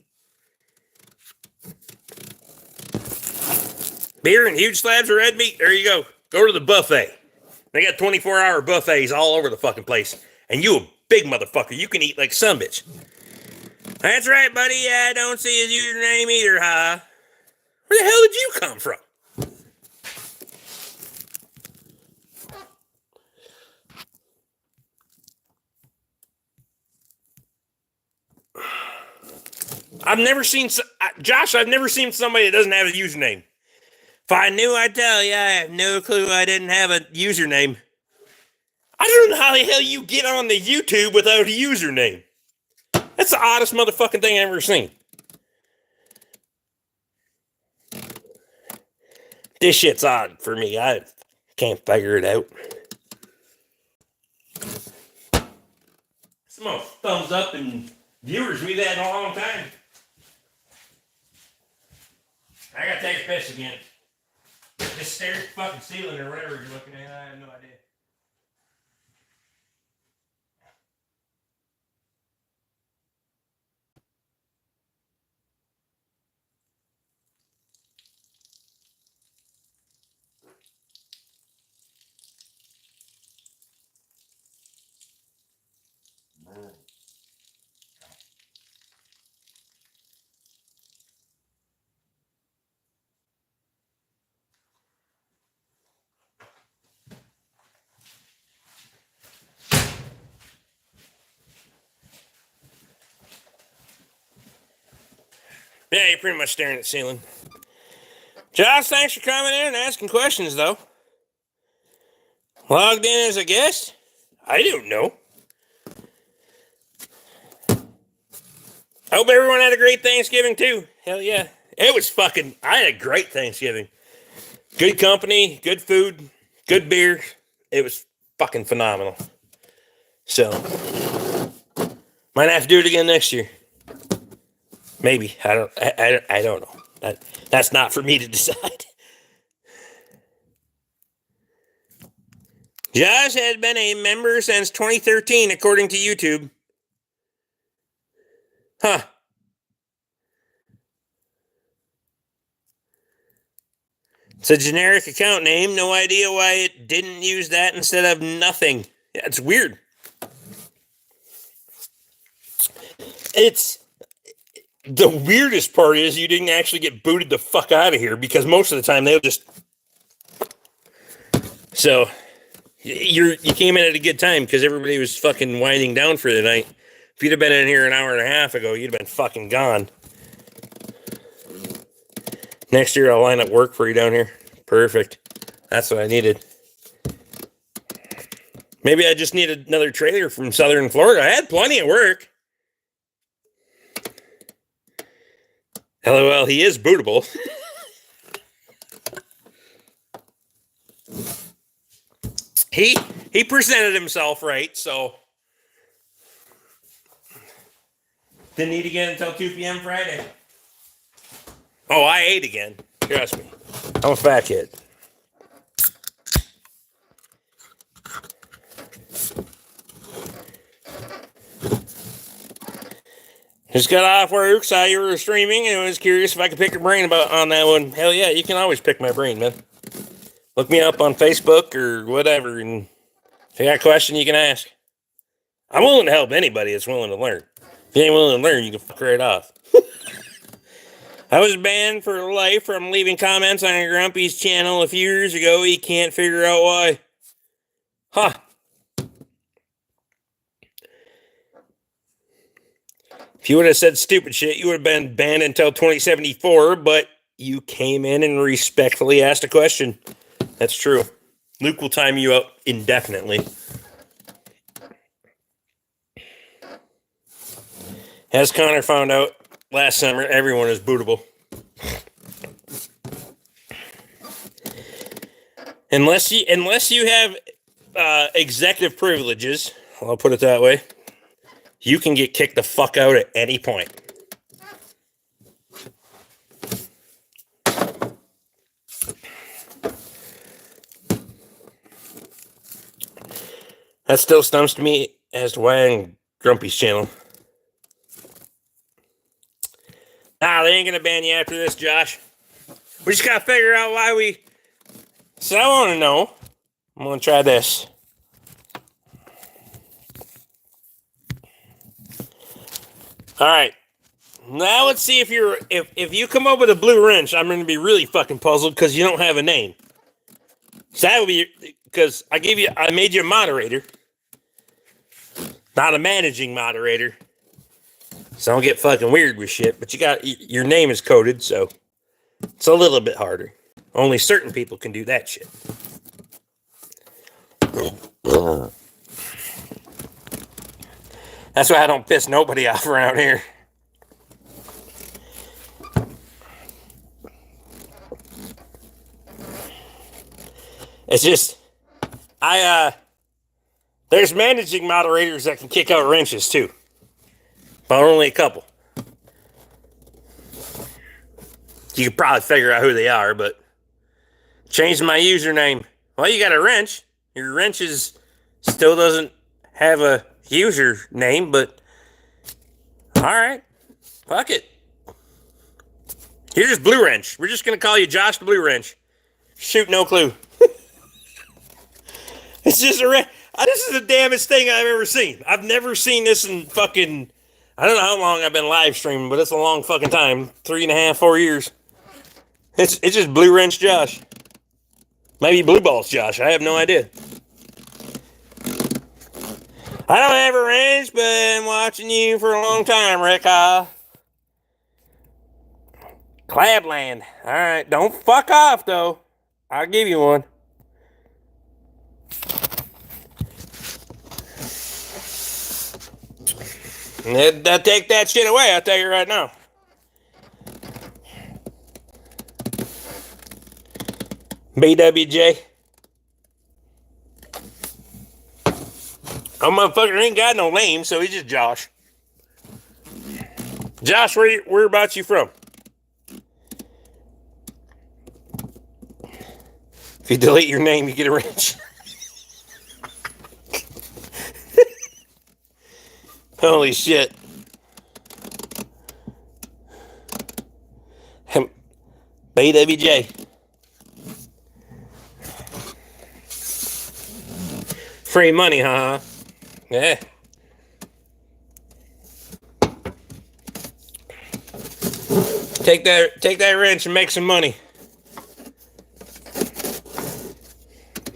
Beer and huge slabs of red meat. There you go. Go to the buffet. They got 24-hour buffets all over the fucking place. And you a big motherfucker. You can eat like some bitch. That's right, buddy. I don't see his username either, huh? Where the hell did you come from? I've never seen... Josh, I've never seen somebody that doesn't have a username. If I knew, I'd tell you. I have no clue I didn't have a username. I don't know how the hell you get on the YouTube without a username. That's the oddest motherfucking thing I've ever seen. This shit's odd for me. I can't figure it out. Some more thumbs up and viewers we've had in a long time. I gotta take a piss again. Just stare at the fucking ceiling or whatever you're looking at. I have no idea. Yeah, you're pretty much staring at the ceiling. Josh, thanks for coming in and asking questions, though. Logged in as a guest? I don't know. I hope everyone had a great Thanksgiving too. Hell yeah. It was fucking, I had a great Thanksgiving. Good company, good food, good beer. It was fucking phenomenal. So, might have to do it again next year. Maybe. I don't know. That's not for me to decide. Josh has been a member since 2013, according to YouTube. Huh. It's a generic account name. No idea why it didn't use that instead of nothing. Yeah, it's weird. It's the weirdest part is you didn't actually get booted the fuck out of here because most of the time they'll just. So you came in at a good time because everybody was fucking winding down for the night. If you'd have been in here an hour and a half ago, you'd have been fucking gone. Next year I'll line up work for you down here. Perfect. That's what I needed. Maybe I just need another trailer from Southern Florida. I had plenty of work. LOL, he is bootable. He presented himself right, so didn't eat again until 2 p.m. Friday. Oh, I ate again. Trust me. I'm a fat kid. Just got off work, saw you were streaming, and was curious if I could pick your brain on that one. Hell yeah, you can always pick my brain, man. Look me up on Facebook or whatever, and if you got a question, you can ask. I'm willing to help anybody that's willing to learn. If you ain't willing to learn, you can fuck right off. I was banned for life from leaving comments on Grumpy's channel a few years ago. He can't figure out why. Huh. If you would have said stupid shit, you would have been banned until 2074, but you came in and respectfully asked a question. That's true. Luke will time you out indefinitely. As Connor found out last summer, everyone is bootable. Unless you have executive privileges, I'll put it that way, you can get kicked the fuck out at any point. That still stumps me as to why I'm on Grumpy's channel. Nah, they ain't gonna ban you after this, Josh. We just gotta figure out why we. So I want to know. I'm gonna try this. All right. Now let's see if you come up with a blue wrench. I'm gonna be really fucking puzzled because you don't have a name. So that would be because I made you a moderator, not a managing moderator. So don't get fucking weird with shit. But your name is coded, so it's a little bit harder. Only certain people can do that shit. That's why I don't piss nobody off around here. It's just, there's managing moderators that can kick out wrenches too. But only a couple. You could probably figure out who they are, but change my username. Well, you got a wrench. Your wrench still doesn't have a username, but all right. Fuck it. You're just Blue Wrench. We're just going to call you Josh the Blue Wrench. Shoot, no clue. It's just this is the damnest thing I've ever seen. I've never seen this in fucking, I don't know how long I've been live streaming, but it's a long fucking time. 3.5, 4 years. It's just Blue Wrench Josh. Maybe Blue Balls Josh. I have no idea. I don't have a wrench, but I'm watching you for a long time, Rick. Clabland. All right. Don't fuck off, though. I'll give you one. They'll take that shit away, I'll tell you right now. BWJ. Oh, motherfucker ain't got no name, so he's just Josh. Josh, whereabouts you from? If you delete your name, you get a wrench. Holy shit. BWJ. Free money, huh? Yeah. Take that wrench and make some money.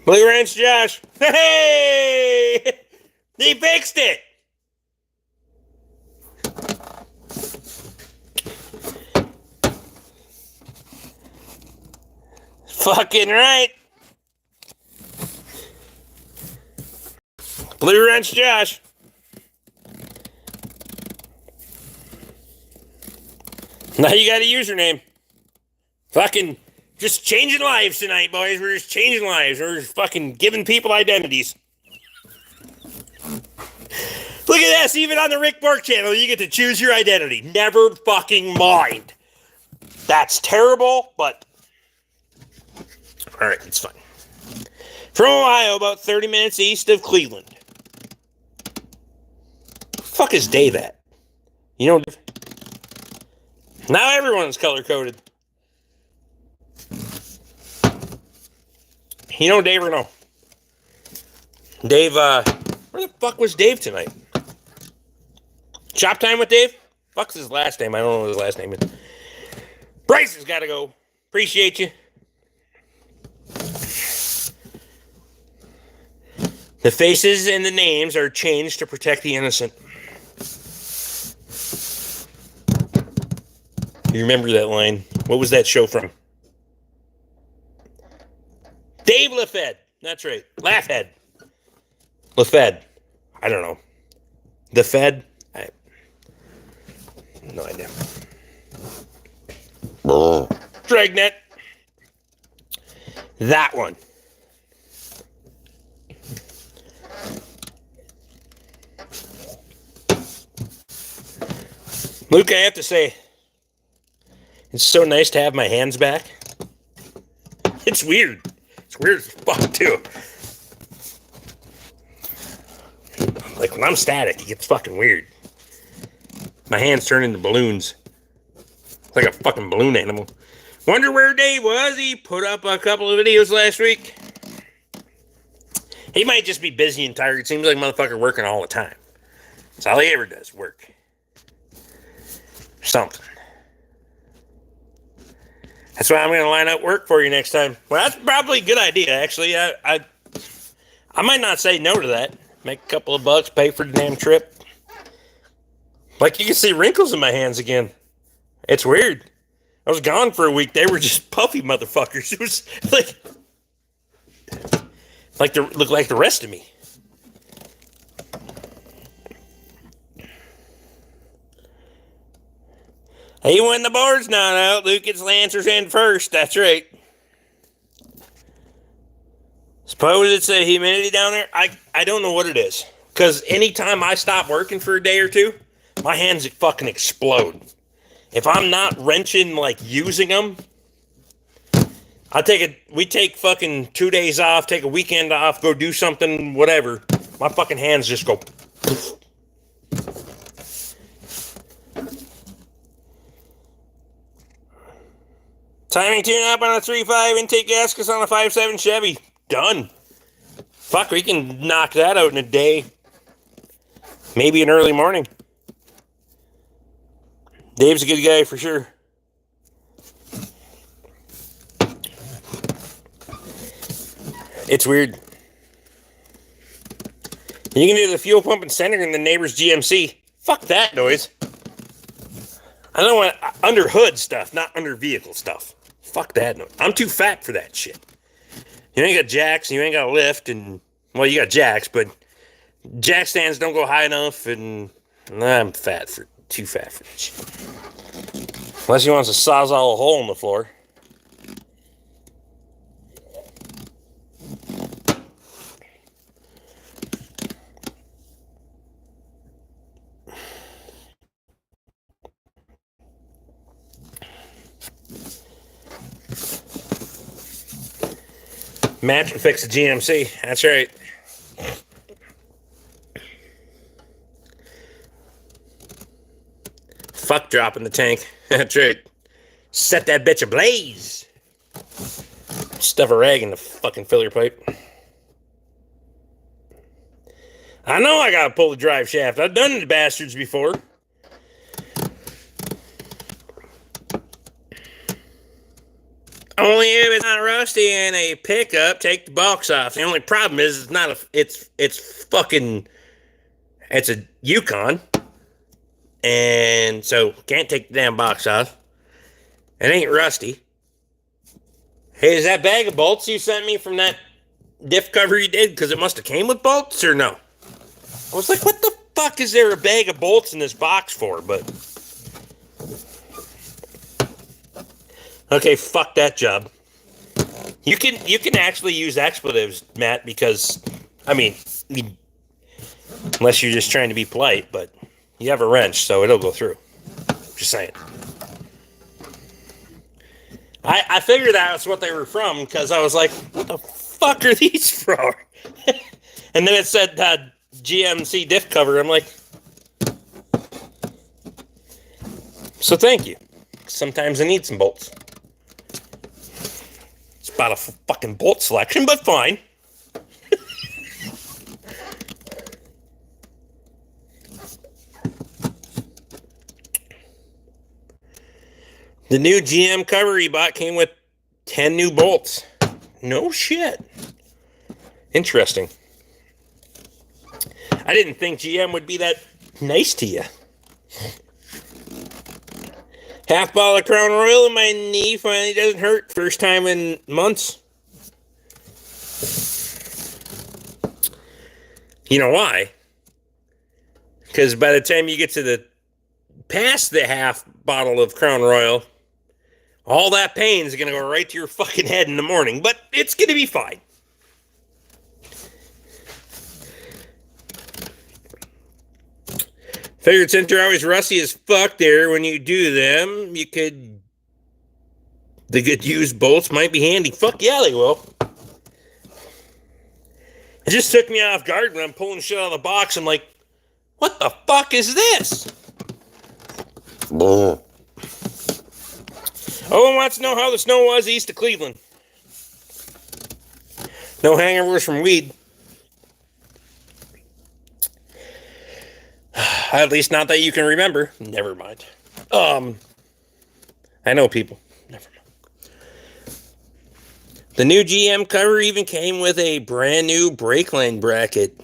Blue wrench, Josh. Hey! He fixed it. Fucking right. Blue wrench, Josh. Now you got a username. Fucking just changing lives tonight, boys. We're just changing lives. We're just fucking giving people identities. Look at this. Even on the Rick Bork channel, you get to choose your identity. Never fucking mind. That's terrible, but all right, it's fine. From Ohio, about 30 minutes east of Cleveland. Fuck is Dave at? You know, now everyone's color-coded. You know Dave or no? Dave, where the fuck was Dave tonight? Shop time with Dave? Fuck's his last name. I don't know what his last name is. Bryce has got to go. Appreciate you. The faces and the names are changed to protect the innocent. You remember that line? What was that show from? Dave LaFed. That's right. Laughhead. LaFed. I don't know. The Fed? No idea. Dragnet. That one. Luke, I have to say, it's so nice to have my hands back. It's weird. It's weird as fuck, too. Like, when I'm static, it gets fucking weird. My hands turn into balloons. It's like a fucking balloon animal. Wonder where Dave was. He put up a couple of videos last week. He might just be busy and tired. It seems like a motherfucker working all the time. That's all he ever does, work. Something. That's why I'm going to line up work for you next time. Well, that's probably a good idea, actually. I might not say no to that. Make a couple of bucks, pay for the damn trip. Like, you can see wrinkles in my hands again. It's weird. I was gone for a week. They were just puffy motherfuckers. It was look like the rest of me. Hey, when the board's not out, Luke gets the answers in first. That's right. Suppose it's the humidity down there. I don't know what it is. Because anytime I stop working for a day or two, my hands fucking explode. If I'm not wrenching, like using them, we take fucking 2 days off, take a weekend off, go do something, whatever. My fucking hands just go. Timing tune up on a 3.5, intake gaskets on a 5.7 Chevy. Done. Fuck, we can knock that out in a day. Maybe an early morning. Dave's a good guy for sure. It's weird. You can do the fuel pump and center in the neighbor's GMC. Fuck that noise. I don't want under hood stuff, not under vehicle stuff. Fuck that noise. I'm too fat for that shit. You ain't got jacks, you ain't got a lift, and well, you got jacks, but jack stands don't go high enough, and I'm too fat for this. Unless he wants to sawzall a hole in the floor. Match and fix the GMC. That's right. Fuck dropping the tank. That's right. Set that bitch ablaze. Stuff a rag in the fucking filler pipe. I know I gotta pull the drive shaft. I've done the bastards before. Only if it's not rusty in a pickup, take the box off. The only problem is it's not a. It's fucking. It's a Yukon. And so, can't take the damn box off. It ain't rusty. Hey, is that bag of bolts you sent me from that diff cover you did? Because it must have came with bolts, or no? I was like, what the fuck is there a bag of bolts in this box for? But, okay, fuck that job. You can actually use expletives, Matt, because, I mean, unless you're just trying to be polite, but you have a wrench, so it'll go through. Just saying. I figured that's what they were from, because I was like, what the fuck are these from? And then it said GMC diff cover. I'm like, so thank you. Sometimes I need some bolts. It's about a fucking bolt selection, but fine. The new GM cover he bought came with 10 new bolts. No shit. Interesting. I didn't think GM would be that nice to you. Half bottle of Crown Royal and my knee finally doesn't hurt. First time in months. You know why? Because by the time you get to past the half bottle of Crown Royal, all that pain is going to go right to your fucking head in the morning. But it's going to be fine. Figured since you're always rusty as fuck there when you do them, the good used bolts might be handy. Fuck yeah, they will. It just took me off guard when I'm pulling shit out of the box. I'm like, what the fuck is this? Owen wants to know how the snow was east of Cleveland. No hangovers from weed. At least not that you can remember. Never mind. I know people. Never mind. The new GM cover even came with a brand new brake line bracket.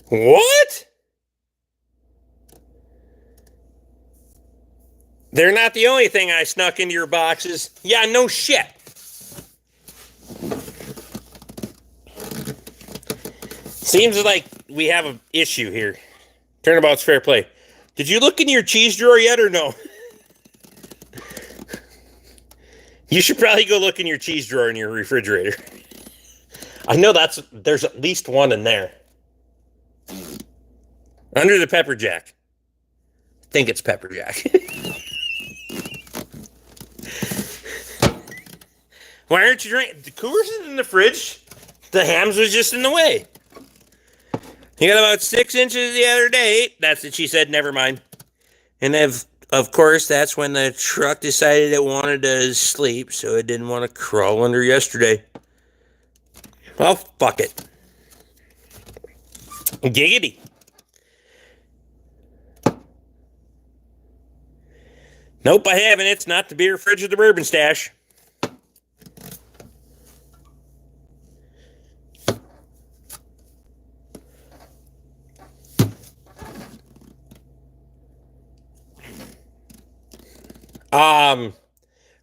What? They're not the only thing I snuck into your boxes. Yeah, no shit. Seems like we have an issue here. Turnabout's fair play. Did you look in your cheese drawer yet or no? You should probably go look in your cheese drawer in your refrigerator. I know there's at least one in there. Under the pepper jack. I think it's pepper jack. Why aren't you drinking? The Coors is in the fridge. The hams was just in the way. You got about 6 inches the other day. That's what she said. Never mind. And of course, that's when the truck decided it wanted to sleep, so it didn't want to crawl under yesterday. Well, fuck it. Giggity. Nope, I haven't. It's not the beer fridge or the bourbon stash.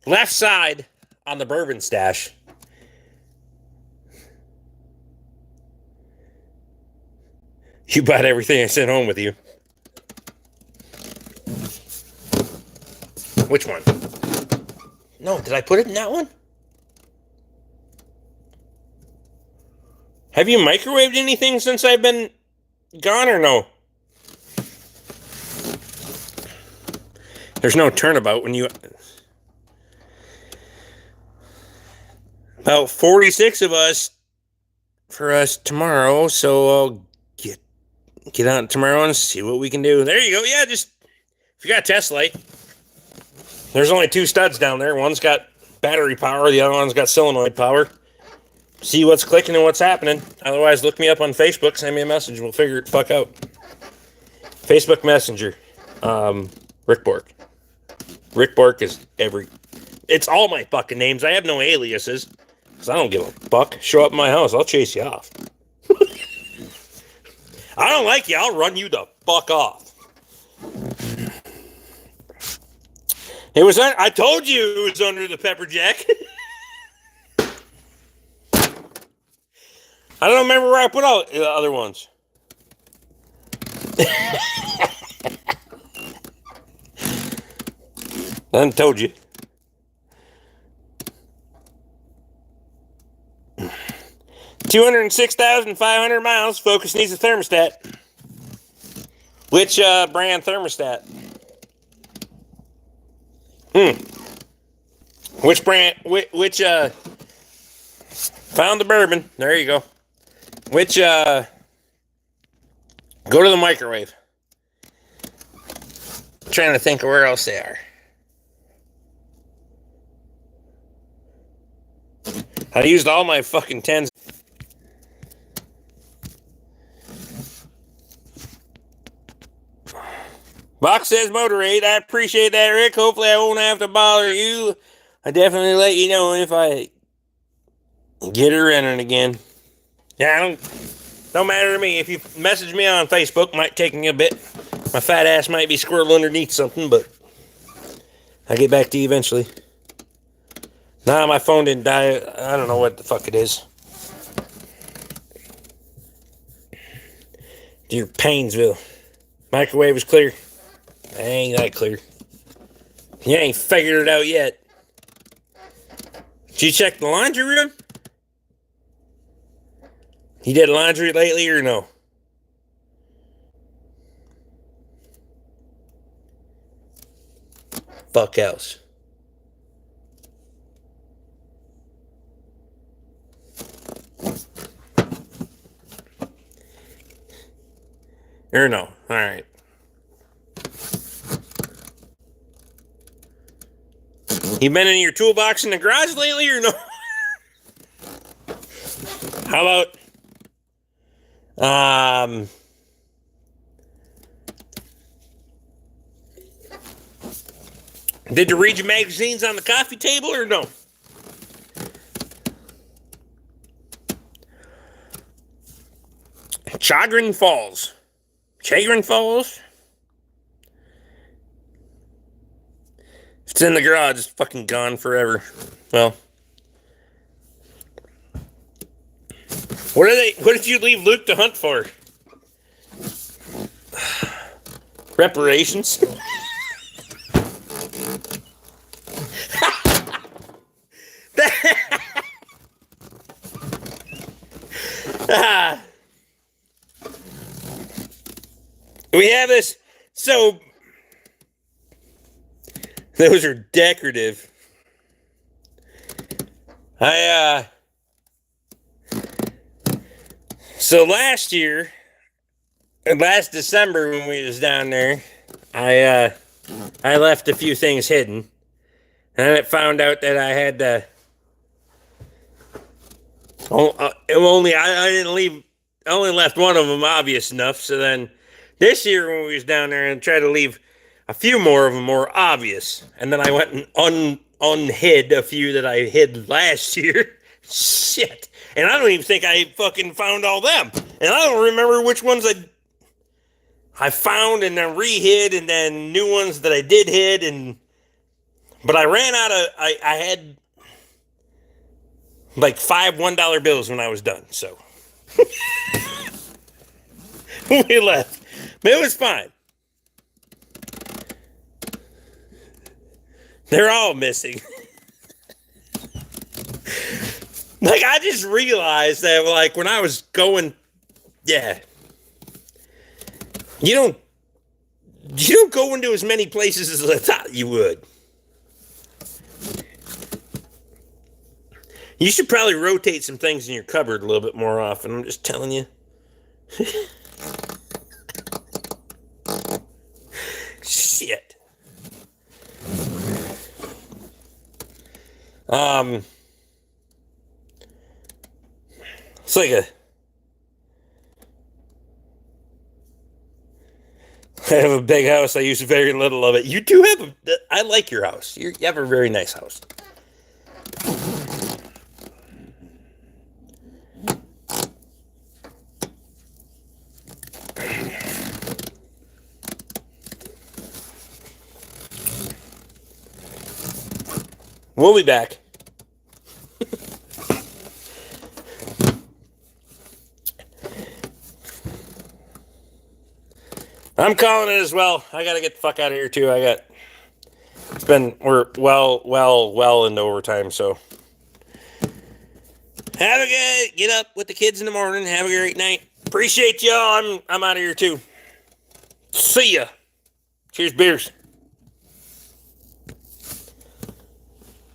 Left side on the bourbon stash. You bought everything I sent home with you. Which one? No, did I put it in that one? Have you microwaved anything since I've been gone or no? There's no turnabout when you... About 46 of us for us tomorrow, so I'll get out tomorrow and see what we can do. There you go. Yeah, just if you got a test light, there's only 2 studs down there. One's got battery power, the other one's got solenoid power. See what's clicking and what's happening. Otherwise, look me up on Facebook, send me a message, we'll figure it the fuck out. Facebook Messenger. Rick Bork. Rick Bork is it's all my fucking names. I have no aliases. Because I don't give a fuck. Show up at my house, I'll chase you off. I don't like you, I'll run you the fuck off. I told you it was under the pepper jack. I don't remember where I put all the other ones. I told you. 206,500 miles. Focus needs a thermostat. Which brand thermostat? Which brand? Which found the bourbon. There you go. Which go to the microwave. I'm trying to think of where else they are. I used all my fucking 10s. Box says Motorade. I appreciate that, Rick. Hopefully I won't have to bother you. I definitely let you know if I get her running again. Yeah, don't matter to me. If you message me on Facebook, might take me a bit. My fat ass might be squirreled underneath something, but I'll get back to you eventually. Nah, my phone didn't die. I don't know what the fuck it is. Dear Painesville. Microwave is clear. Ain't that clear. You ain't figured it out yet. Did you check the laundry room? You did laundry lately or no? Fuck else. Or no? Alright. You been in your toolbox in the garage lately or no? How about did you read your magazines on the coffee table or no? Chagrin Falls. If it's in the garage, it's fucking gone forever. Well. What did you leave Luke to hunt for? Reparations? We have this. So, those are decorative. So last December when we was down there, I left a few things hidden, and I found out that I had I only left one of them obvious enough. So then this year when we was down there and tried to leave a few more of them more obvious, and then I went and unhid a few that I hid last year. Shit. And I don't even think I fucking found all them. And I don't remember which ones I found and then re-hid, and then new ones that I did hid. But I ran out of, I had like 5 $1 bills when I was done. So We left. But it was fine. They're all missing. Like, I just realized that, like, when I was going, yeah. You don't go into as many places as I thought you would. You should probably rotate some things in your cupboard a little bit more often. I'm just telling you. Shit. It's like I have a big house. I use very little of it. You do have I like your house. You have a very nice house. We'll be back. I'm calling it as well. I gotta get the fuck out of here too. We're well into overtime, so get up with the kids in the morning. Have a great night. Appreciate y'all. I'm out of here too. See ya. Cheers, beers.